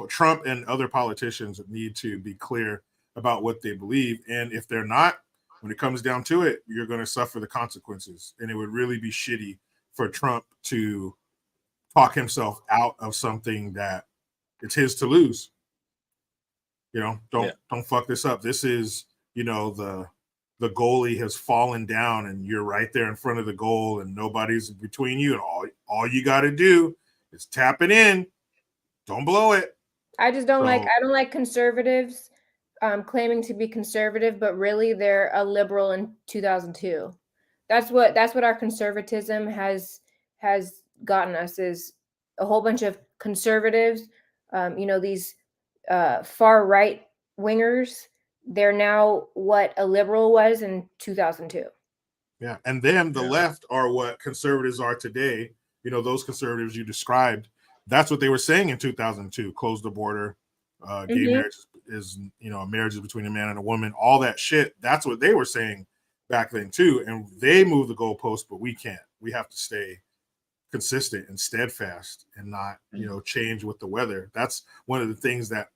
Trump and other politicians need to be clear about what they believe, and if they're not, when it comes down to it, you're going to suffer the consequences. And it would really be shitty for Trump to talk himself out of something that it's his to lose. You know, Yeah. don't fuck this up. This is, the goalie has fallen down and you're right there in front of the goal and nobody's between you, and all you got to do is tap it in. Don't blow it. I just don't like So I don't like conservatives claiming to be conservative, but really they're a liberal in 2002. That's what our conservatism has gotten us, is a whole bunch of conservatives, these far right wingers. They're now what a liberal was in 2002. yeah, and then the Yeah. left are what conservatives are today. Those conservatives you described, that's what they were saying in 2002. Close the border, gay Mhm. marriage is, a marriage is between a man and a woman. All that shit. That's what they were saying back then too. And they moved the goalpost, but we can't. We have to stay consistent and steadfast and not, change with the weather. That's one of the things that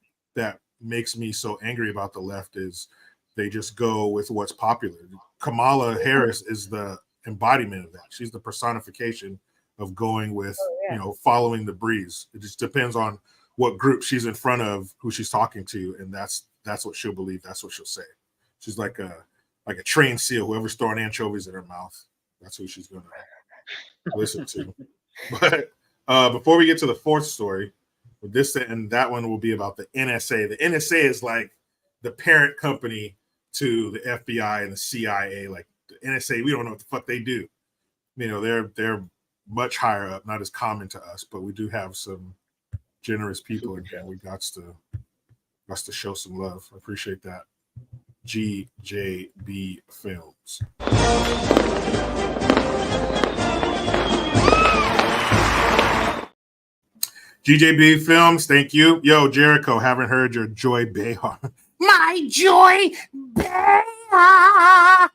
makes me so angry about the left is they just go with what's popular. Kamala Harris is the embodiment of that. She's the personification of going with, Oh, yeah. following the breeze. It just depends on what group she's in front of, who she's talking to, and that's what she'll believe. That's what she'll say. She's like a trained seal. Whoever's throwing anchovies in her mouth, that's who she's going to listen to. But before we get to the fourth story, this and that one will be about the NSA. The NSA is like the parent company to the FBI and the CIA. Like the NSA, we don't know what the fuck they do. They're much higher up, not as common to us, but we do have some generous people in here. We got to show some love. I appreciate that. GJB Films. GJB Films, thank you. Yo, Jericho, haven't heard your Joy Behar. My Joy Behar.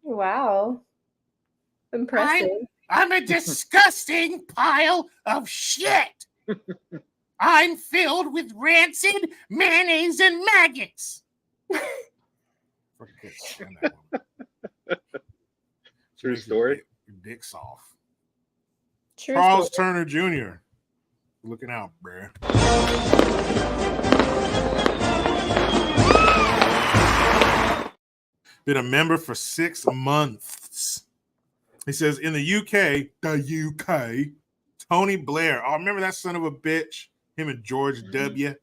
Wow. Impressive. I'm a disgusting pile of shit. I'm filled with rancid mayonnaise and maggots. True story. Your dick's off. True Charles story. Turner Jr. Looking out, bruh. Been a member for 6 months. He says in the UK, Tony Blair. Oh, remember that son of a bitch? Him and George W.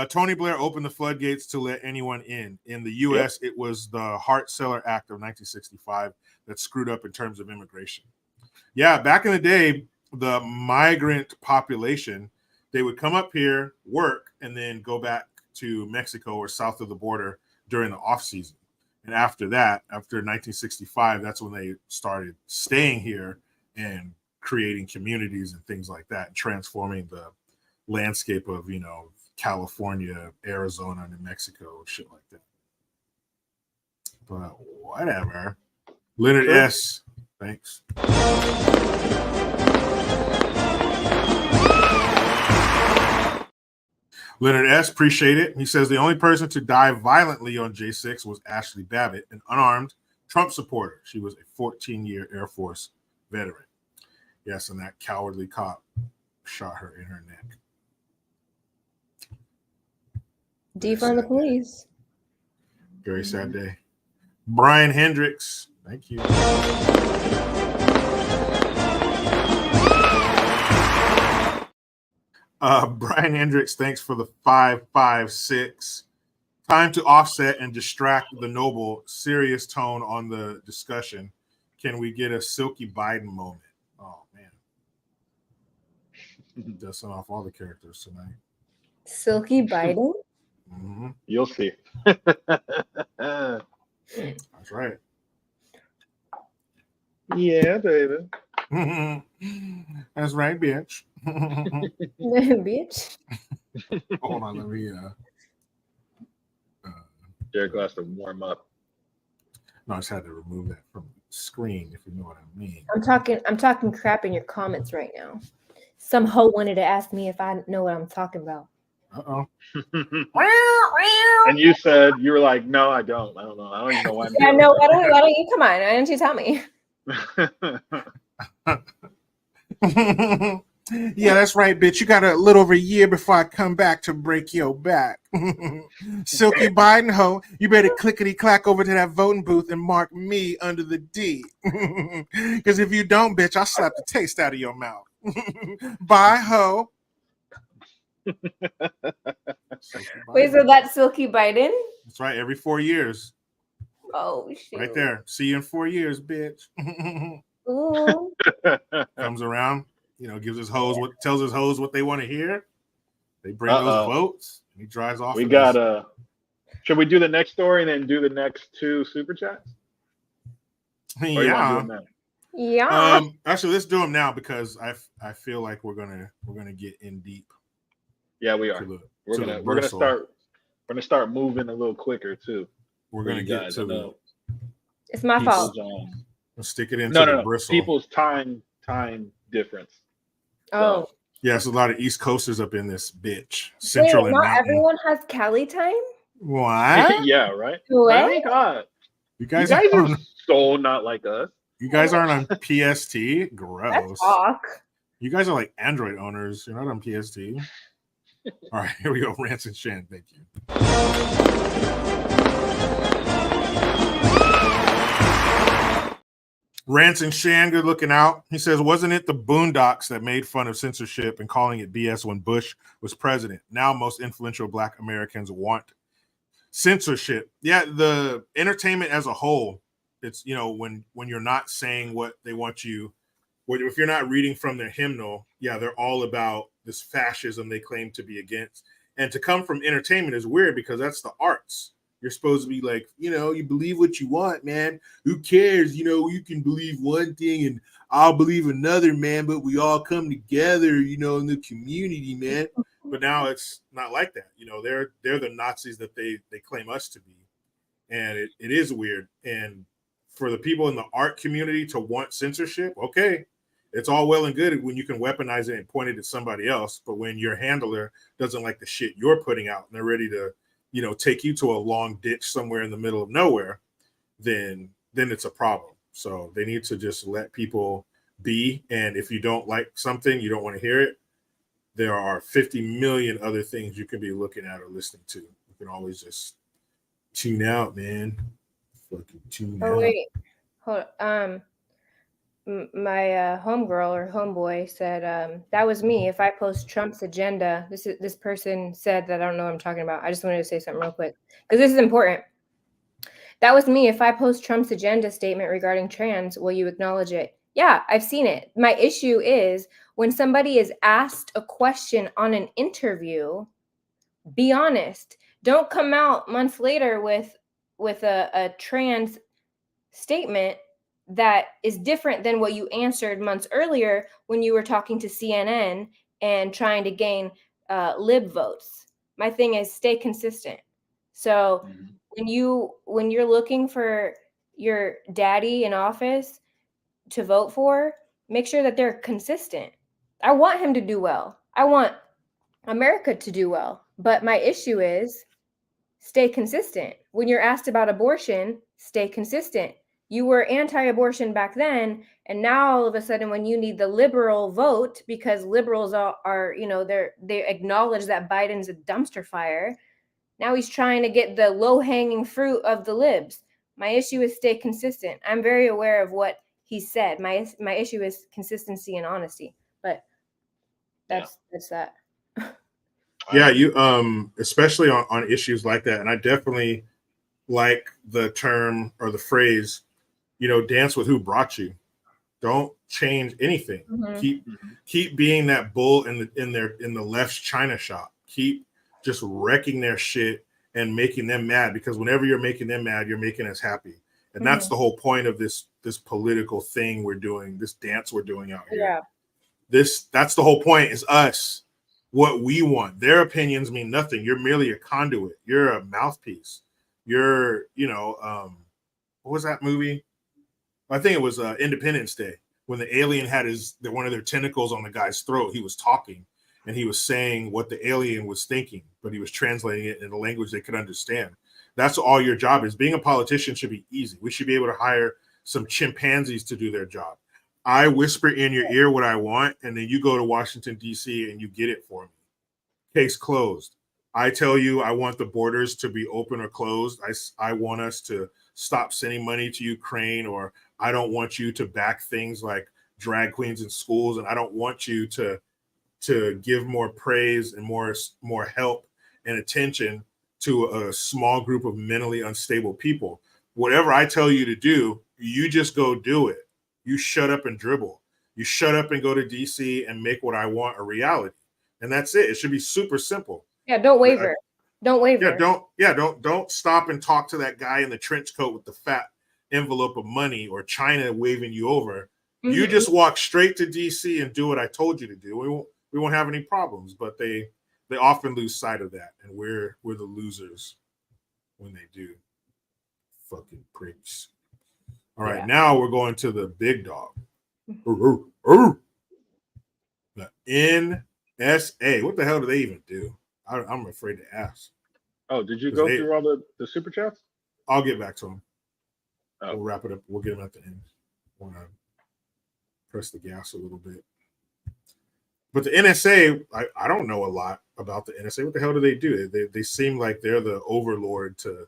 Tony Blair opened the floodgates to let anyone in. In the U.S., It was the Hart-Celler Act of 1965 that screwed up in terms of immigration. Yeah, back in the day, the migrant population, they would come up here, work, and then go back to Mexico or south of the border during the off season. And after that, after 1965, that's when they started staying here and creating communities and things like that, transforming the landscape of, you know, California, Arizona, New Mexico, shit like that. But whatever. Leonard S. Thanks. Leonard S. Appreciate it. He says the only person to die violently on J6 was Ashley Babbitt, an unarmed Trump supporter. She was a 14-year Air Force veteran. Yes, and that cowardly cop shot her in her neck. Defund the police. Very sad day. Brian Hendricks. Thank you. Brian Hendricks, thanks for the 556. Time to offset and distract the noble, serious tone on the discussion. Can we get a Silky Biden moment? Oh, man. Dusting off all the characters tonight. Silky Biden? Mm-hmm. You'll see. That's right. Yeah, baby. That's right, bitch. Bitch. Hold on, let me. Jericho has to warm up. No, I just had to remove that from the screen, if you know what I mean. I'm talking crap in your comments right now. Some hoe wanted to ask me if I know what I'm talking about. Uh-oh. And you said, you were like, no, I don't. I don't know. I don't even know why. Yeah, no, why don't you come on? Why don't you tell me? Yeah, that's right, bitch. You got a little over a year before I come back to break your back. Silky Biden hoe, you better clickety clack over to that voting booth and mark me under the D. Because if you don't, bitch, I'll slap the taste out of your mouth. Bye, hoe. Wait, so that's Silky Biden? That's right, every 4 years. Oh, shit. Right there. See you in 4 years, bitch. Ooh. Comes around, you know, gives his hoes tells his hoes what they want to hear. They bring those votes, and he drives off. We got should we do the next story and then do the next two super chats? Yeah. Yeah. Actually, let's do them now because I feel like we're gonna get in deep. Yeah, we are. We're gonna start moving a little quicker too. We're gonna get to. It's my fault. Let's stick it into the bristle. People's time difference. Oh. So. Yeah, there's a lot of East Coasters up in this bitch. Central and not Mountain. Everyone has Cali time? What? Yeah, right. What? Oh my God. You guys are so not like us. You guys aren't on PST? Gross. Let's talk. You guys are like Android owners. You're not on PST. All right, here we go. Rants and Shan, thank you. Rants and Shan, good looking out. He says, wasn't it the Boondocks that made fun of censorship and calling it BS when Bush was president? Now most influential Black Americans want censorship. Yeah, the entertainment as a whole, it's, you know, when you're not saying what they want you, if you're not reading from their hymnal, yeah, they're all about this fascism they claim to be against. And to come from entertainment is weird because that's the arts. You're supposed to be like, you know, you believe what you want, man. Who cares? You know, you can believe one thing and I'll believe another, man, but we all come together, you know, in the community, man. But now it's not like that. You know, they're the Nazis that they claim us to be. And it is weird. And for the people in the art community to want censorship, okay, it's all well and good when you can weaponize it and point it at somebody else. But when your handler doesn't like the shit you're putting out and they're ready to, you know, take you to a long ditch somewhere in the middle of nowhere, then it's a problem. So they need to just let people be. And if you don't like something, you don't want to hear it, there are 50 million other things you can be looking at or listening to. You can always just tune out, man. Fucking tune out. Oh, wait. Hold on. My homegirl or homeboy said, that was me. If I post Trump's agenda, this person said that I don't know what I'm talking about. I just wanted to say something real quick because this is important. That was me. If I post Trump's agenda statement regarding trans, will you acknowledge it? Yeah, I've seen it. My issue is when somebody is asked a question on an interview, be honest. Don't come out months later with with a trans statement that is different than what you answered months earlier when you were talking to CNN and trying to gain lib votes. My thing is stay consistent. So when you're looking for your daddy in office to vote for, make sure that they're consistent. I want him to do well. I want America to do well. But my issue is stay consistent. When you're asked about abortion, stay consistent. You were anti-abortion back then, and now all of a sudden when you need the liberal vote, because liberals are they acknowledge that Biden's a dumpster fire, now he's trying to get the low-hanging fruit of the libs. My issue is stay consistent. I'm very aware of what he said. My issue is consistency and honesty. But that's that. Yeah, you especially on issues like that, and I definitely like the term or the phrase, dance with who brought you. Don't change anything. Keep being that bull in the left's china shop. Keep just wrecking their shit and making them mad, because whenever you're making them mad, you're making us happy. And that's the whole point of this political thing we're doing, this dance we're doing out here. Yeah. That's the whole point, is us, what we want. Their opinions mean nothing. You're merely a conduit. You're a mouthpiece. You're, what was that movie? I think it was Independence Day, when the alien had one of their tentacles on the guy's throat. He was talking and he was saying what the alien was thinking, but he was translating it in a language they could understand. That's all your job is. Being a politician should be easy. We should be able to hire some chimpanzees to do their job. I whisper in your ear what I want, and then you go to Washington, D.C., and you get it for me. Case closed. I tell you I want the borders to be open or closed. I want us to stop sending money to Ukraine, or I don't want you to back things like drag queens in schools, and I don't want you to give more praise and more help and attention to a small group of mentally unstable people. Whatever I tell you to do, you just go do it. You shut up and dribble. You shut up and go to DC and make what I want a reality. And that's it. It should be super simple. Yeah, don't waver. Don't waver. Don't stop and talk to that guy in the trench coat with the fat envelope of money, or China waving you over. You just walk straight to DC and do what I told you to do. We won't have any problems, but they often lose sight of that, and we're the losers when they do. Fucking pricks. All right, now we're going to the big dog. The NSA. What the hell do they even do? I'm afraid to ask. Oh, did you go through all the super chats? I'll get back to them. Oh. We'll wrap it up. We'll get them at the end. I want to press the gas a little bit. But the NSA, I don't know a lot about the NSA. What the hell do they do? They seem like they're the overlord to,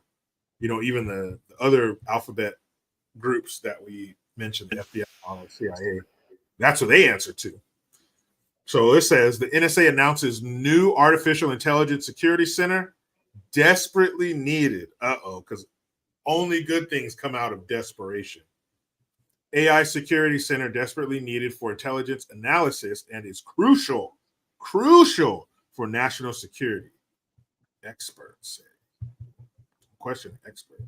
even the other alphabet groups that we mentioned, the FBI, CIA. That's what they answer to. So it says the NSA announces new artificial intelligence security center, desperately needed. Because only good things come out of desperation. AI security center desperately needed for intelligence analysis and is crucial for national security. Experts say. Question expert.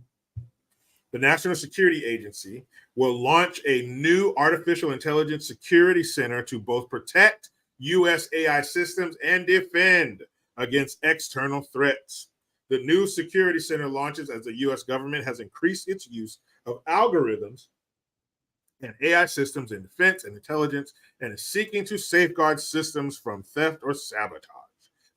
The National Security Agency will launch a new artificial intelligence security center to both protect U.S. AI systems and defend against external threats. The new security center launches as the U.S. government has increased its use of algorithms and AI systems in defense and intelligence, and is seeking to safeguard systems from theft or sabotage.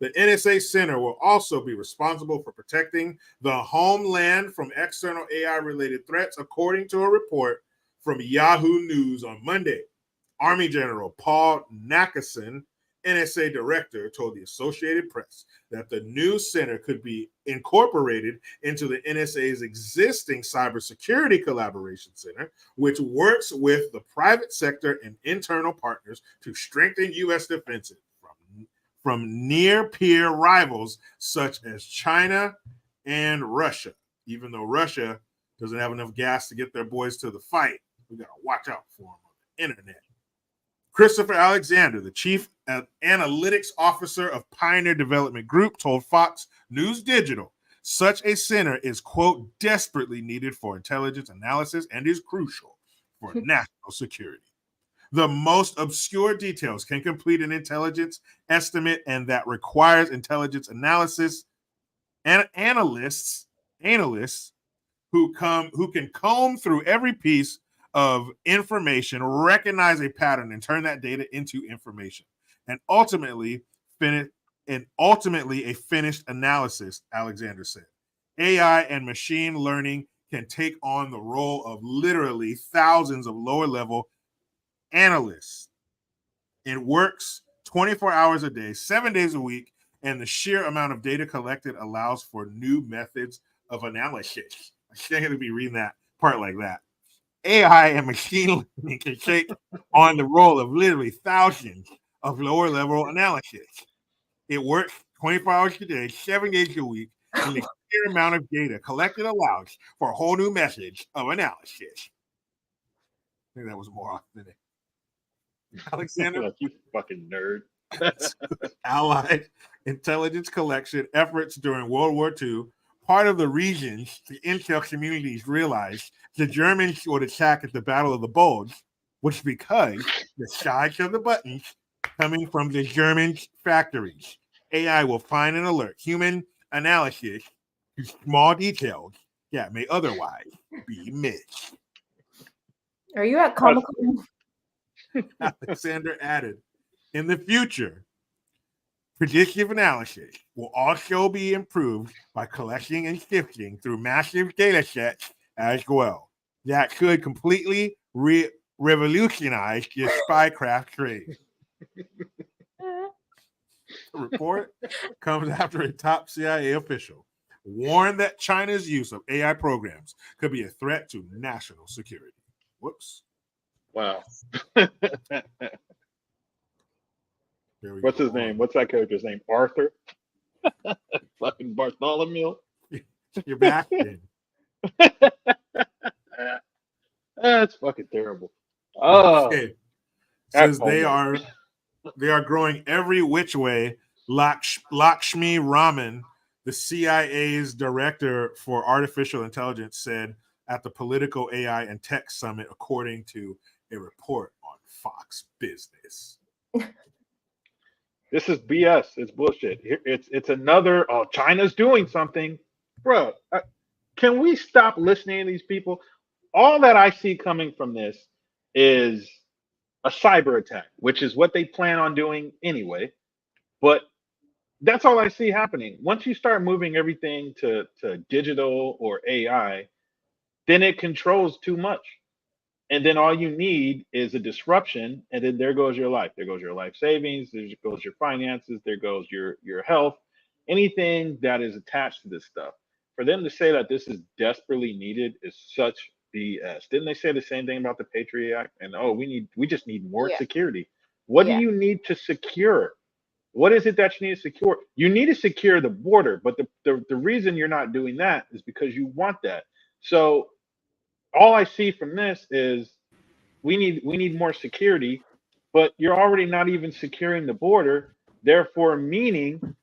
The NSA Center will also be responsible for protecting the homeland from external AI-related threats, according to a report from Yahoo News on Monday. Army General Paul Nackerson, NSA director, told the Associated Press that the new center could be incorporated into the NSA's existing cybersecurity collaboration center, which works with the private sector and internal partners to strengthen U.S. defenses from near-peer rivals such as China and Russia. Even though Russia doesn't have enough gas to get their boys to the fight, we got to watch out for them on the internet. Christopher Alexander, the chief analytics officer of Pioneer Development Group, told Fox News Digital Such a center is, quote, desperately needed for intelligence analysis and is crucial for national security. The most obscure details can complete an intelligence estimate, and that requires intelligence analysis and analysts who can comb through every piece of information, recognize a pattern, and turn that data into information, and ultimately a finished analysis. Alexander said, AI and machine learning can take on the role of literally thousands of lower level analysts. It works 24 hours a day, 7 days a week, and the sheer amount of data collected allows for new methods of analysis. I can't be reading that part like that. AI and machine learning can take on the role of literally thousands of lower level analysis. It works 24 hours a day, 7 days a week, and the sheer amount of data collected allows for a whole new message of analysis. I think that was more authentic. Alexander, you fucking nerd. Allied intelligence collection efforts during World War II, part of the reasons the intel communities realized the Germans would attack at the Battle of the Bulge was because the size of the buttons coming from the German factories. AI will find and alert human analysis to small details that may otherwise be missed. Are you at Comic-Con? Alexander added, in the future, predictive analysis will also be improved by collecting and sifting through massive data sets as well. That could completely revolutionize the spycraft trade. The report comes after a top CIA official warned that China's use of AI programs could be a threat to national security. Whoops. Wow. What's his name? What's that character's name? Arthur? Fucking Bartholomew? You're back in. That's fucking terrible. Oh, okay. Says they are growing every which way. Lakshmi Raman, the CIA's director for artificial intelligence, said at the Political AI and Tech Summit, according to a report on Fox Business. This is BS. It's bullshit. It's another. Oh, China's doing something, bro. Can we stop listening to these people? All that I see coming from this is a cyber attack, which is what they plan on doing anyway. But that's all I see happening. Once you start moving everything to digital or AI, then it controls too much. And then all you need is a disruption, and then there goes your life. There goes your life savings. There goes your finances. There goes your health. Anything that is attached to this stuff. For them to say that this is desperately needed is such BS. Didn't they say the same thing about the Patriot Act? And we just need more security. What do you need to secure? What is it that you need to secure? You need to secure the border, but the reason you're not doing that is because you want that. So all I see from this is we need more security, but you're already not even securing the border. Therefore, meaning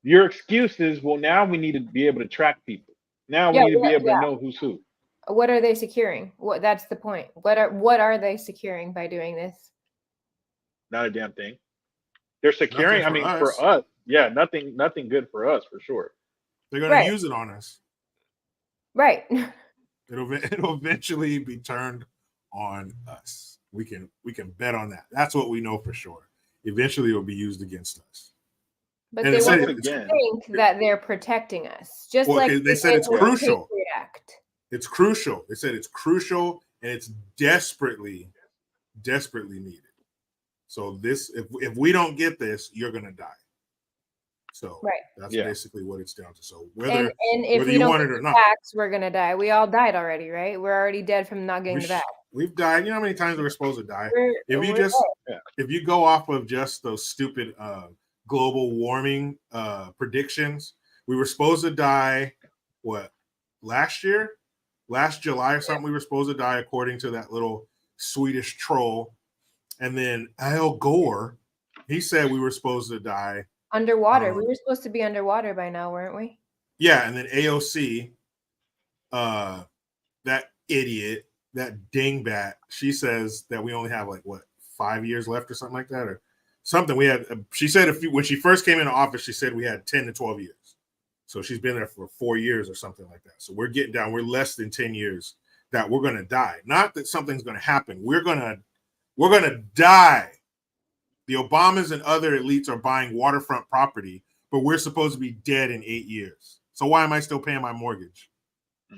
your excuse is, well, now we need to be able to track people. Now we need to be able to know who's who. What are they securing? That's the point. What are they securing by doing this? Not a damn thing. They're securing. I mean, for us, nothing good for us for sure. They're going to use it on us. Right. It'll eventually be turned on us. We can bet on that. That's what we know for sure. Eventually, it will be used against us. But they want to think that they're protecting us, just like they said it's crucial. Act. It's crucial. They said it's crucial and it's desperately needed. So this, if we don't get this, you're gonna die. So that's basically what it's down to. So whether if we you don't want get it or the not, vax, we're gonna die. We all died already, right? We're already dead from not getting the vax. We've died. You know how many times we're supposed to die? If you go off of just those stupid global warming predictions, we were supposed to die. What, last July or something? We were supposed to die according to that little Swedish troll. And then Al Gore, he said we were supposed to die underwater. We were supposed to be underwater by now, weren't we? Yeah, and then AOC, that idiot, that dingbat, she says that we only have like what 5 years left or something like that, or something. We had. She said when she first came into office, she said we had 10 to 12 years. So she's been there for 4 years or something like that. So we're getting down. We're less than 10 years that we're gonna die. Not that something's gonna happen. We're gonna die. The Obamas and other elites are buying waterfront property, but we're supposed to be dead in 8 years. So why am I still paying my mortgage?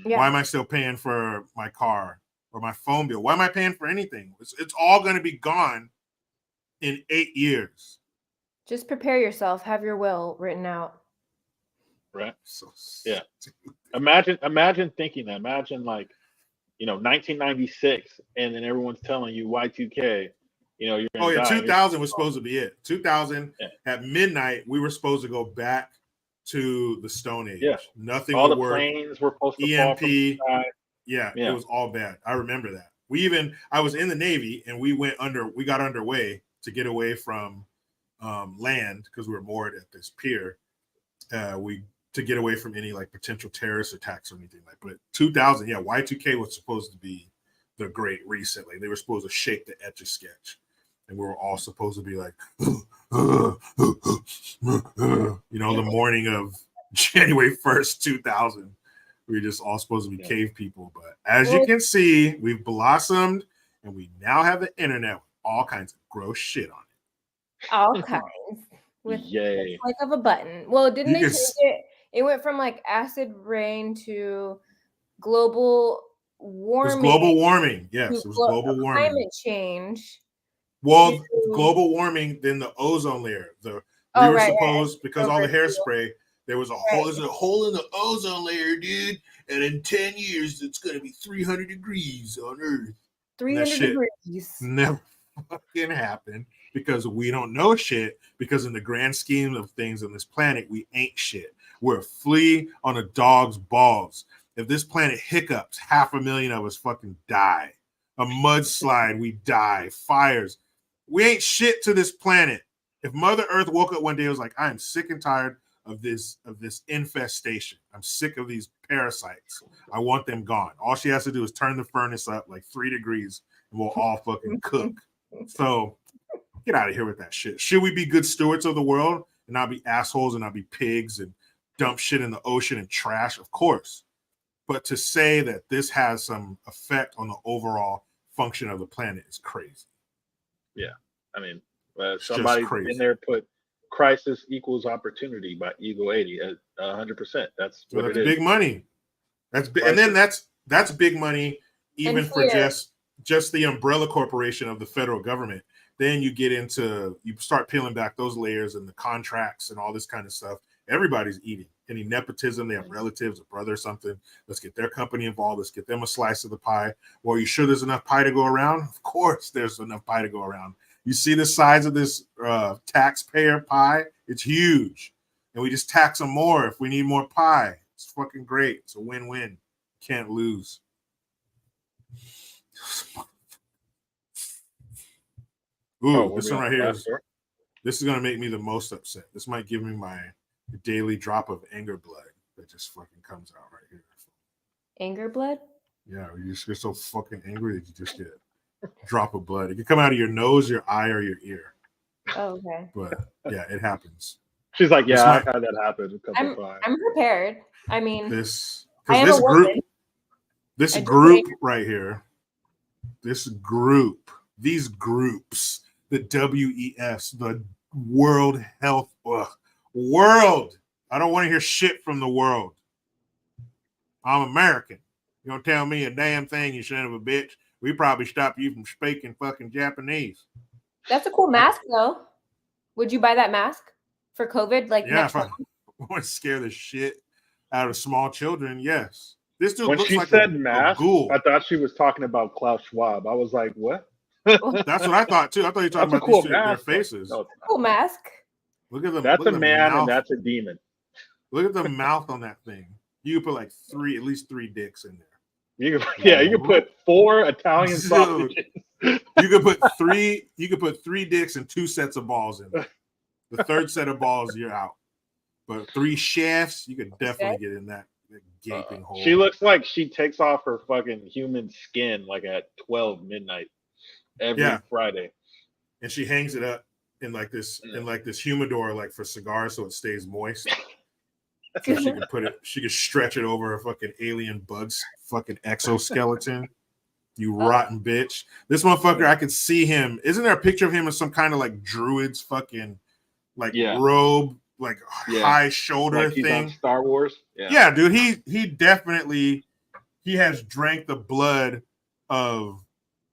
Yeah. Why am I still paying for my car or my phone bill? Why am I paying for anything? It's all going to be gone in 8 years. Just prepare yourself. Have your will written out. Right. So yeah. Imagine thinking that. Imagine 1996, and then everyone's telling you Y2K. You're gonna die. 2000 was supposed to be it. 2000 at midnight, we were supposed to go back to the Stone Age. Yeah. Nothing all would the work. planes were supposed to EMP. fall from the sky. Yeah, it was all bad. I remember that. I was in the Navy, and we got underway to get away from land because we were moored at this pier. To get away from any potential terrorist attacks or anything like. But 2000, Y2K was supposed to be the Great Reset. They were supposed to shake the Etch-a-Sketch, and we were all supposed to be like, the morning of January 1st, 2000. We were just all supposed to be cave people. But as you can see, we've blossomed, and we now have the internet with all kinds of gross shit on it. All kinds. With Yay. click of a button. Well, didn't they change it? It went from acid rain to global warming. It was global warming. Yes, it was global warming. Climate change. Well, global warming, then the ozone layer. We were supposed, because all the hairspray, there was there's a hole in the ozone layer, dude. And in 10 years, it's going to be 300 degrees on Earth. 300 degrees. Never fucking happened because we don't know shit. Because in the grand scheme of things on this planet, we ain't shit. We're a flea on a dog's balls. If this planet hiccups, 500,000 of us fucking die. A mudslide, we die. Fires. We ain't shit to this planet. If Mother Earth woke up one day and was like, I am sick and tired of this infestation. I'm sick of these parasites. I want them gone. All she has to do is turn the furnace up 3 degrees and we'll all fucking cook. So get out of here with that shit. Should we be good stewards of the world and not be assholes and not be pigs and dump shit in the ocean and trash? Of course. But to say that this has some effect on the overall function of the planet is crazy. Yeah. I mean, somebody in there put crisis equals opportunity by Eagle 80 at 100%. That's what it is. Big money. That's big, and then that's big money even for just the umbrella corporation of the federal government. Then you start peeling back those layers and the contracts and all this kind of stuff. Everybody's eating. Any nepotism, they have relatives, a brother or something. Let's get their company involved. Let's get them a slice of the pie. Well, are you sure there's enough pie to go around? Of course there's enough pie to go around. You see the size of this taxpayer pie? It's huge. And we just tax them more if we need more pie. It's fucking great. It's a win-win. Can't lose. Ooh, this one right here this is going to make me the most upset. This might give me my daily drop of anger blood that just fucking comes out right here. Anger blood? Yeah, you're so fucking angry that you just get a drop of blood. It can come out of your nose, your eye, or your ear. Oh, okay. But yeah, it happens. She's like, yeah, I've had that happen a couple of times. I'm prepared. I mean, this group right here, these groups, the WEFs, the World Health World. I don't want to hear shit from the world. I'm American. You don't tell me a damn thing, you son of a bitch. We probably stop you from speaking fucking Japanese. That's a cool mask, though. Would you buy that mask for COVID? If I want to scare the shit out of small children, yes. This dude when looks she like said a mask, ghoul. I thought she was talking about Klaus Schwab. I was like, what? That's what I thought too. I thought you were talking about these two, their faces. No, cool mask. Look at them. That's a man mouth. and that's a demon. Look at the mouth on that thing. You could put at least three dicks in there. You could put 4 Italian sausages. You could put 3. You could put 3 dicks and 2 sets of balls in there. The third set of balls, you're out. But 3 chefs, you could definitely get in that gaping hole. She looks like she takes off her fucking human skin like at 12 midnight every Friday, and she hangs it up in like this humidor, like for cigars, so it stays moist. So she can she can stretch it over a fucking alien bug's fucking exoskeleton. You rotten bitch. This motherfucker, I could see him. Isn't there a picture of him in some kind of like druid's fucking like robe, like high shoulder like he's thing? On Star Wars. Yeah, dude. He definitely has drank the blood of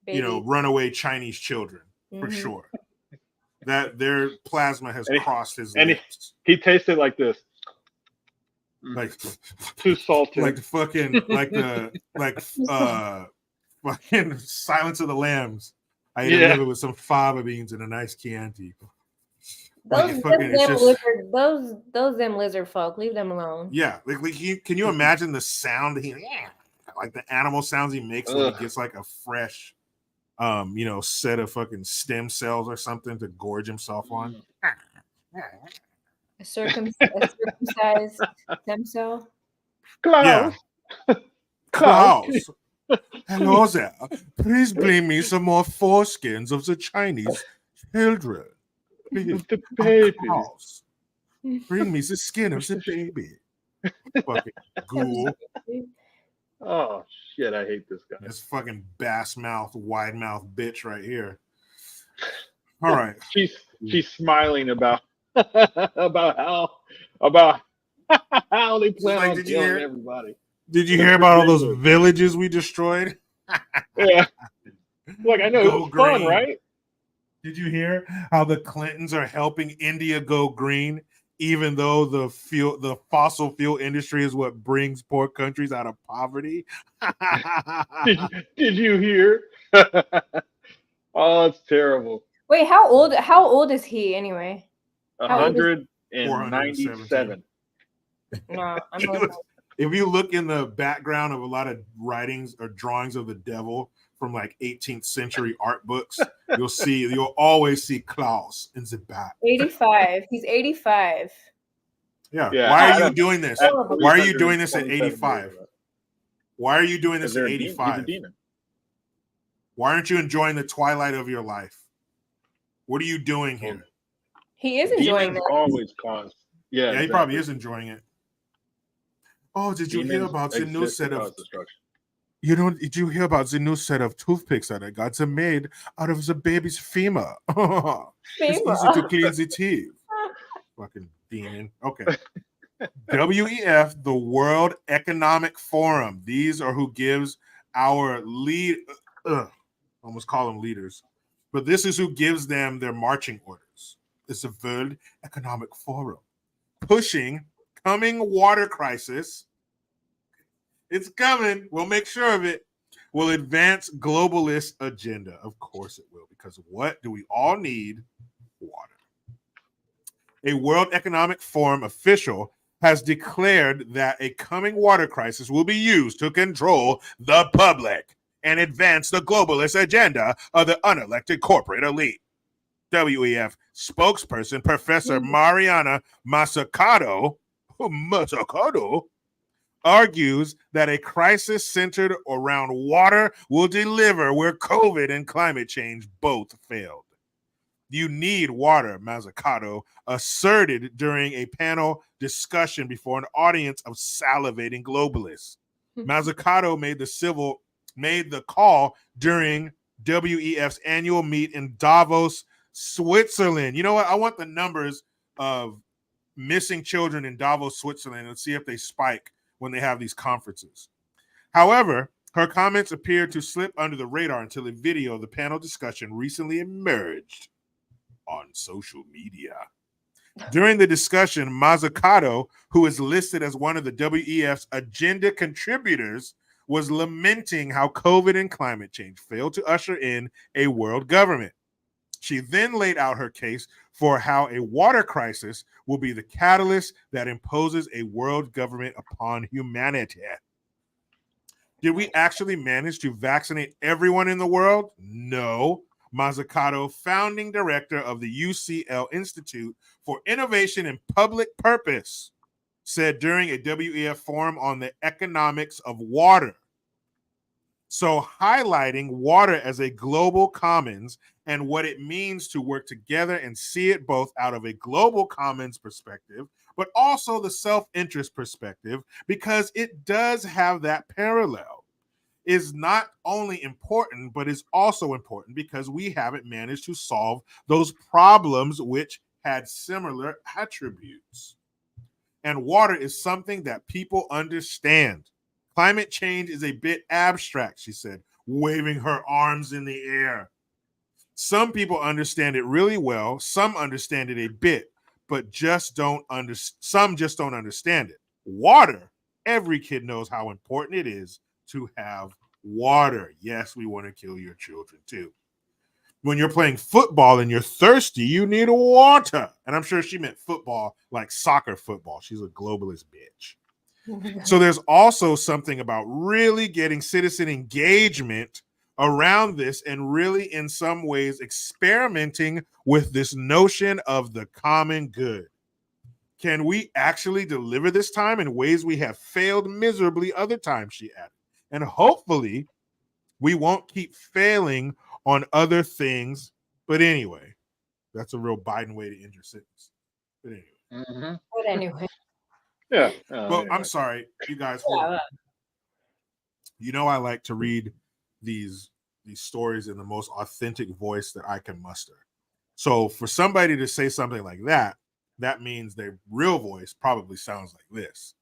runaway Chinese children for sure. That their plasma has crossed his lips. He tasted like this. Like too salty. Like fucking fucking Silence of the Lambs. I ate a liver with some fava beans and a nice Chianti. Those them lizard folk, leave them alone. Yeah, can you imagine the sound like the animal sounds he makes when he gets like a fresh set of fucking stem cells or something to gorge himself on? A circumcised stem cell? Klaus. Yeah. Klaus. Hello there. Please bring me some more foreskins of the Chinese children. The baby. Klaus. Bring me the skin of the baby. Fucking ghoul. Oh shit, I hate this guy. This fucking bass mouth, wide mouth bitch right here. All right. She's smiling about how they plan on killing everybody. Did you hear about all those villages we destroyed? Yeah. Like I know it was fun, right? Did you hear how the Clintons are helping India go green, even though the fossil fuel industry is what brings poor countries out of poverty? Did you hear? Oh, it's terrible. Wait, how old is he anyway? 197. No, If you look in the background of a lot of writings or drawings of the devil from like 18th century art books, you'll always see Klaus in the back. 85. He's 85. Yeah. Why are you doing this? Why are you doing this at 85? Why are you doing this at 85? Why aren't you enjoying the twilight of your life? What are you doing here? He is enjoying it. Always cause. Yeah, he probably is enjoying it. Oh, did you hear about the new set of did you hear about the new set of toothpicks that I got? They're made out of the baby's femur. It's easy to clean the teeth. Fucking demon. Okay. WEF, the World Economic Forum. These are who gives our almost call them leaders. But this is who gives them their marching orders. It's the World Economic Forum. Pushing coming water crisis. It's coming. We'll make sure of it. Will advance globalist agenda. Of course it will, because what do we all need? Water. A World Economic Forum official has declared that a coming water crisis will be used to control the public and advance the globalist agenda of the unelected corporate elite. WEF spokesperson Professor Mariana Mazzucato argues that a crisis centered around water will deliver where COVID and climate change both failed. You need water, Mazzucato asserted during a panel discussion before an audience of salivating globalists. Mazzucato made the call during WEF's annual meet in Davos, Switzerland. You know what? I want the numbers of missing children in Davos, Switzerland. Let's see if they spike when they have these conferences. However, her comments appeared to slip under the radar until a video of the panel discussion recently emerged on social media. During the discussion, Mazzucato, who is listed as one of the WEF's agenda contributors, was lamenting how COVID and climate change failed to usher in a world government. She then laid out her case for how a water crisis will be the catalyst that imposes a world government upon humanity. Did we actually manage to vaccinate everyone in the world? No. Mazzucato, founding director of the UCL Institute for Innovation and Public Purpose, said during a WEF forum on the economics of water. So highlighting water as a global commons and what it means to work together and see it both out of a global commons perspective, but also the self-interest perspective, because it does have that parallel, is not only important, but is also important because we haven't managed to solve those problems which had similar attributes. And water is something that people understand. Climate change is a bit abstract, she said, waving her arms in the air. Some people understand it really well, some understand it a bit, but some just don't understand it. Water, every kid knows how important it is to have water. Yes, we want to kill your children too. When you're playing football and you're thirsty, you need water. And I'm sure she meant football like soccer football. She's a globalist bitch. So there's also something about really getting citizen engagement around this and really in some ways experimenting with this notion of the common good. Can we actually deliver this time in ways we have failed miserably other times, she added. And hopefully we won't keep failing on other things. But anyway, that's a real Biden way to end your sentence. But anyway. But anyway. Yeah. Well, anyway. I'm sorry, you guys. Hold on. You know, I like to read these stories in the most authentic voice that I can muster. So for somebody to say something like that, that means their real voice probably sounds like this.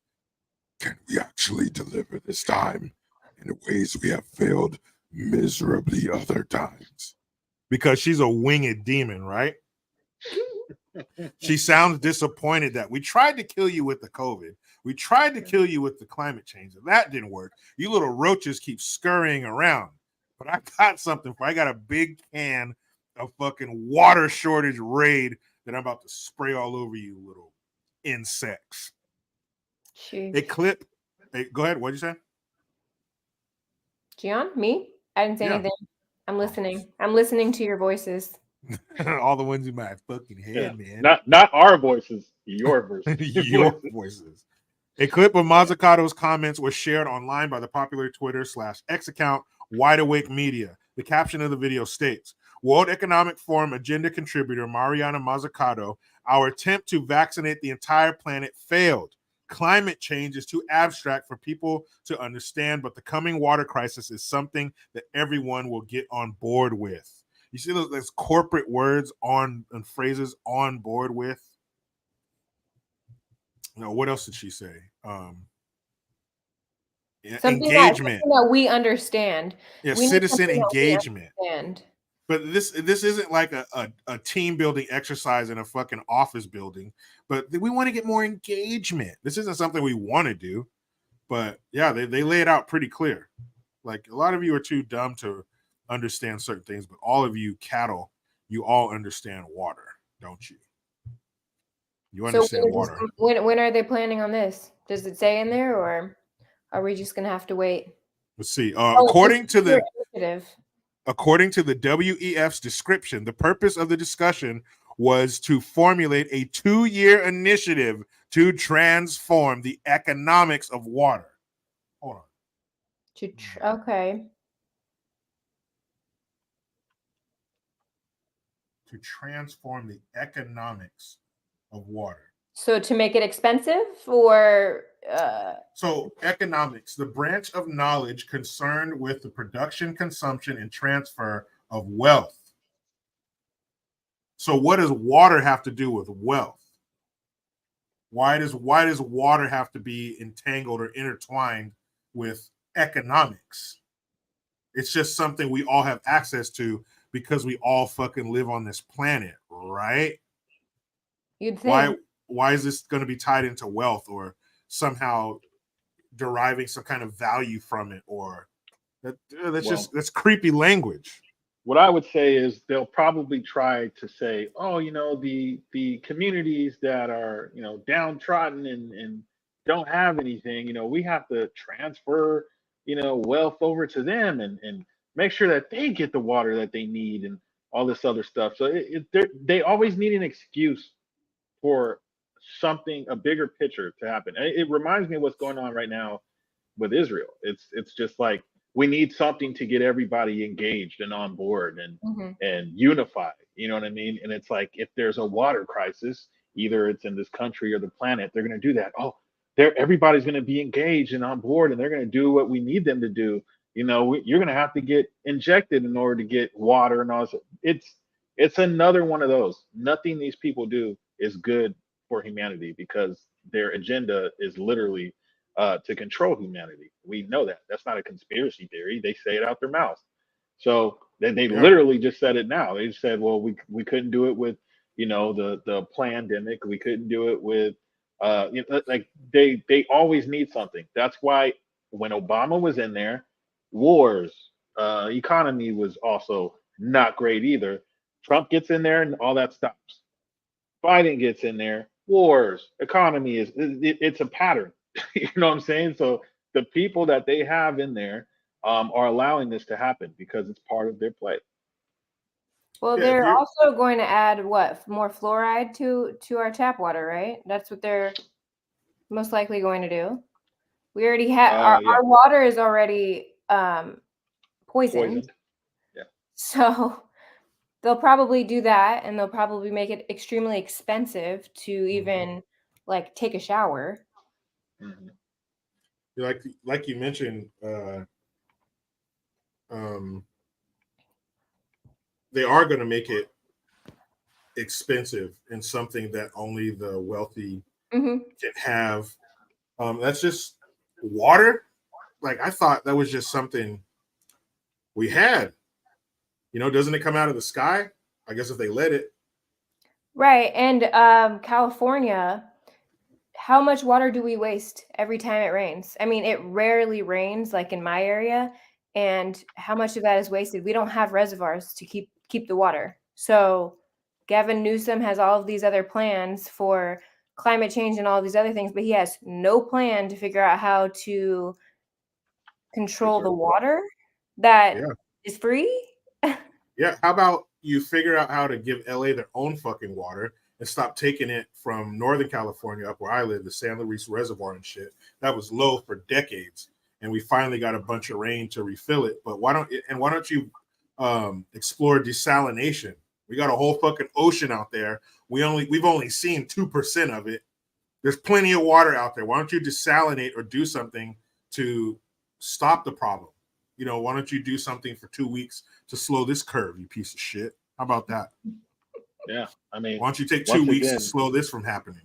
Can we actually deliver this time in ways we have failed miserably other times? Because she's a winged demon, right? She sounds disappointed that we tried to kill you with the COVID. We tried to kill you with the climate change. And that didn't work. You little roaches keep scurrying around. But I got something for you. I got a big can of fucking water shortage raid that I'm about to spray all over you little insects. Sheesh. A clip. Go ahead. What'd you say? Gion? Me? I didn't say anything. I'm listening. I'm listening to your voices. All the ones in my fucking head, man. Not our voices, your voices. Your voices. A clip of Mazzucato's comments was shared online by the popular Twitter/X account Wide Awake Media. The caption of the video states, World Economic Forum agenda contributor Mariana Mazzucato, our attempt to vaccinate the entire planet failed. Climate change is too abstract for people to understand, but the coming water crisis is something that everyone will get on board with. You see those corporate words and phrases on board with? What else did she say? Engagement. Something that we understand. Yeah, we citizen engagement. Understand. But this isn't like a team building exercise in a fucking office building. But we want to get more engagement. This isn't something we want to do. But yeah, they lay it out pretty clear. Like a lot of you are too dumb to understand certain things, but all of you cattle, you all understand water, don't you? You understand water. When are they planning on this? Does it say in there, or are we just gonna have to wait? Let's see. According to the WEF's description, the purpose of the discussion was to formulate a 2-year initiative to transform the economics of water. Hold on. Okay. To transform the economics of water. So to make it expensive, or So economics, the branch of knowledge concerned with the production, consumption, and transfer of wealth. So what does water have to do with wealth? Why does water have to be entangled or intertwined with economics? It's just something we all have access to because we all fucking live on this planet, right? You'd think. Why is this going to be tied into wealth or somehow deriving some kind of value from it? Or that's creepy language. What I would say is they'll probably try to say, oh, the communities that are, downtrodden and don't have anything, we have to transfer, wealth over to them and make sure that they get the water that they need and all this other stuff. So they always need an excuse for something, a bigger picture to happen. And it reminds me of what's going on right now with Israel. It's just like we need something to get everybody engaged and on board and unified. You know what I mean? And it's like if there's a water crisis, either it's in this country or the planet, they're going to do that. Oh, everybody's going to be engaged and on board, and they're going to do what we need them to do. You know, you're going to have to get injected in order to get water and all this. It's another one of those. Nothing these people do is good for humanity because their agenda is literally to control humanity. We know that. That's not a conspiracy theory. They say it out their mouths. So they literally just said it now. They said, well, we couldn't do it with, you know, the pandemic. We couldn't do it with, you know, like they always need something. That's why when Obama was in there, wars, economy was also not great either. Trump gets in there and all that stops. Biden gets in there, wars, economy it's a pattern. You know what I'm saying? So the people that they have in there are allowing this to happen because it's part of their play. Well, they're also going to add what, more fluoride to our tap water, right? That's what they're most likely going to do. We already have our water is already poisoned. Yeah. So they'll probably do that, and they'll probably make it extremely expensive to even like take a shower. Mm-hmm. Like you mentioned, they are going to make it expensive and something that only the wealthy can have. That's just water. Like I thought that was just something we had. You know, doesn't it come out of the sky? I guess if they let it. Right. And California, how much water do we waste every time it rains? I mean, it rarely rains like in my area. And how much of that is wasted? We don't have reservoirs to keep the water. So Gavin Newsom has all of these other plans for climate change and all these other things, but he has no plan to figure out how to control the water that is free. Yeah. How about you figure out how to give LA their own fucking water and stop taking it from Northern California up where I live, the San Luis Reservoir and shit. That was low for decades. And we finally got a bunch of rain to refill it. But why don't you explore desalination? We got a whole fucking ocean out there. We've only seen 2% of it. There's plenty of water out there. Why don't you desalinate or do something to stop the problem? You know, why don't you do something for 2 weeks to slow this curve, you piece of shit? How about that? Yeah, I mean, why don't you take 2 weeks to slow this from happening?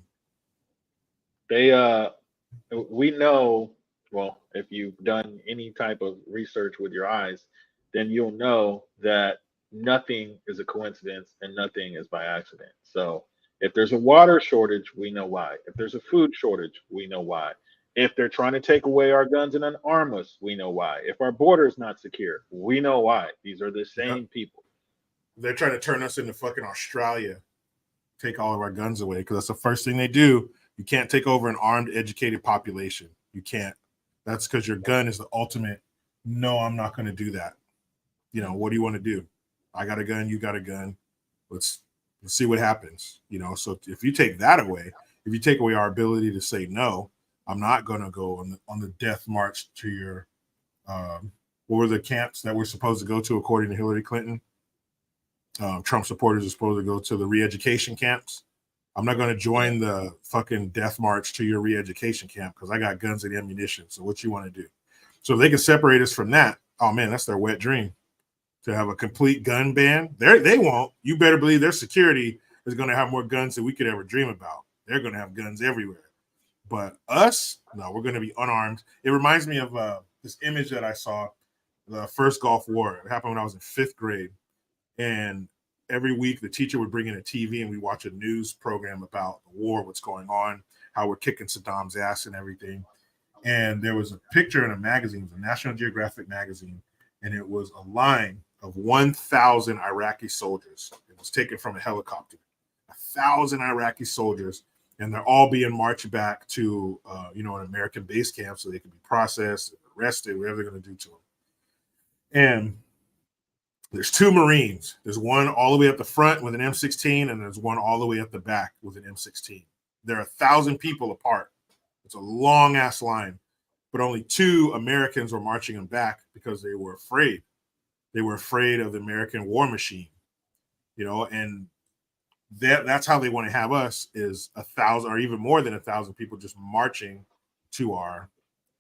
We know, well, if you've done any type of research with your eyes, then you'll know that nothing is a coincidence and nothing is by accident. So if there's a water shortage, we know why. If there's a food shortage, we know why. If they're trying to take away our guns and unarm us, we know why. If our border is not secure, we know why. These are the same people. They're trying to turn us into fucking Australia, take all of our guns away, because that's the first thing they do. You can't take over an armed, educated population. You can't. That's because your gun is the ultimate. No, I'm not going to do that. You know, what do you want to do? I got a gun. You got a gun. Let's see what happens. You know, so if you take that away, if you take away our ability to say no, I'm not going to go on the death march to your, what were the camps that we're supposed to go to according to Hillary Clinton? Trump supporters are supposed to go to the re-education camps. I'm not going to join the fucking death march to your re-education camp because I got guns and ammunition. So what you want to do? So if they can separate us from that, oh man, that's their wet dream. To have a complete gun ban. They won't. You better believe their security is going to have more guns than we could ever dream about. They're going to have guns everywhere. But us, no, we're going to be unarmed. It reminds me of this image that I saw, the first Gulf War. It happened when I was in 5th grade. And every week the teacher would bring in a TV and we watch a news program about the war, what's going on, how we're kicking Saddam's ass and everything. And there was a picture in a magazine, it was a National Geographic magazine, and it was a line of 1,000 Iraqi soldiers. It was taken from a helicopter. 1,000 Iraqi soldiers, and they're all being marched back to, an American base camp so they can be processed, arrested, whatever they're going to do to them. And There's 2 Marines. There's one all the way at the front with an M16, and there's one all the way at the back with an M16. They're 1,000 people apart. It's a long ass line, but only 2 Americans were marching them back because they were afraid. They were afraid of the American war machine, you know, and that's how they want to have us, is 1,000 or even more than 1,000 people just marching to our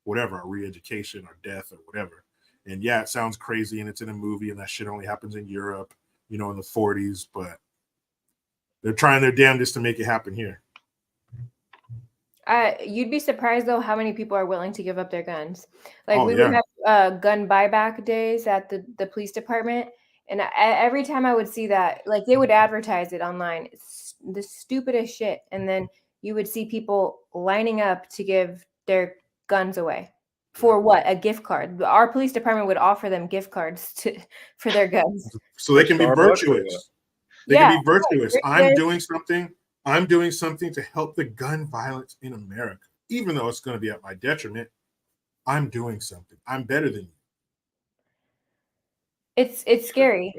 whatever, our re-education, our death, or whatever. And yeah, it sounds crazy, and it's in a movie, and that shit only happens in Europe, you know, in the 40s, but they're trying their damnedest to make it happen here. You'd be surprised though how many people are willing to give up their guns. Like Oh, we yeah. would have gun buyback days at the police department, and every time I would see that, like they would advertise it online. It's the stupidest shit, and then you would see people lining up to give their guns away for what? A gift card. Our police department would offer them gift cards for their guns, so they can be Starbucks virtuous. They Yeah, can be virtuous. right. I'm doing something to help the gun violence in America, even though it's going to be at my detriment. I'm doing something. I'm better than you. It's scary.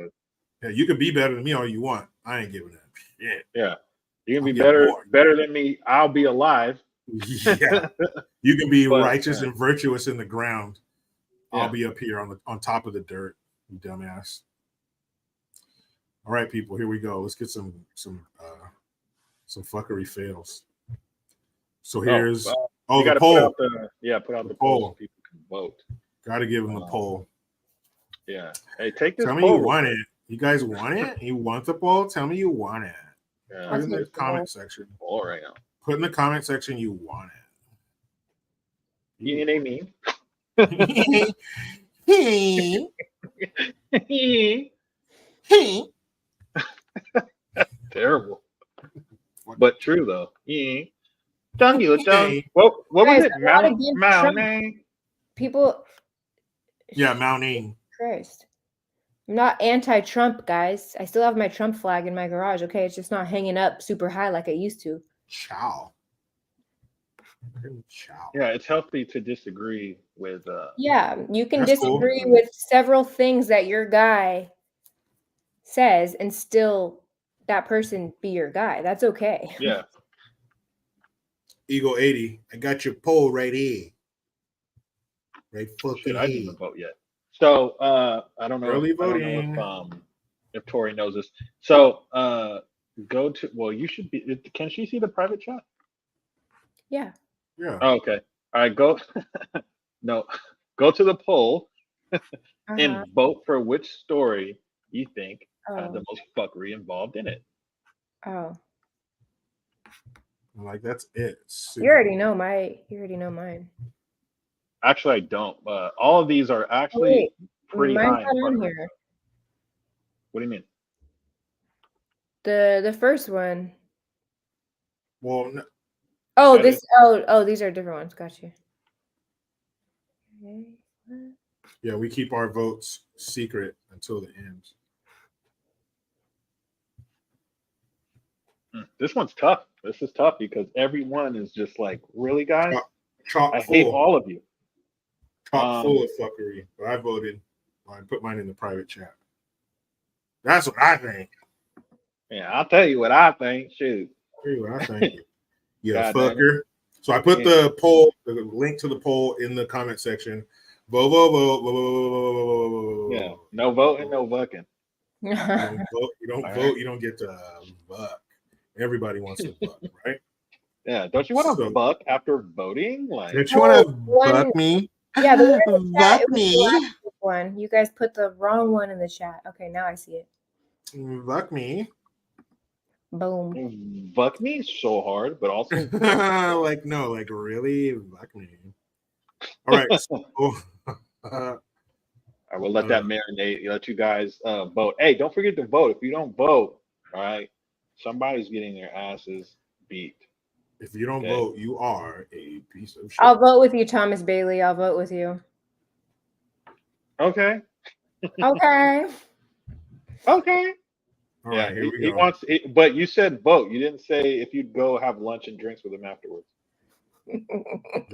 Yeah, you can be better than me all you want. I ain't giving that shit. Yeah, you can I'll be get better more. better than me. I'll be alive. Yeah, you can be But, righteous and virtuous in the ground. Yeah. I'll be up here on top of the dirt, you dumbass. All right, people, here we go. Let's get some fuckery fails. So here's you the gotta poll. put out the poll. poll so people can vote. Got to give them the poll. Yeah. Hey, take this Tell me poll. you want it. You guys want it? You want the poll? Tell me you want it. Yeah, Put in the take the comment section. poll right now. Put in the comment section you want You know what I mean? it. Terrible. But true though. Done you done. What was Guys, it? a lot of games Trump- Mountain. People. Yeah, Mounting. Christ. I'm not anti-Trump, guys. I still have my Trump flag in my garage, okay? It's just not hanging up super high like it used to. Chow. Yeah, it's healthy to disagree with Yeah, you can That's cool. disagree with several things that your guy says and still that person be your guy. That's okay. yeah. Eagle 80. I got your poll right here. Right fucking Shit, I didn't here. even vote yet. So I don't know. Early I don't voting. know if Tori knows this. So go to you should be. Can she see the private chat? Yeah. Yeah. Oh, okay. All right. Go. No. Go to the poll Uh-huh. and vote for which story you think had Oh. the most fuckery involved in it. Oh. Like that's it. You already know mine. Actually, I don't. All of these are actually pretty Mine's high. not in on fuckery. here. What do you mean? The first one. Well, no, Oh, That this these are different ones. Got you. Okay. yeah, we keep our votes secret until the end. This one's tough. This is tough because everyone is just like, really, guys? Chock I hate full. all of you. Chock full of fuckery. But I voted. I put mine in the private chat. That's what I think. Yeah, I'll tell you what I think. Shoot. Tell you what I think. You God damn fucker. So I put the poll, the link to the poll in the comment section. Vote, vote, vote, vote, vote, vote, vote. Yeah. No voting, no bucking. You don't vote. You don't All vote. right. You don't get to buck. Everybody wants to buck, right? Yeah. Don't you want to So- buck after voting? Like, Don't you want to one- buck me? Yeah, the one in the chat, Buck it was the me. last one. You guys put the wrong one in the chat. Okay, now I see it. Buck me. Boom. buck me so hard, but also Like, no, like, really? Buck me. All right. So, I will let that marinate. Let you guys vote. Hey, don't forget to vote. If you don't vote, all right, somebody's getting their asses beat. if you don't Okay. vote, you are a piece of shit. I'll vote with you, Thomas Bailey. I'll vote with you. Okay. Okay. Okay. All right, here we he go. wants. But you said vote. You didn't say if you'd go have lunch and drinks with him afterwards.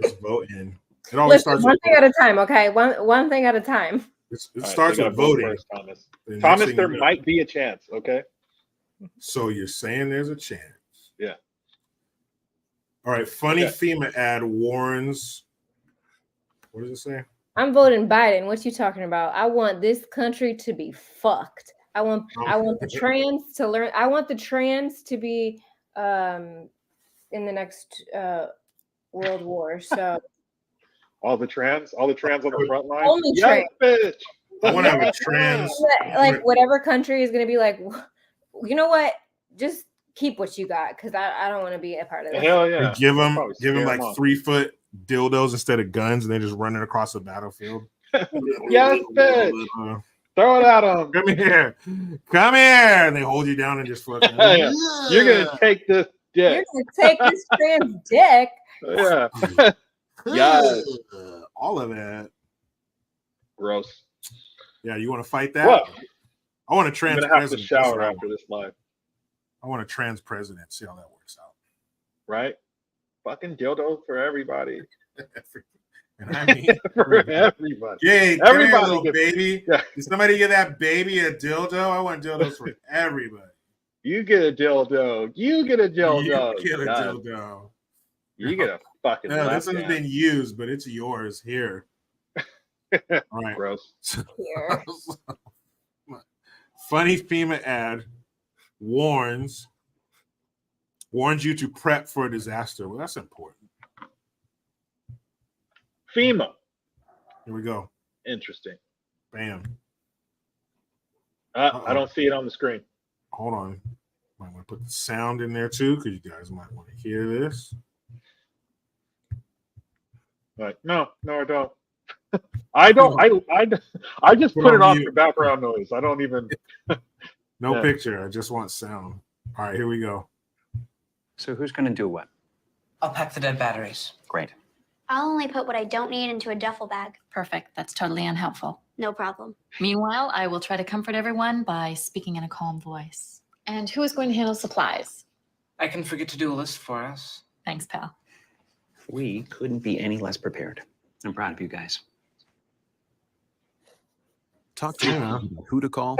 Just vote in. It always Listen, starts one with thing at a time, okay? One thing at a time. It starts with voting. First, Thomas. Thomas, there might be a chance. Okay. So you're saying there's a chance? Yeah. All right. Funny FEMA ad warns. What does it say? I'm voting Biden. What you talking about? I want this country to be fucked. I want the trans to learn. I want the trans to be in the next world war. So all the trans on the front line. Only trans. Bitch. I want to have a trans. Like whatever country is going to be like, you know what? Just keep what you got because I don't want to be a part of this. Hell yeah. Give them like 3-foot dildos instead of guns, and they just running across the battlefield. Yes, bitch. Throw it at them. Come here, and they hold you down and just fucking. Yeah. You're gonna take this dick. You're gonna take this trans dick. Yeah. Yes. All of that. Gross. Yeah, you want to fight that? What? I want a trans I'm gonna have president. to shower after this live. I want a trans president. See how that works out. Right? Fucking dildo for everybody. And I mean for everybody. Yay, everybody, little baby. Yeah. Did somebody get that baby a dildo? I want dildos for everybody. You get a dildo. You get a dildo. You get a dildo. You get a fucking. No, this hasn't been used, but it's yours here. All right. Gross. Here. Funny FEMA ad warns you to prep for a disaster. Well, that's important. FEMA. Here we go. Interesting. Bam. I don't see it on the screen. Hold on. Might want to put the sound in there too, because you guys might want to hear this. Right. No, I don't. I don't. I just put it on for background noise. I don't even. No picture. I just want sound. All right, here we go. So who's going to do what? I'll pack the dead batteries. Great. I'll only put what I don't need into a duffel bag. Perfect. That's totally unhelpful. No problem. Meanwhile, I will try to comfort everyone by speaking in a calm voice. And who is going to handle supplies? I can forget to do a list for us. Thanks, pal. We couldn't be any less prepared. I'm proud of you guys. Talk to me. Who to call?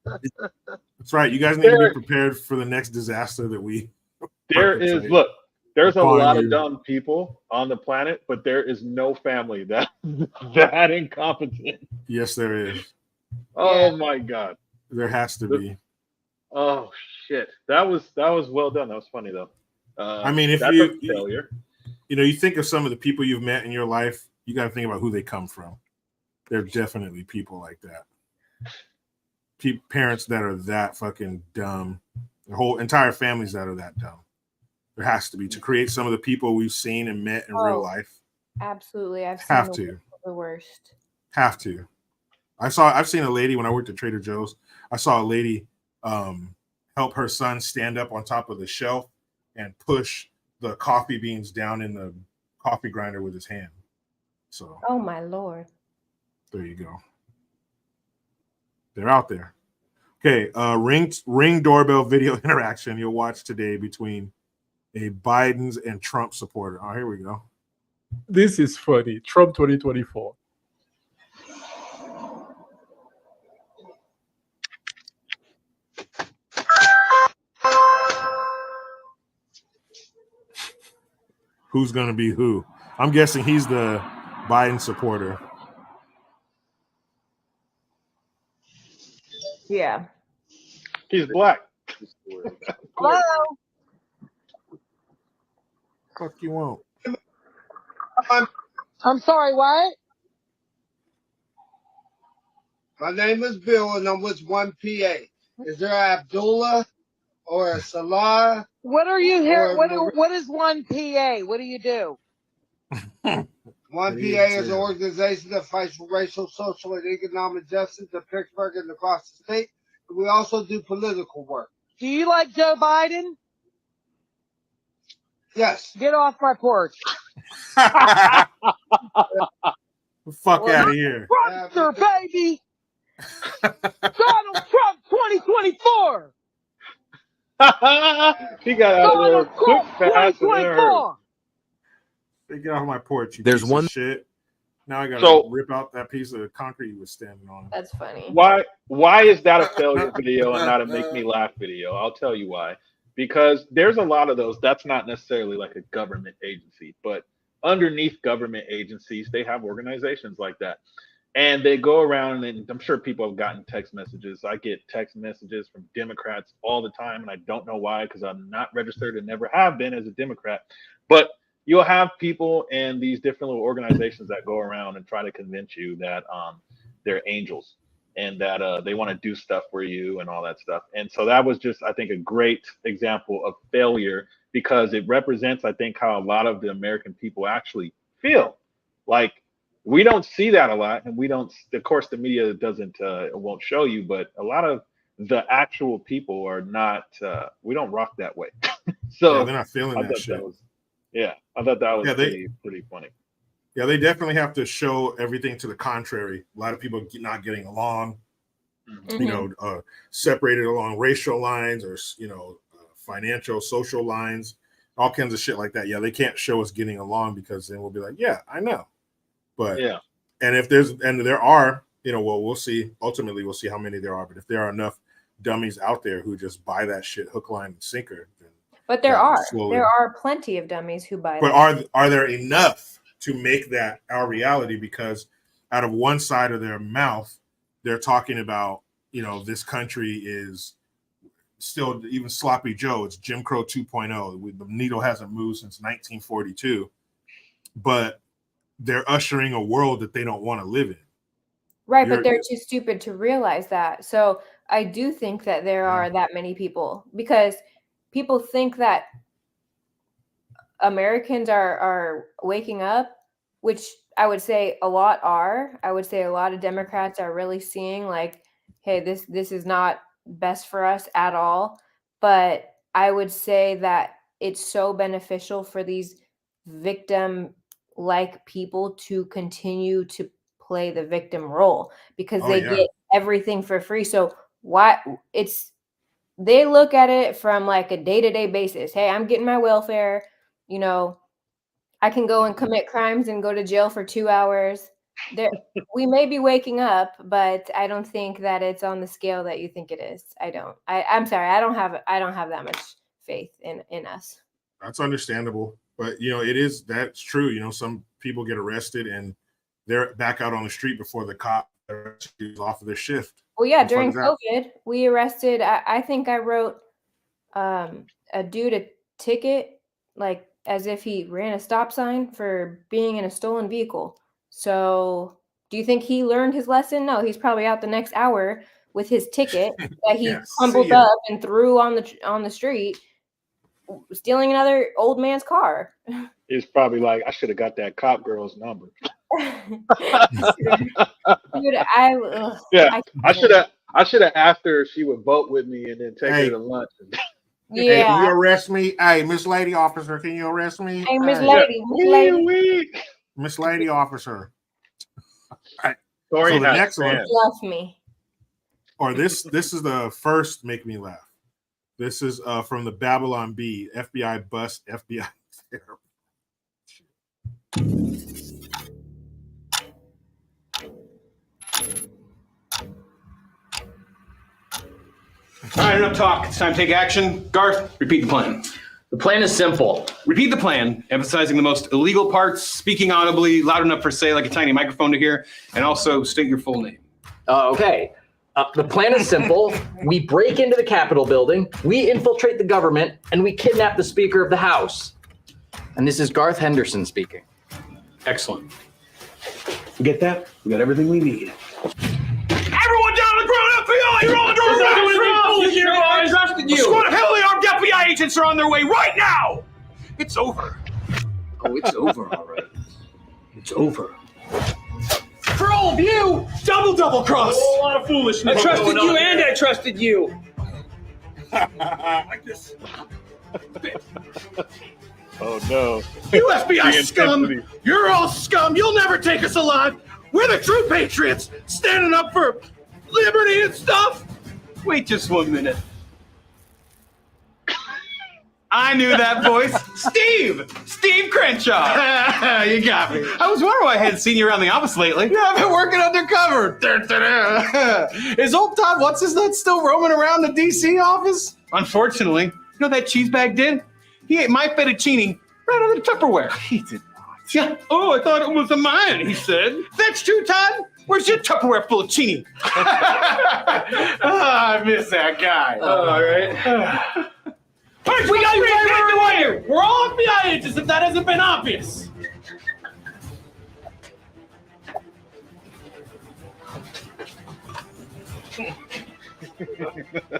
That's right. You guys need to be prepared for the next disaster that we. There's a lot of dumb people on the planet, but there is no family that incompetent. Yes, there is. Oh my God. There has to be. Oh shit. That was well done. That was funny though. I mean, if failure. You think of some of the people you've met in your life, you got to think about who they come from. There are definitely people like that. Parents that are that fucking dumb. Their whole entire families that are that dumb. There has to be to create some of the people we've seen and met in real life. Absolutely, I've seen the worst. Have to. I've seen a lady when I worked at Trader Joe's. I saw a lady help her son stand up on top of the shelf and push the coffee beans down in the coffee grinder with his hand. So. Oh my Lord. There you go. They're out there. Okay, ring doorbell video interaction you'll watch today between a Biden's and Trump supporter. Oh, here we go. This is funny. Trump 2024. Who's going to be who? I'm guessing he's the Biden supporter. Yeah. He's black. Hello. Fuck you won't. I'm sorry, what? My name is Bill and I'm with 1PA. Is there Abdullah or a Salah? What are you here? What is 1PA? What do you do? 1PA is an organization that fights for racial, social, and economic justice in Pittsburgh and across the state. We also do political work. Do you like Joe Biden? Yes. Get off my porch. The fuck out of here. Trumpster, baby. Donald Trump 2024. He got out of there quick, fast, and Hey, get off my porch. You There's piece one of shit. Now I gotta So- rip out that piece of concrete you was standing on. That's funny. Why is that a failure video and not a make me laugh video? I'll tell you why. Because there's a lot of those. That's not necessarily like a government agency, but underneath government agencies, they have organizations like that. And they go around, and I'm sure people have gotten text messages. I get text messages from Democrats all the time, and I don't know why, because I'm not registered and never have been as a Democrat. But you'll have people in these different little organizations that go around and try to convince you that they're angels and that they want to do stuff for you and all that stuff. And so that was just, I think, a great example of failure, because it represents, I think, how a lot of the American people actually feel. Like, we don't see that a lot, and we don't, of course, the media doesn't, won't show you, but a lot of the actual people are not, we don't rock that way. So Yeah, they're not feeling I that thought shit. I thought that was Yeah, pretty funny. Yeah, they definitely have to show everything to the contrary. A lot of people not getting along, you know, separated along racial lines or, you know, financial, social lines, all kinds of shit like that. Yeah, they can't show us getting along, because then we'll be like, yeah, I know. But yeah, and if there are, you know, well, we'll see. Ultimately, we'll see how many there are. But if there are enough dummies out there who just buy that shit hook, line, and sinker, then But there slowly. are plenty of dummies who buy But that. are there enough to make that our reality? Because out of one side of their mouth, they're talking about, you know, this country is still even sloppy Joe. It's Jim Crow 2.0. The needle hasn't moved since 1942. But they're ushering a world that they don't want to live in. Right, but they're too stupid to realize that. So I do think that there Yeah. are that many people, because people think that Americans are waking up, which I would say a lot are. I would say a lot of Democrats are really seeing like, hey, this is not best for us at all. But I would say that it's so beneficial for these victim-like people to continue to play the victim role, because they get everything for free. So they look at it from like a day-to-day basis. Hey, I'm getting my welfare, you know, I can go and commit crimes and go to jail for 2 hours. We may be waking up, but I don't think that it's on the scale that you think it is. I'm sorry. I don't have that much faith in us. That's understandable. But, you know, that's true. You know, some people get arrested and they're back out on the street before the cop is off of their shift. Well, yeah, during COVID, we arrested, I think I wrote a dude a ticket, like as if he ran a stop sign for being in a stolen vehicle. So do you think he learned his lesson? No, he's probably out the next hour with his ticket that he crumbled up and threw on the street, stealing another old man's car. He's probably like, I should have got that cop girl's number. Dude, I should have asked her if she would vote with me and then take her to lunch. Yeah. Hey, can you arrest me? Hey, Miss Lady Officer, can you arrest me? Hey, Miss Lady Officer. Tori, so the next one, love me. Or this is the first make me laugh. This is from the Babylon Bee. FBI bust FBI. All right, enough talk. It's time to take action. Garth, repeat the plan. The plan is simple. Repeat the plan, emphasizing the most illegal parts, speaking audibly, loud enough for, say, like a tiny microphone to hear, and also state your full name. Okay. The plan is simple. We break into the Capitol building, we infiltrate the government, and we kidnap the Speaker of the House. And this is Garth Henderson speaking. Excellent. We get that? We got everything we need. Everyone down on the ground, FBI! You're on the doors now! I trusted you. A squad of heavily armed FBI agents are on their way right now! It's over. Oh, it's over, all right. It's over. For all of you! Double cross! A whole lot of foolishness. I trusted you and I trusted you. Like this. Oh no. You FBI scum! You're all scum! You'll never take us alive! We're the true patriots! Standing up for liberty and stuff! Wait just 1 minute. I knew that voice. Steve Crenshaw. You got me. I was wondering why I hadn't seen you around the office lately. Yeah, I've been working undercover. Is old Todd What's-His-Nuts still roaming around the DC office? Unfortunately, you know what that cheese bag did? He ate my fettuccine right out of the Tupperware. He did not. Yeah. Oh, I thought it was mine, he said. That's true, Todd. Where's your Tupperware full of chini? I miss that guy. All right. We got you guys right here. We're all FBI agents if that hasn't been obvious.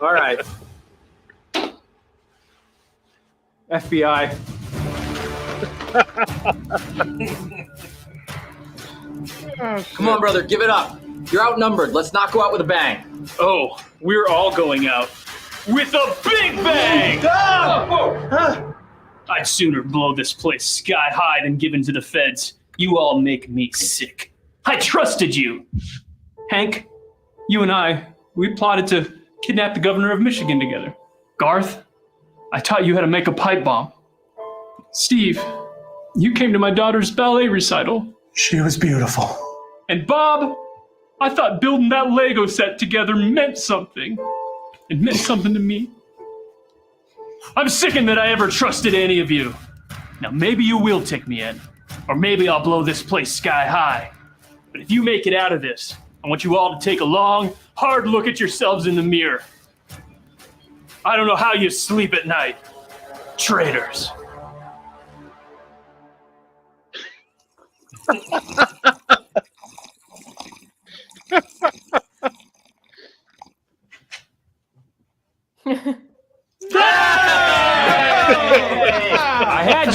All right. FBI. Come on, brother, give it up. You're outnumbered. Let's not go out with a bang. Oh, we're all going out with a big bang! I'd sooner blow this place sky high than give in to the feds. You all make me sick. I trusted you. Hank, you and we plotted to kidnap the governor of Michigan together. Garth, I taught you how to make a pipe bomb. Steve, you came to my daughter's ballet recital. She was beautiful. And Bob, I thought building that Lego set together meant something. It meant something to me. I'm sickened that I ever trusted any of you. Now maybe you will take me in, or maybe I'll blow this place sky high. But if you make it out of this, I want you all to take a long, hard look at yourselves in the mirror. I don't know how you sleep at night. Traitors. I had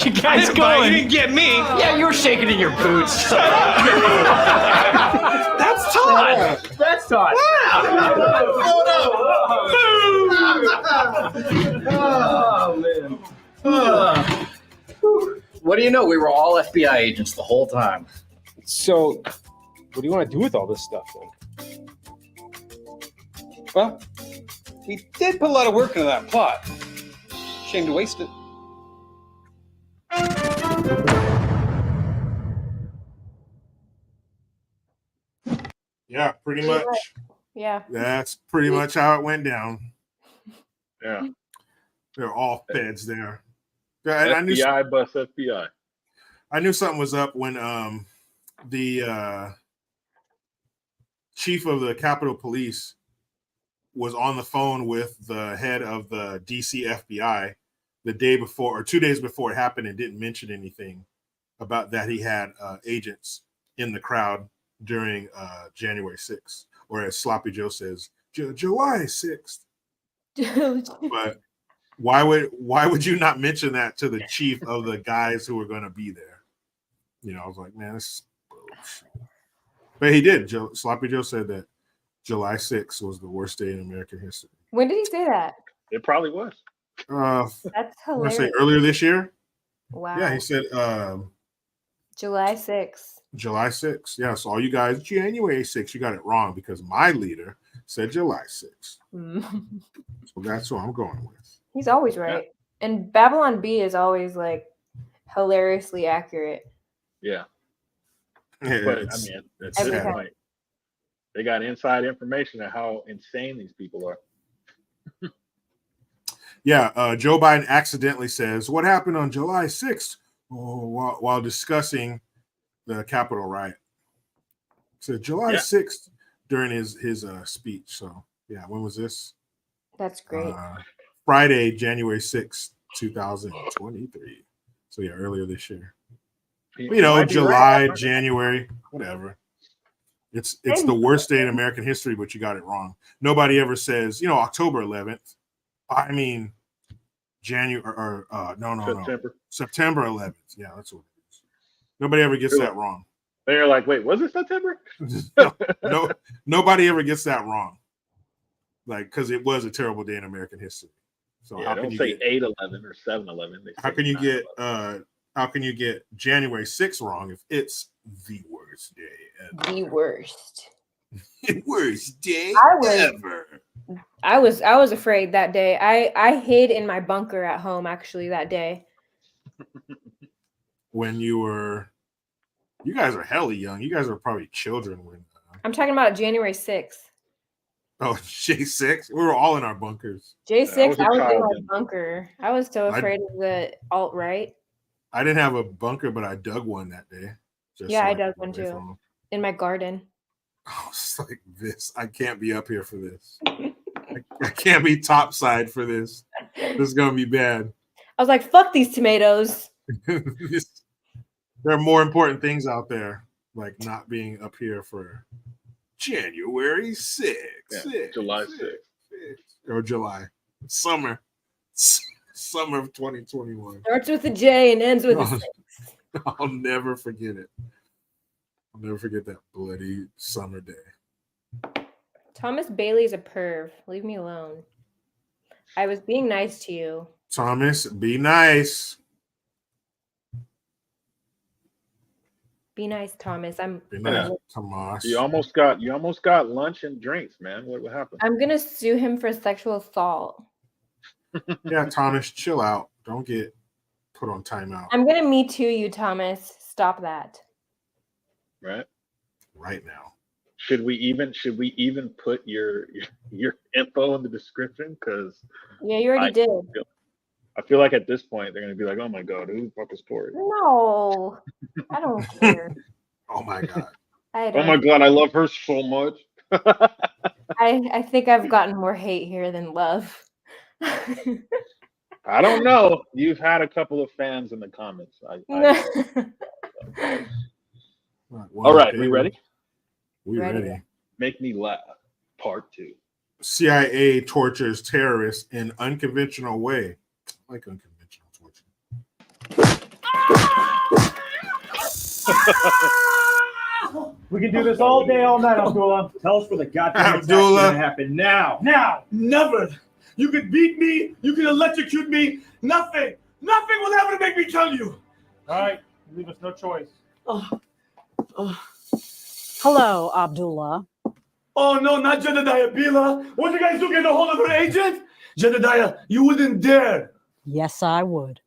you guys going. You didn't get me. Yeah, you were shaking in your boots. That's Todd. That's Todd. Oh, man. What do you know? We were all FBI agents the whole time. So, what do you want to do with all this stuff then? Well, we did put a lot of work into that plot. Shame to waste it. Yeah, pretty much. Yeah. That's pretty much how it went down. Yeah. They're all feds there. And FBI bus FBI. I knew something was up when the chief of the Capitol Police was on the phone with the head of the DC FBI the day before or 2 days before it happened and didn't mention anything about that he had agents in the crowd during January 6th, or as Sloppy Joe says, July 6th. But why would you not mention that to the chief of the guys who were going to be there? You know, I was like, man, this is bullshit. But he did. Sloppy Joe said that July 6th was the worst day in American history. When did he say that? It probably was. That's hilarious. Say earlier this year. Wow. Yeah, he said July 6th. July 6th. Yeah, so all you guys, January 6th, you got it wrong because my leader said July 6th. So that's what I'm going with. He's always right. Yeah. And Babylon B is always like hilariously accurate. Yeah. Yeah, but I mean, at this point, they got inside information of how insane these people are. Yeah, Joe Biden accidentally says, what happened on July 6th while discussing the Capitol riot. So July 6th during his speech. So, yeah, when was this? That's great. Friday, January 6th, 2023. So, yeah, earlier this year. You know, July, right. January, whatever. It's the worst day in American history, but you got it wrong. Nobody ever says, you know, October 11th. I mean, January or September 11th. Yeah, that's what it is. Nobody ever gets that wrong. They're like, wait, was it September? no, nobody ever gets that wrong. Like, because it was a terrible day in American history. So yeah, how can you say 8/11 or 7/11? How can you get how can you get January 6th wrong if it's the worst day ever? The worst. Worst day ever. I was afraid that day. I hid in my bunker at home actually that day. When you guys are hella young. You guys are probably children when. I'm talking about January 6th. Oh, J6. We were all in our bunkers. J6, I was in my bunker. I was so afraid of the alt-right. I didn't have a bunker, but I dug one that day. Yeah, I dug one too. In my garden. I was like, this. I can't be up here for this. I can't be topside for this. This is going to be bad. I was like, fuck these tomatoes. There are more important things out there, like not being up here for January 6th. Yeah, July 6th. Or July. Summer of 2021. Starts with a J and ends with a 6. I'll never forget it. I'll never forget that bloody summer day. Thomas Bailey's a perv. Leave me alone. I was being nice to you. Thomas, be nice. Be nice, Thomas. Be nice, Thomas. You almost got lunch and drinks, man. What happened? I'm gonna sue him for sexual assault. Yeah, Thomas, chill out. Don't get put on timeout. I'm gonna me too you, Thomas. Stop that. Right now. Should we even put your info in the description? Because yeah, you already did. I feel like at this point they're gonna be like, oh my god, who the fuck is Tori? No, I don't care. Oh my god. Oh my god, I love her so much. I think I've gotten more hate here than love. I don't know. You've had a couple of fans in the comments. All right, we ready? We ready. Make me laugh. Part 2. CIA tortures terrorists in unconventional way. I like unconventional torture. We can do this all day, all night, Abdullah. Tell us where the goddamn attack's gonna happen now. Now. Never. You can beat me. You can electrocute me. Nothing will ever make me tell you. All right, leave us no choice. Hello, Abdullah. Oh no, not Jedediah Bila. What you guys do, get a hold of her agent? Jedediah, you wouldn't dare. Yes, I would.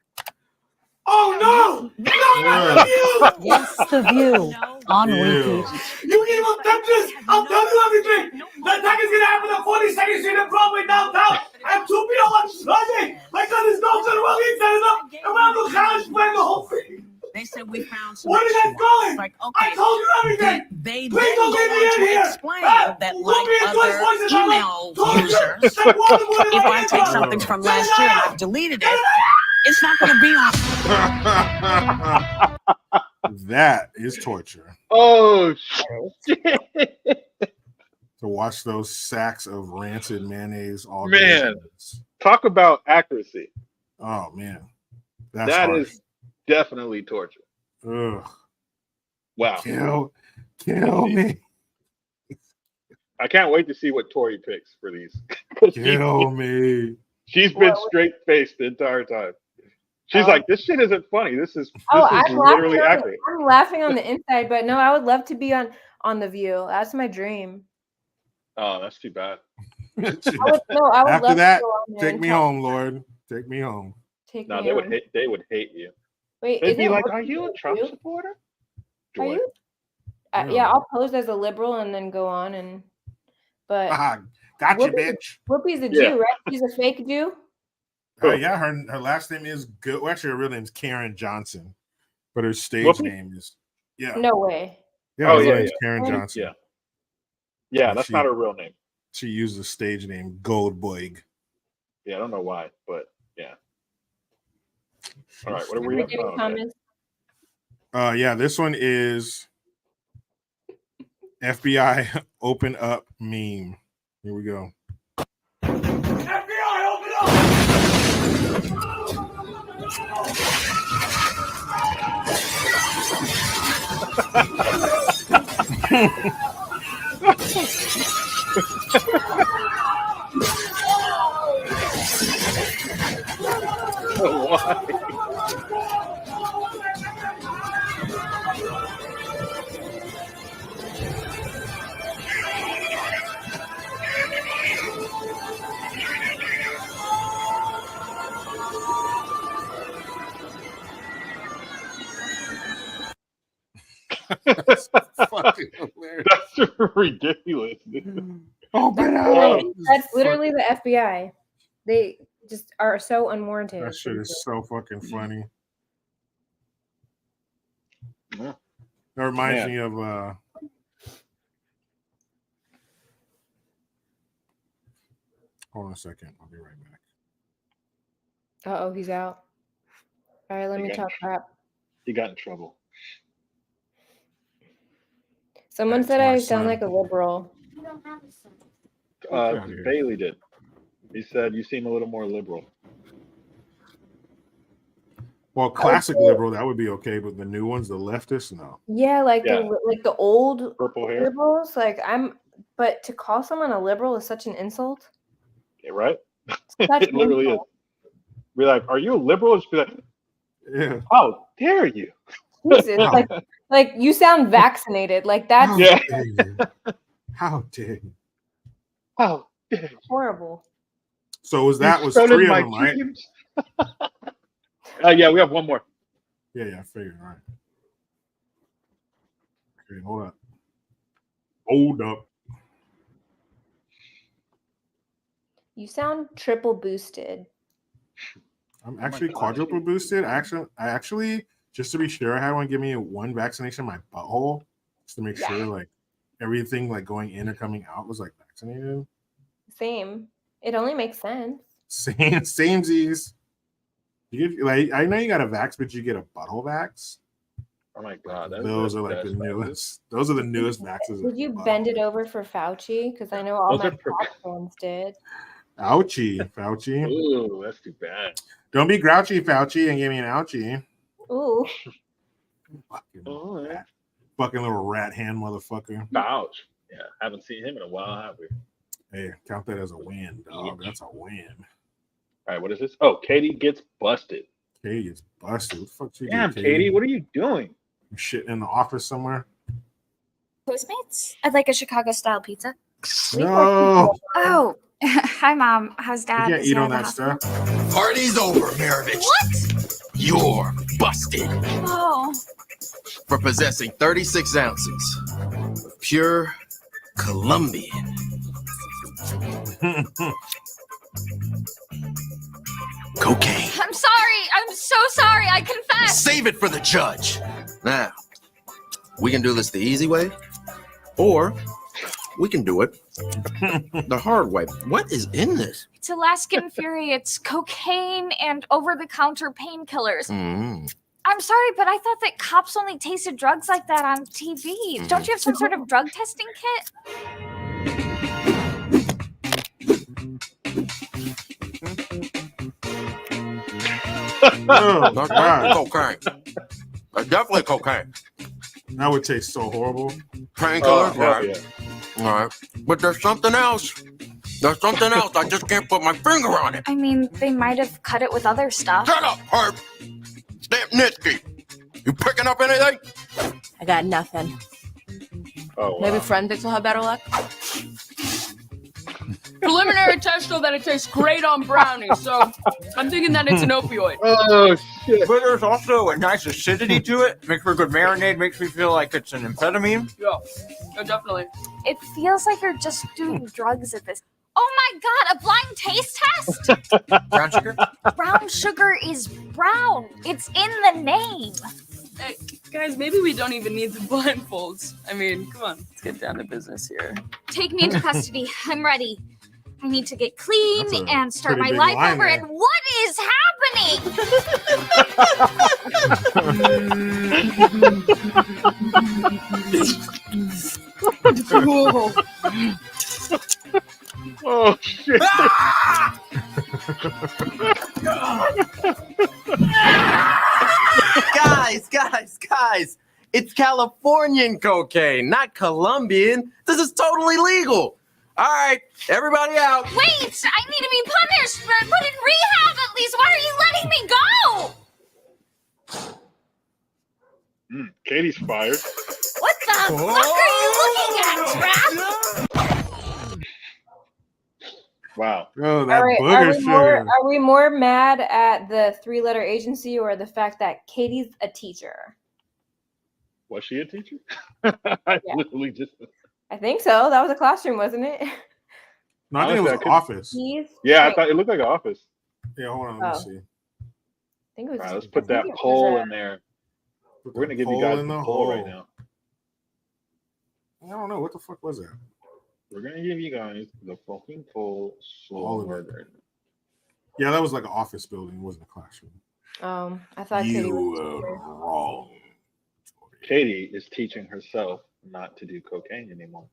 Oh no! No, not the view! Yes, the view on repeat. You evil temptress! I'll tell you everything! The attack is gonna happen on 42nd Street and Broadway downtown at 2 p.m. on Sunday! My son is no good, well, he set it up, and we're on the college playing the whole thing! They said we found some. Where are you guys going? Like, okay, I told you everything! They Please don't leave me in here! Explain that like other email users, if I take something from last year and I've deleted it, it's not going to be on. That is torture. Oh shit! To watch those sacks of rancid mayonnaise all day. Man, talk about accuracy. Oh man, that is definitely torture. Ugh. Wow. Kill me. I can't wait to see what Tori picks for these. Kill me. She's been straight faced the entire time. She's like, this shit isn't funny. This is literally accurate. I'm laughing on the inside, but no, I would love to be on The View. That's my dream. Oh, that's too bad. After love that, to go on there take and me talk. home, Lord. Take me home. No, they would hate you. Wait, they'd is be it like, working "Are you a for Trump you? supporter?" Are you? Yeah, I'll pose as a liberal and then go on and. But gotcha, bitch. Whoopi's a Jew, right? She's a fake Jew. Yeah, her last name is good. Well, actually, her real name is Karen Johnson, but her stage name is No way. Yeah, her name is Karen Johnson. Yeah, that's not her real name. She used the stage name Goldboig. Yeah, I don't know why, but yeah. All right, what are we? Yeah, this one is FBI open up meme. Here we go. FBI, open up! Why? Ridiculous. Open That's, up. that's literally the FBI. They just are so unwarranted. That shit is so fucking funny. Yeah. That reminds Man. me of hold on a second. I'll be right back. Uh-oh, he's out. All right, let me talk crap. He got in trouble. Someone That's said my I sound son. like a liberal. Bailey did. He said you seem a little more liberal. Well, classic liberal, that would be okay, but the new ones, the leftists, no. Yeah, like Yeah. the old Purple hair. liberals. But to call someone a liberal is such an insult. Yeah, right? Such It literally insult. is. Be like, are you a liberal? Just be like, Yeah. how dare you? Jesus, like you sound vaccinated. Like that's Yeah. How dare you? How dare you? horrible. So was You 3 of my them, right? dreams. Yeah, we have one more. Yeah, I figured. All right. Okay, hold up. Hold up. You sound triple boosted. I'm actually quadruple boosted. I actually, just to be sure, I had one give me one vaccination in my butthole, just to make sure like everything like going in or coming out was like vaccinated. Same. It only makes sense. Samesies. You get like I know you got a vax, but you get a butthole vax. Oh my god, Those are like the newest. Those are the newest vaxes. Did you bend it over for Fauci? Because I know all Those my are Fox fans did. Ouchie, Fauci. Ooh, that's too bad. Don't be grouchy, Fauci, and give me an ouchie. Ooh. Fucking little rat hand motherfucker. Ouch. Yeah, haven't seen him in a while, have we? Hey, count that as a win, dog. That's a win. All right, what is this? Oh, Katie gets busted. Katie gets busted. What the fuck you Damn, do, Katie, what are you doing? You shitting in the office somewhere? Postmates? I'd like a Chicago-style pizza. No. Oh, hi, Mom. How's Dad? You can't Is he eat out on of the that hospital? stuff. Party's over, Maravich. What? You're busted Oh. for possessing 36 ounces of pure Colombian. Cocaine. I'm sorry. I'm so sorry. I confess. Save it for the judge. Now, we can do this the easy way, or we can do it the hard way. What is in this? It's Alaskan Fury. It's cocaine and over-the-counter painkillers. I'm sorry, but I thought that cops only tasted drugs like that on TV. Don't you have some sort of drug testing kit? Oh, That's God. cocaine. That's definitely cocaine. That would taste so horrible. Painkillers, hell right? yeah. All right. But there's something else. There's something else. I just can't put my finger on it. I mean, they might have cut it with other stuff. Shut up, Herb. Stampnitsky. You picking up anything? I got nothing. Oh, wow. Maybe forensics will have better luck. Preliminary tests show that it tastes great on brownies, so I'm thinking that it's an opioid. Oh, shit. But there's also a nice acidity to it. Makes for a good marinade. Makes me feel like it's an amphetamine. Yeah, definitely. It feels like you're just doing drugs at this. Oh my god, a blind taste test? Brown sugar? Brown sugar is brown. It's in the name. Hey, guys, maybe we don't even need the blindfolds. I mean, come on, let's get down to business here. Take me into custody. I'm ready. I need to get clean That's a and start my pretty big life line over. there. And what is happening? Oh, shit. Guys, it's Californian cocaine, not Colombian. This is totally legal. All right, everybody out. Wait, I need to be punished, but put in rehab at least. Why are you letting me go? Katie's fired. What the fuck are you looking at, Trap? Wow. Bro, that All right, booger sugar. are we more mad at the 3-letter agency or the fact that Katie's a teacher? Was she a teacher? I literally just. I think so. That was a classroom, wasn't it? No, I think it was an office. Yeah, I thought it looked like an office. Yeah, hold on, let me see. I think it was. All right, let's put that poll in there. We're gonna give you guys the poll right now. I don't know what the fuck was that. We're gonna give you guys the fucking poll. All of it. Yeah, that was like an office building. It wasn't a classroom. I thought Katie was wrong. Katie is teaching herself not to do cocaine anymore.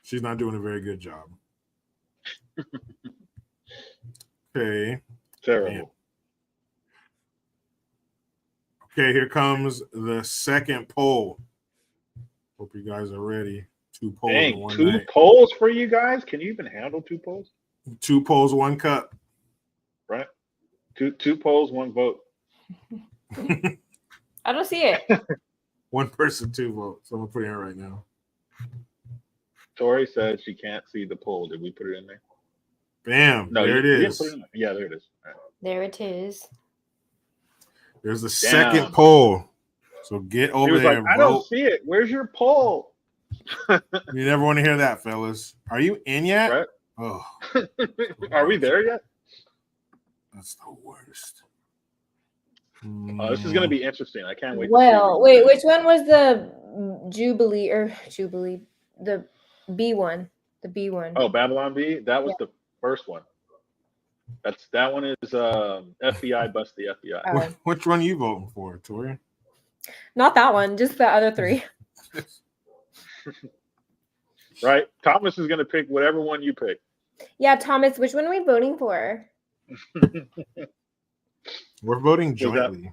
She's not doing a very good job. Okay. Terrible. Okay, here comes the second poll. Hope you guys are ready. 2 polls in Dang, one 2 night. polls for you guys? Can you even handle 2 polls? 2 polls, 1 cup. Right? Two polls, 1 vote. I don't see it. 1 person, 2 votes. I'm gonna put it in right now. Tori says she can't see the poll. Did we put it in there? Bam! No, there it you didn't is. put it in there. Yeah, there it is. All right. There it is. There's the second poll. So get He over was there like, and I don't vote. see it. Where's your poll? You never want to hear that, fellas. Are you in yet? Right? Oh, Are we there yet? that's the worst. This is going to be interesting. I can't wait. Well, wait, which one was the Jubilee? The B one. The B one. Oh, Babylon B. That was the first one. That one is FBI bust the FBI. Oh. Which one are you voting for, Tori? Not that one, just the other 3. Right? Thomas is going to pick whatever one you pick. Yeah, Thomas, which one are we voting for? We're voting jointly.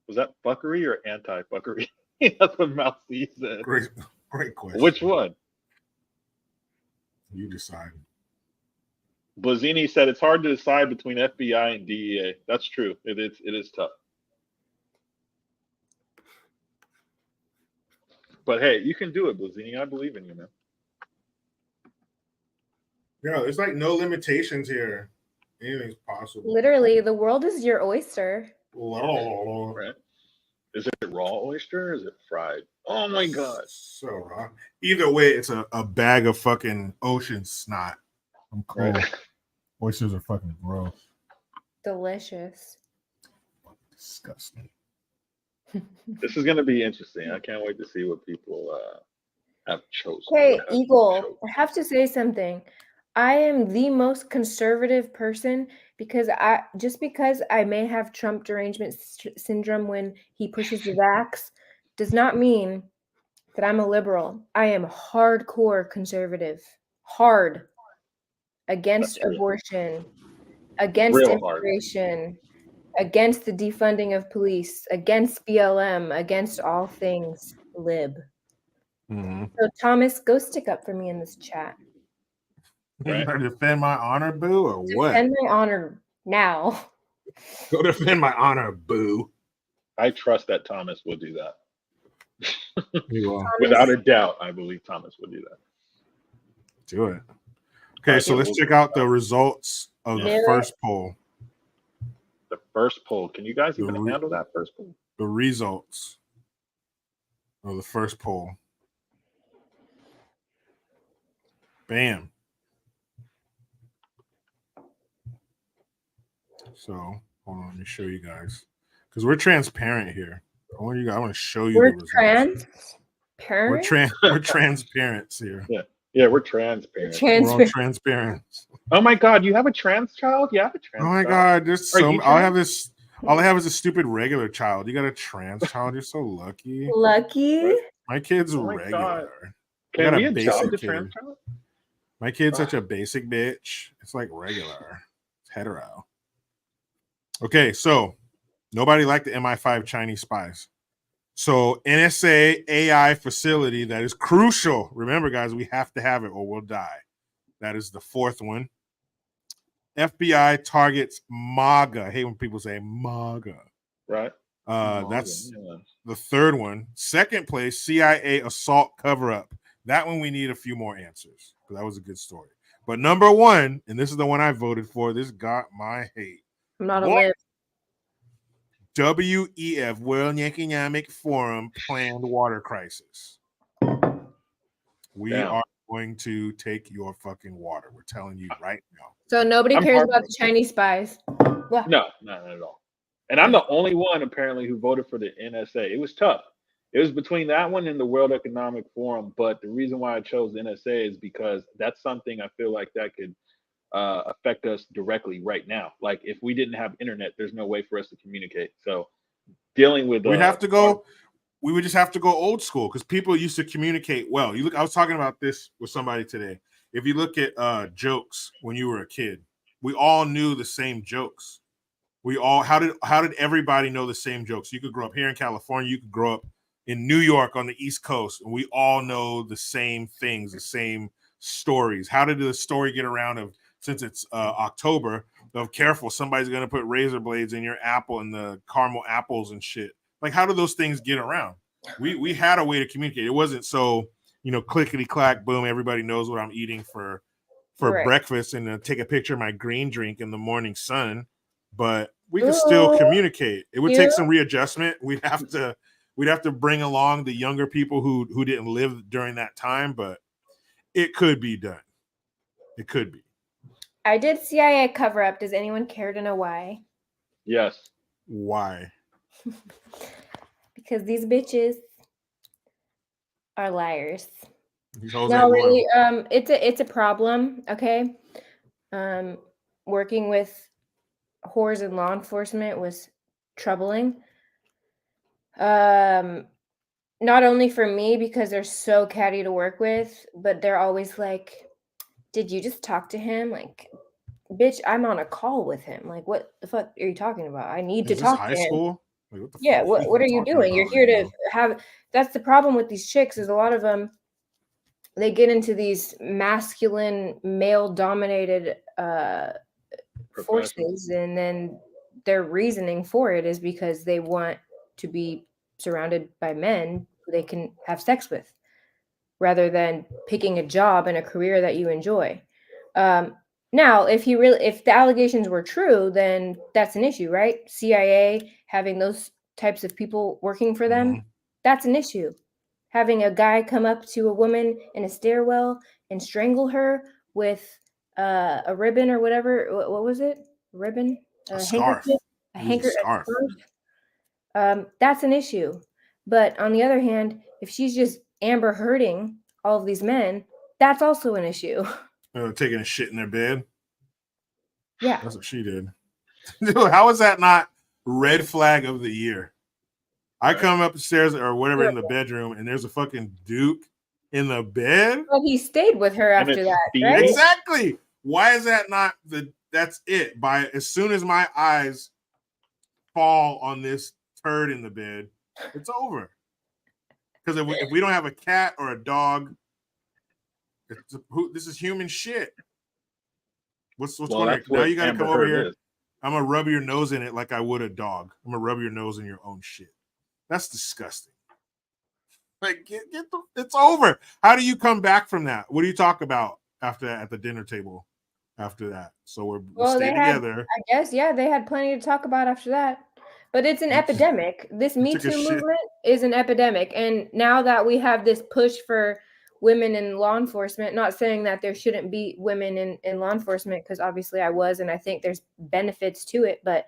Was that fuckery or anti-fuckery? That's what Mousy said. Great question. Which one? You decide. Blazzini said it's hard to decide between FBI and DEA. That's true. It is tough. But hey, you can do it, Blazzini. I believe in you, man. Yeah, there's like no limitations here. Anything's possible. Literally, the world is your oyster. Right? Is it raw oyster or is it fried? Oh my god. So raw. Either way, it's a bag of fucking ocean snot. I'm cool. Right. Oysters are fucking gross. Delicious. Disgusting. This is going to be interesting. I can't wait to see what people have chosen. Okay, Eagle, I have to say something. I am the most conservative person because I may have Trump derangement syndrome when he pushes the vax does not mean that I'm a liberal. I am hardcore conservative. Hard. Against abortion. Against immigration. Against the defunding of police. Against BLM. Against all things lib. Mm-hmm. So Thomas, go stick up for me in this chat. You better defend my honor, boo, or what? Defend my honor now. Go defend my honor, boo. I trust that Thomas will do that. You will. Without a doubt, I believe Thomas will do that. Do it. Okay, so let's check out the results of the first poll. The first poll. Can you guys even handle that first poll? The results of the first poll. Bam. So hold on, let me show you guys because we're transparent here. I want to show you. We're the results. transparent. We're transparent here. Yeah, we're transparent. We're all transparent. Oh my god, you have a trans child? You have a trans. Oh my god, there's so. All I have is a stupid regular child. You got a trans child. You're so lucky. Lucky. My kid's Oh my regular. God. I Can got we a adopt basic a kid. trans child? My kid's such a basic bitch. It's like regular. It's hetero. Okay, so nobody liked the MI5 Chinese spies. So NSA AI facility that is crucial. Remember, guys, we have to have it or we'll die. That is the fourth one. FBI targets MAGA. I hate when people say MAGA. Right. That's the third one. Second place, CIA assault cover-up. That one we need a few more answers. That was a good story. But number one, and this is the one I voted for, this got my hate. I'm not a lib. WEF, World Economic Forum, planned water crisis. We Damn. are going to take your fucking water. We're telling you right now. So nobody I'm cares about heartbroken. the Chinese spies. Well, No, not at all. And I'm the only one apparently who voted for the NSA. It was tough. It was between that one and the World Economic Forum. But the reason why I chose the NSA is because that's something I feel like that could affect us directly right now. Like if we didn't have internet, there's no way for us to communicate. So dealing with We'd have to go. We would just have to go old school because people used to communicate well. You look. I was talking about this with somebody today. If you look at jokes when you were a kid, we all knew the same jokes. We all how did everybody know the same jokes? You could grow up here in California. You could grow up in New York on the East Coast, and we all know the same things, the same stories. How did the story get around of since it's October of careful, somebody's gonna put razor blades in your apple and the caramel apples and shit. Like, how do those things get around? We had a way to communicate. It wasn't so, clickety clack, boom, everybody knows what I'm eating for Right. breakfast and take a picture of my green drink in the morning sun. But we could still communicate. It would take some readjustment. We'd have to bring along the younger people who didn't live during that time, but it could be done. It could be. I did CIA cover up. Does anyone care to know why? Yes. Why? Because these bitches are liars. Jose No, Guam. really, it's a problem. Okay, working with whores in law enforcement was troubling. Not only for me because they're so catty to work with, but they're always like, "Did you just talk to him?" Like, bitch, I'm on a call with him. Like, what the fuck are you talking about? I need to Is this talk high to him. school? Like, what the Yeah, fuck what are you talking doing? You're about here right to have. That's the problem with these chicks is a lot of them. They get into these masculine, male-dominated forces, and then their reasoning for it is because they want to be surrounded by men who they can have sex with, rather than picking a job and a career that you enjoy. Now, if the allegations were true, then that's an issue, right? CIA having those types of people working for them, that's an issue. Having a guy come up to a woman in a stairwell and strangle her with a ribbon or whatever. What was it? Ribbon? A scarf. Handkerchief? Use a scarf. That's an issue. But on the other hand, if she's just Amber Herding all of these men, that's also an issue. Taking a shit in their bed. Yeah. That's what she did. Dude, how is that not red flag of the year? I come up the stairs or whatever in the bedroom, and there's a fucking Duke in the bed. Well, he stayed with her after that, right? Exactly. Why is that not that's it? By as soon as my eyes fall on this turd in the bed, it's over. Because if we don't have a cat or a dog, this is human shit. What's going on? Now you got to come over here. I'm gonna rub your nose in it like I would a dog. I'm gonna rub your nose in your own shit. That's disgusting. Like, it's over. How do you come back from that? What do you talk about after that at the dinner table? After that, so we stay together. I guess, yeah, they had plenty to talk about after that. But it's an epidemic. This Me Too movement is an epidemic, and now that we have this push for women in law enforcement, not saying that there shouldn't be women in law enforcement, because obviously I was, and I think there's benefits to it. But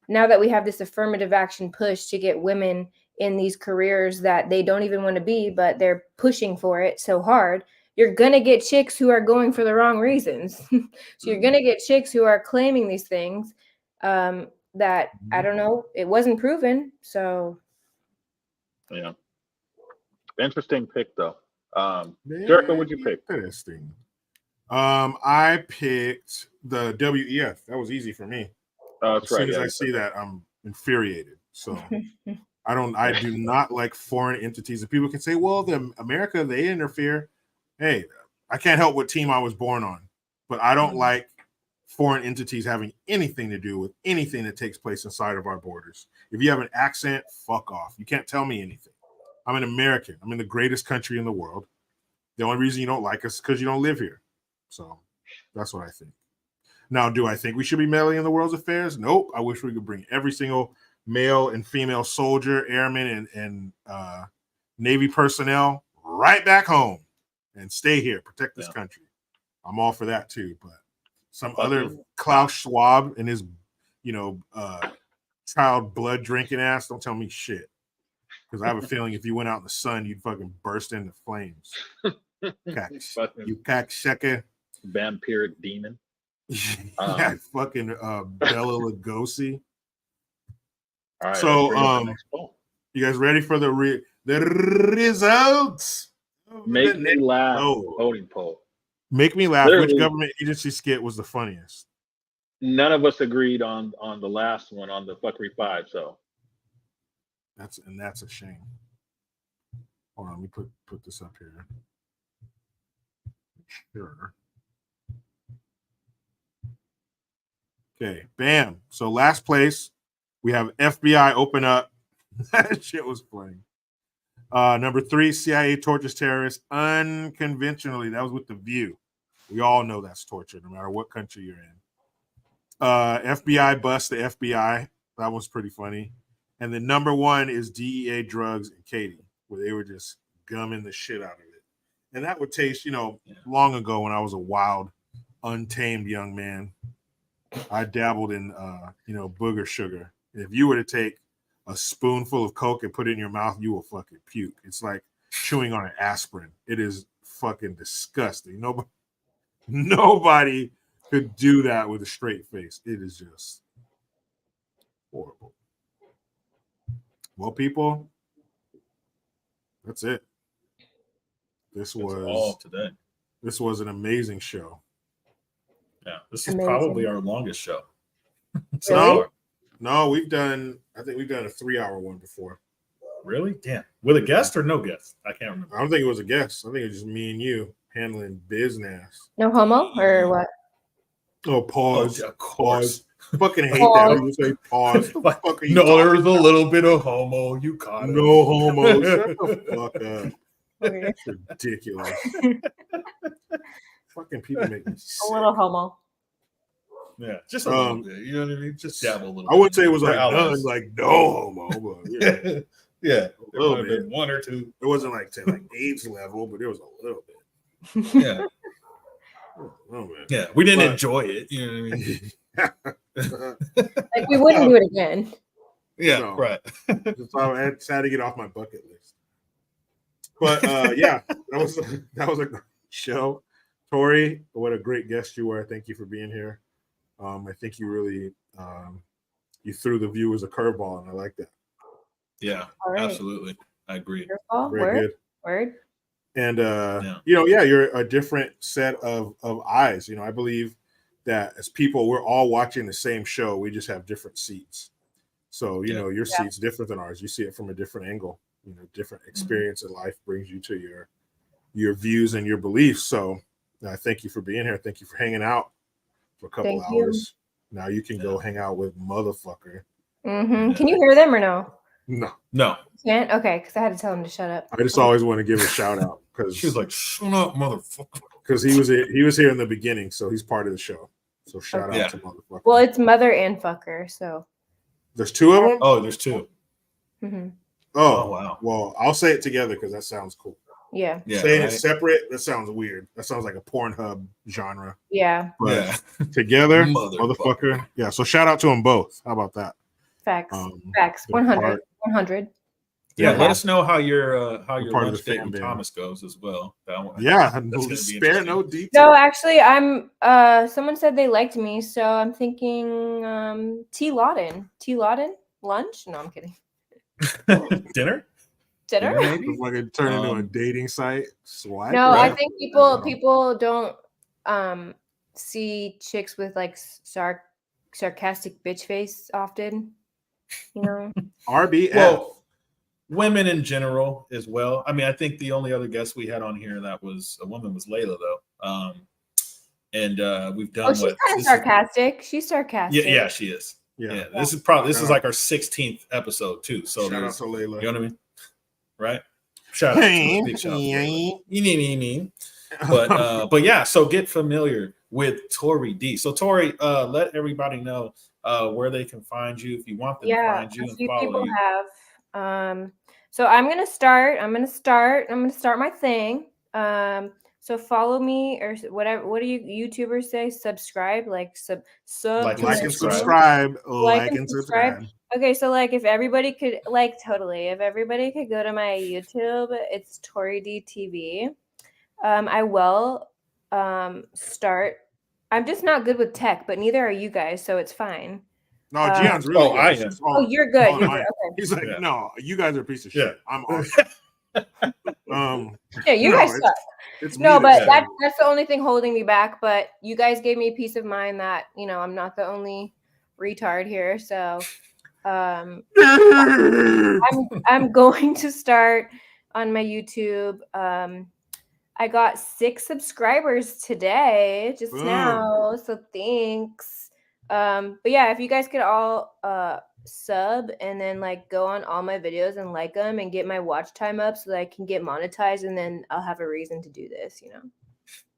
now that we have this affirmative action push to get women in these careers that they don't even want to be, but they're pushing for it so hard, you're going to get chicks who are going for the wrong reasons. So you're going to get chicks who are claiming these things that, I don't know, it wasn't proven. So. Yeah. Interesting pick, though. Jericho, what'd you pick? Interesting. I picked the WEF. That was easy for me. That's as right. soon as I see that, I'm infuriated. So I do not like foreign entities. And people can say, well, America, they interfere. Hey, I can't help what team I was born on, but I don't like foreign entities having anything to do with anything that takes place inside of our borders. If you have an accent, fuck off. You can't tell me anything. I'm an American. I'm in the greatest country in the world. The only reason you don't like us is because you don't live here. So that's what I think. Now, do I think we should be meddling in the world's affairs? Nope. I wish we could bring every single male and female soldier, airman, and Navy personnel right back home. and stay here, protect this country. I'm all for that too. But some other Klaus Schwab and his, child blood drinking ass, don't tell me shit. Because I have a feeling if you went out in the sun, you'd fucking burst into flames. You cocksucker. Vampiric demon. Yeah, fucking Bela Lugosi. All right, so, you guys ready for the results? Make me laugh. Voting poll. Make me laugh. Literally, which government agency skit was the funniest? None of us agreed on the last one on the fuckery 5. So that's a shame. Hold on, let me put this up here. Sure. Okay, bam. So last place, we have FBI open up. That shit was funny. Number 3, CIA tortures terrorists unconventionally. That was with The View. We all know that's torture, no matter what country you're in. FBI busts the FBI. That was pretty funny. And then number 1 is DEA drugs and Katie, where they were just gumming the shit out of it. And that would taste, long ago when I was a wild, untamed young man. I dabbled in, booger sugar. If you were to take a spoonful of Coke and put it in your mouth, you will fucking puke. It's like chewing on an aspirin. It is fucking disgusting. Nobody could do that with a straight face. It is just horrible. Well, people, that's it. This was all today. This was an amazing show. Yeah, this is probably our longest show. So, no, I think we've done a 3-hour one before. Really? Damn. With a guest or no guest? I can't remember. I don't think it was a guest. I think it was just me and you handling business. No homo or what? Oh, pause. Oh, of course. Pause. Fucking hate that when you say pause. What the fuck are you No, there was a little bit of homo. You caught it. No homo. Shut the fuck up. That's ridiculous. Fucking people make me sick. A little homo. Yeah, just a little bit. You know what I mean? Just dabble a little bit. I wouldn't say it was like none, like no homo, but yeah. Yeah. A little bit. Been 1 or 2. It wasn't like to like AIDS level, but it was a little bit. Yeah. Oh, man. Yeah, we didn't enjoy it. You know what I mean? Like we wouldn't do it again. Yeah, No. right. So I had to get off my bucket list. But yeah, that was a great show. Tori, what a great guest you were. Thank you for being here. I think you really you threw the viewers a curveball, and I like that. Yeah, right. Absolutely. I agree. Very good. Word. And you're a different set of eyes. I believe that as people, we're all watching the same show. We just have different seats. So your seat's different than ours. You see it from a different angle. Different experience in life brings you to your views and your beliefs. So I thank you for being here. Thank you for hanging out for a couple hours. Now you can go hang out with motherfucker. Mm-hmm. Can you hear them or no? No. You can't? Okay, because I had to tell him to shut up. I just always want to give a shout out because she was like, "Shut up, motherfucker!" Because he was here in the beginning, so he's part of the show. So shout out to motherfucker. Well, it's mother and fucker, so there's 2 of them. Oh, there's 2. Mm-hmm. Oh wow. Well, I'll say it together because that sounds cool. Yeah. Saying it separate, that sounds weird. That sounds like a Pornhub genre. Yeah. But together, motherfucker. Yeah. So shout out to them both. How about that? Facts. Facts. 100. 100. Yeah. Let us know how your part lunch date with Thomas goes as well. That one. Yeah. Spare no details. No, actually, I'm. Someone said they liked me, so I'm thinking T. Lawden. T. Lawden lunch? No, I'm kidding. Dinner? Maybe? Like it turn into a dating site. Swipe. No, right? I think people don't see chicks with like sarcastic bitch face often. RBF. Well, women in general as well. I mean, I think the only other guest we had on here that was a woman was Layla though. And we've done. Oh, she's kind of sarcastic. She's sarcastic. Yeah, she is. Yeah. This is like our 16th episode too. So shout out to Layla. You know what I mean? Right? Shout out to big shout out. But yeah, so get familiar with Tori D. So Tori, let everybody know where they can find you if you want them to find you and follow you. Have. So I'm gonna start my thing. So follow me or whatever. What do you YouTubers say? Subscribe, like sub Like to and my subscribe. channel. Like and subscribe. Okay, so like if everybody could if everybody could go to my YouTube, it's toridtv. I will start. I'm just not good with tech, but neither are you guys, so it's fine. No, Gion's really good. I It's am. just Oh, you're good. all You're mine. good. Okay. He's like, Yeah. no, you guys are a piece of shit. Yeah. I'm awesome. Yeah, you no, guys suck. It's No, me but that's that's the only thing holding me back. But you guys gave me peace of mind that I'm not the only retard here. So I'm going to start on my YouTube. I got 6 subscribers today, just now. So thanks. But yeah, if you guys could all sub and then like go on all my videos and like them and get my watch time up so that I can get monetized, and then I'll have a reason to do this,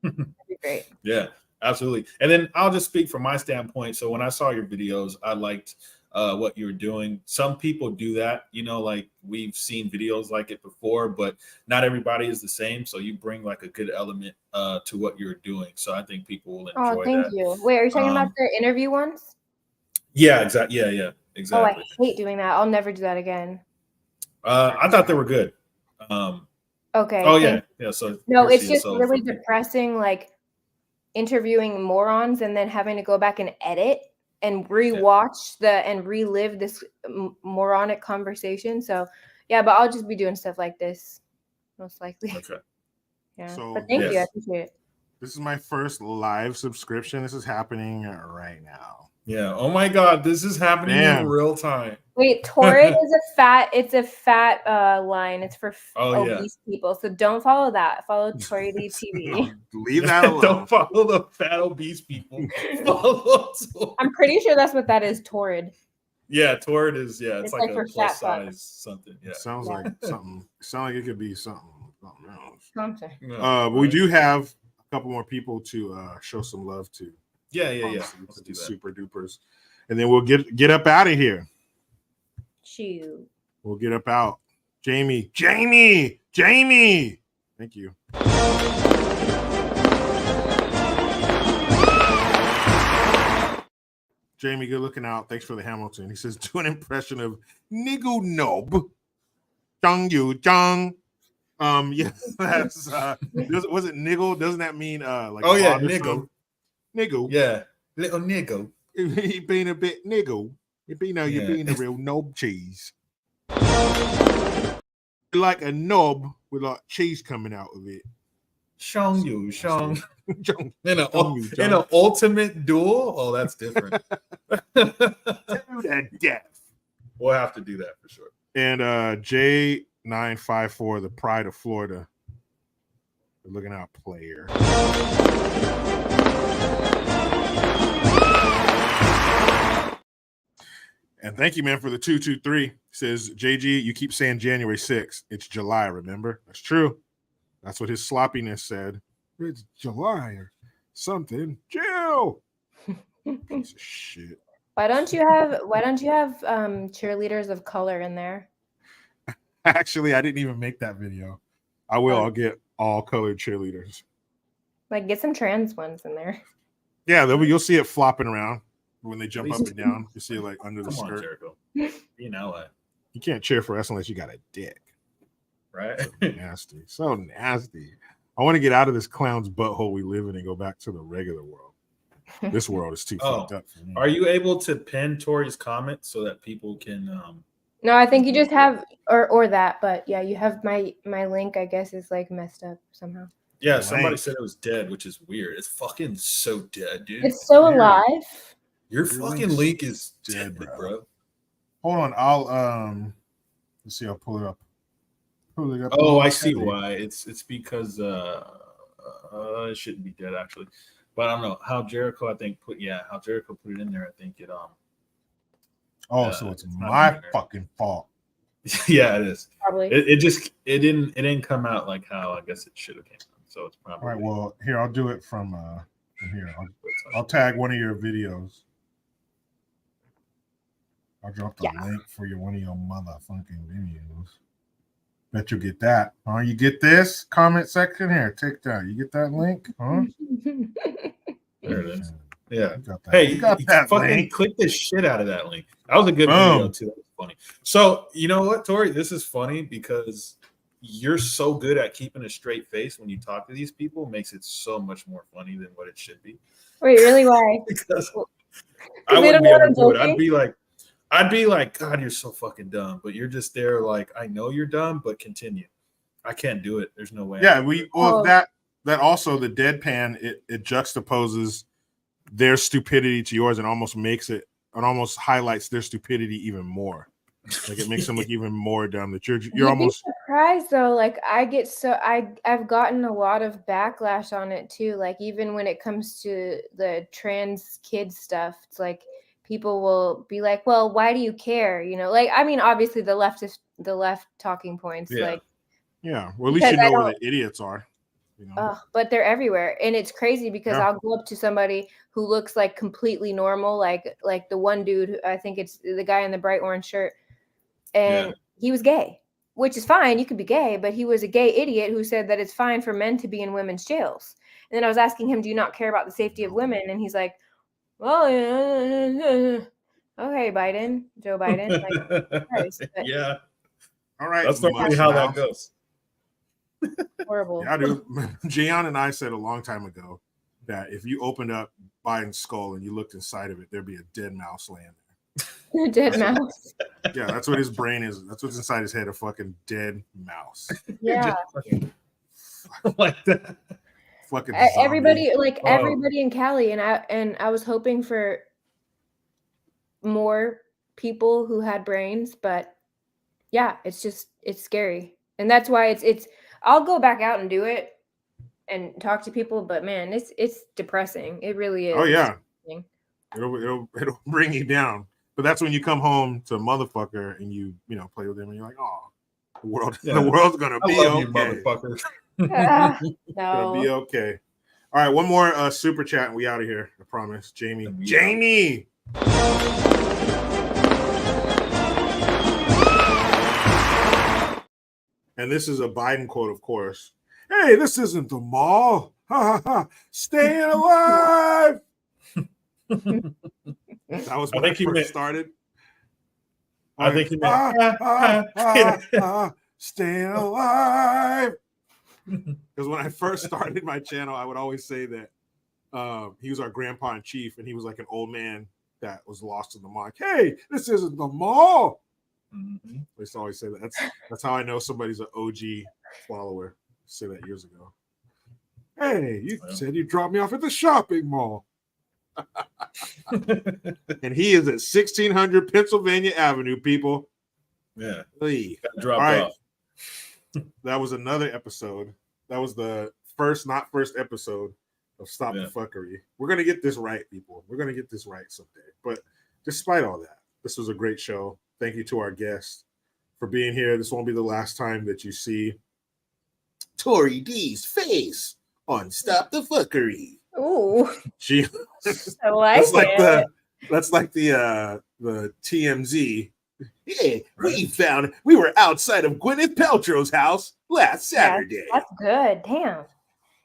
That'd be great. Yeah, absolutely. And then I'll just speak from my standpoint. So when I saw your videos, I liked what you were doing. Some people do that, like we've seen videos like it before, but not everybody is the same. So you bring like a good element to what you're doing. So I think people will enjoy Oh, thank that. you. Wait, are you talking about the interview ones? Yeah, exactly. Yeah, exactly. Oh, I hate doing that. I'll never do that again. I thought they were good. Okay. Oh yeah. So no, it's see, just so really depressing, like interviewing morons and then having to go back and edit and rewatch and relive this moronic conversation. So yeah, but I'll just be doing stuff like this most likely. Okay. Yeah. So but thank you. I appreciate it. This is my first live subscription. This is happening right now. Yeah. Oh my God, this is happening in real time. Wait, Tori is it's a fat line. It's for obese people. So don't follow that. Follow toridtv. Leave that alone. Don't follow the fat obese people. I'm pretty sure that's what that is, Torid. Yeah, Torid is it's like for a plus fat size something. Yeah. It sounds like something. Sounds like it could be something else. Something. But we do have a couple more people to show some love to. Yeah. Let's do super dupers, and then we'll get up out of here. Shoot. We'll get up out. Jamie. Thank you. Jamie, good looking out. Thanks for the Hamilton. He says, do an impression of Niggle Nob. Jung Yu Jung. Yeah, that's was it niggle? Doesn't that mean like niggle. Niggle. Yeah. Little niggle. He being a bit niggle. You're being a real knob cheese. Like a knob with like cheese coming out of it. Shong. In an ultimate duel? Oh, that's different. To the death. We'll have to do that for sure. And J954, the pride of Florida. We're looking out, player. And thank you, man, for the 223. Says JG, you keep saying January 6th. It's July, remember? That's true. That's what his sloppiness said. It's July or something. Jill. Piece of shit. Why don't you have cheerleaders of color in there? Actually, I didn't even make that video. I will. I'll get all colored cheerleaders. Like, get some trans ones in there. Yeah, you'll see it flopping around when they jump up and down. You see it like under the Come on, skirt. Jericho. You know what? You can't cheer for us unless you got a dick. Right? Nasty. So nasty. I want to get out of this clown's butthole we live in and go back to the regular world. This world is too fucked up for me. Are you able to pin Tori's comment so that people can No, I think you just have or that, but yeah, you have my link, I guess, is like messed up somehow. Yeah, somebody said it was dead, which is weird. It's fucking so dead, dude. It's so alive. Your fucking link is dead, bro. Hold on, I'll let's see, I'll pull it up. Oh, I see why. It's because it shouldn't be dead actually. But I don't know how Jericho, how Jericho put it in there. I think it so it's my fucking fault. Yeah, it is. Probably. It didn't come out like how I guess it should have came out. So it's probably all right. Well, here I'll do it from here. I'll tag one of your videos. I'll drop the link for one of your motherfucking videos. Bet you'll get that. Oh, you get this comment section here. Take that. You get that link? Huh? There it is. Yeah. You got that. Hey, you got that fucking link. click the shit out of that link. That was a good Boom. video too. That was funny. So you know what, Tori? This is funny because you're so good at keeping a straight face when you talk to these people. Makes it so much more funny than what it should be. Wait, really? Why? Because they I wouldn't don't be know able I'm to do it. joking? I'd be like, God, you're so fucking dumb. But you're just there, like, I know you're dumb, but continue. I can't do it. There's no way. Yeah, that also the deadpan it juxtaposes their stupidity to yours and almost almost highlights their stupidity even more. Like it makes them look even more dumb. That you're You'd almost be surprised though. Like I've gotten a lot of backlash on it too. Like even when it comes to the trans kids stuff, it's like people will be like, "Well, why do you care?" You know, like I mean, obviously the left talking points, like yeah. Well, at least you know where the idiots are. You know? But they're everywhere, and it's crazy because Yeah. I'll go up to somebody who looks like completely normal, like the one dude. I think it's the guy in the bright orange shirt. And he was gay, which is fine. You could be gay, but he was a gay idiot who said that it's fine for men to be in women's jails. And then I was asking him, do you not care about the safety of women? And he's like, well, yeah, okay, Joe Biden. Like, Christ, but yeah. All right. That's normally how that goes. Horrible. Yeah, dude. Gion and I said a long time ago that if you opened up Biden's skull and you looked inside of it, there'd be a dead mouse laying there. Dead mouse. Yeah, that's what his brain is. That's what's inside his head, a fucking dead mouse. Yeah. Like that. Fucking everybody, zombie. like everybody in Cali, and I was hoping for more people who had brains, but yeah, it's scary. And that's why it's I'll go back out and do it and talk to people, but man, it's depressing. It really is. Oh yeah. It'll bring you down. But that's when you come home to a motherfucker and you play with him and you're like, oh, the world's gonna be okay. You, motherfucker. No. Gonna be okay. All right, one more super chat and we out of here. I promise. Jamie. And this is a Biden quote, of course. Hey, this isn't the mall. Ha ha ha. Staying alive. That was when I first started. I think he meant staying alive. Because when I first started my channel, I would always say that he was our grandpa in chief, and he was like an old man that was lost in the mall. Like, hey, this isn't the mall. I used to always say that. That's how I know somebody's an OG follower. I say that years ago. Hey, you said you dropped me off at the shopping mall. And he is at 1600 Pennsylvania Avenue, people. Yeah. All right. That was another episode. That was the first episode of Stop the Fuckery. We're going to get this right, people. We're going to get this right someday. But despite all that, this was a great show. Thank you to our guests for being here. This won't be the last time that you see Tori D's face on Stop the Fuckery. Ooh. I like it. That's like the TMZ. Yeah, we were outside of Gwyneth Paltrow's house last Saturday. That's good. Damn.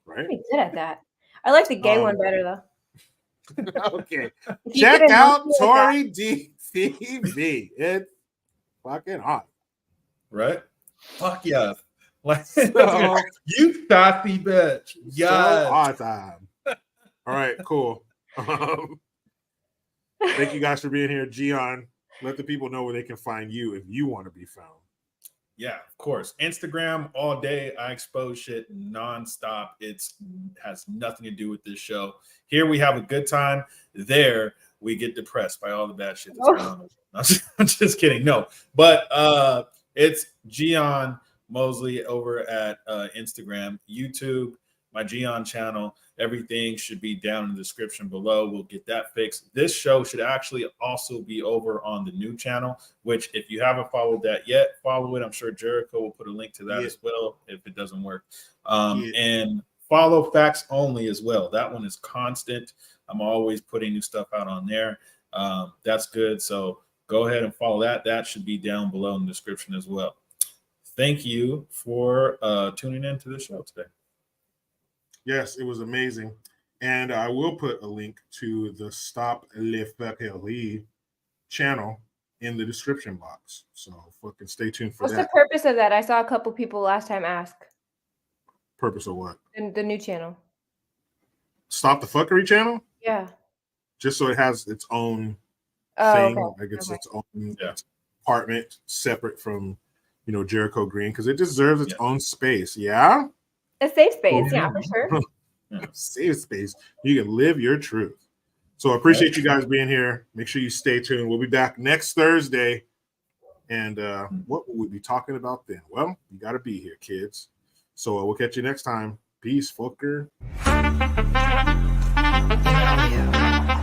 Right? Pretty good at that. I like the gay one better though. Okay. Check out Tori D TV. It's fucking hot. Right? Fuck yeah. Like, you saucy bitch. Yeah. So awesome. All right, cool. Thank you guys for being here. Gion, let the people know where they can find you if you want to be found. Yeah, of course. Instagram all day. I expose shit nonstop. It has nothing to do with this show. Here we have a good time. There we get depressed by all the bad shit that's going on. I'm just kidding. No, but it's Gion Mosley over at Instagram, YouTube, my Gion channel. Everything should be down in the description below. We'll get that fixed. This show should actually also be over on the new channel, which if you haven't followed that yet, follow it. I'm sure Jericho will put a link to that as well if it doesn't work. And follow Facts Only as well. That one is constant. I'm always putting new stuff out on there. That's good. So go ahead and follow that. That should be down below in the description as well. thank you for tuning in to the show today. Yes, it was amazing. And I will put a link to the Stop Le Fuckery channel in the description box. So fucking stay tuned for What's that. the purpose of that? I saw a couple people last time ask. Purpose of what? The new channel. Stop the Fuckery channel? Yeah. Just so it has its own thing. Like it's its own department separate from, you know, Jericho Green, because it deserves its own space. Yeah? A safe space, yeah, for sure. Safe space. You can live your truth. So I appreciate you guys being here. Make sure you stay tuned. We'll be back next Thursday. And what will we be talking about then? Well, you got to be here, kids. So we'll catch you next time. Peace, fucker. Yeah.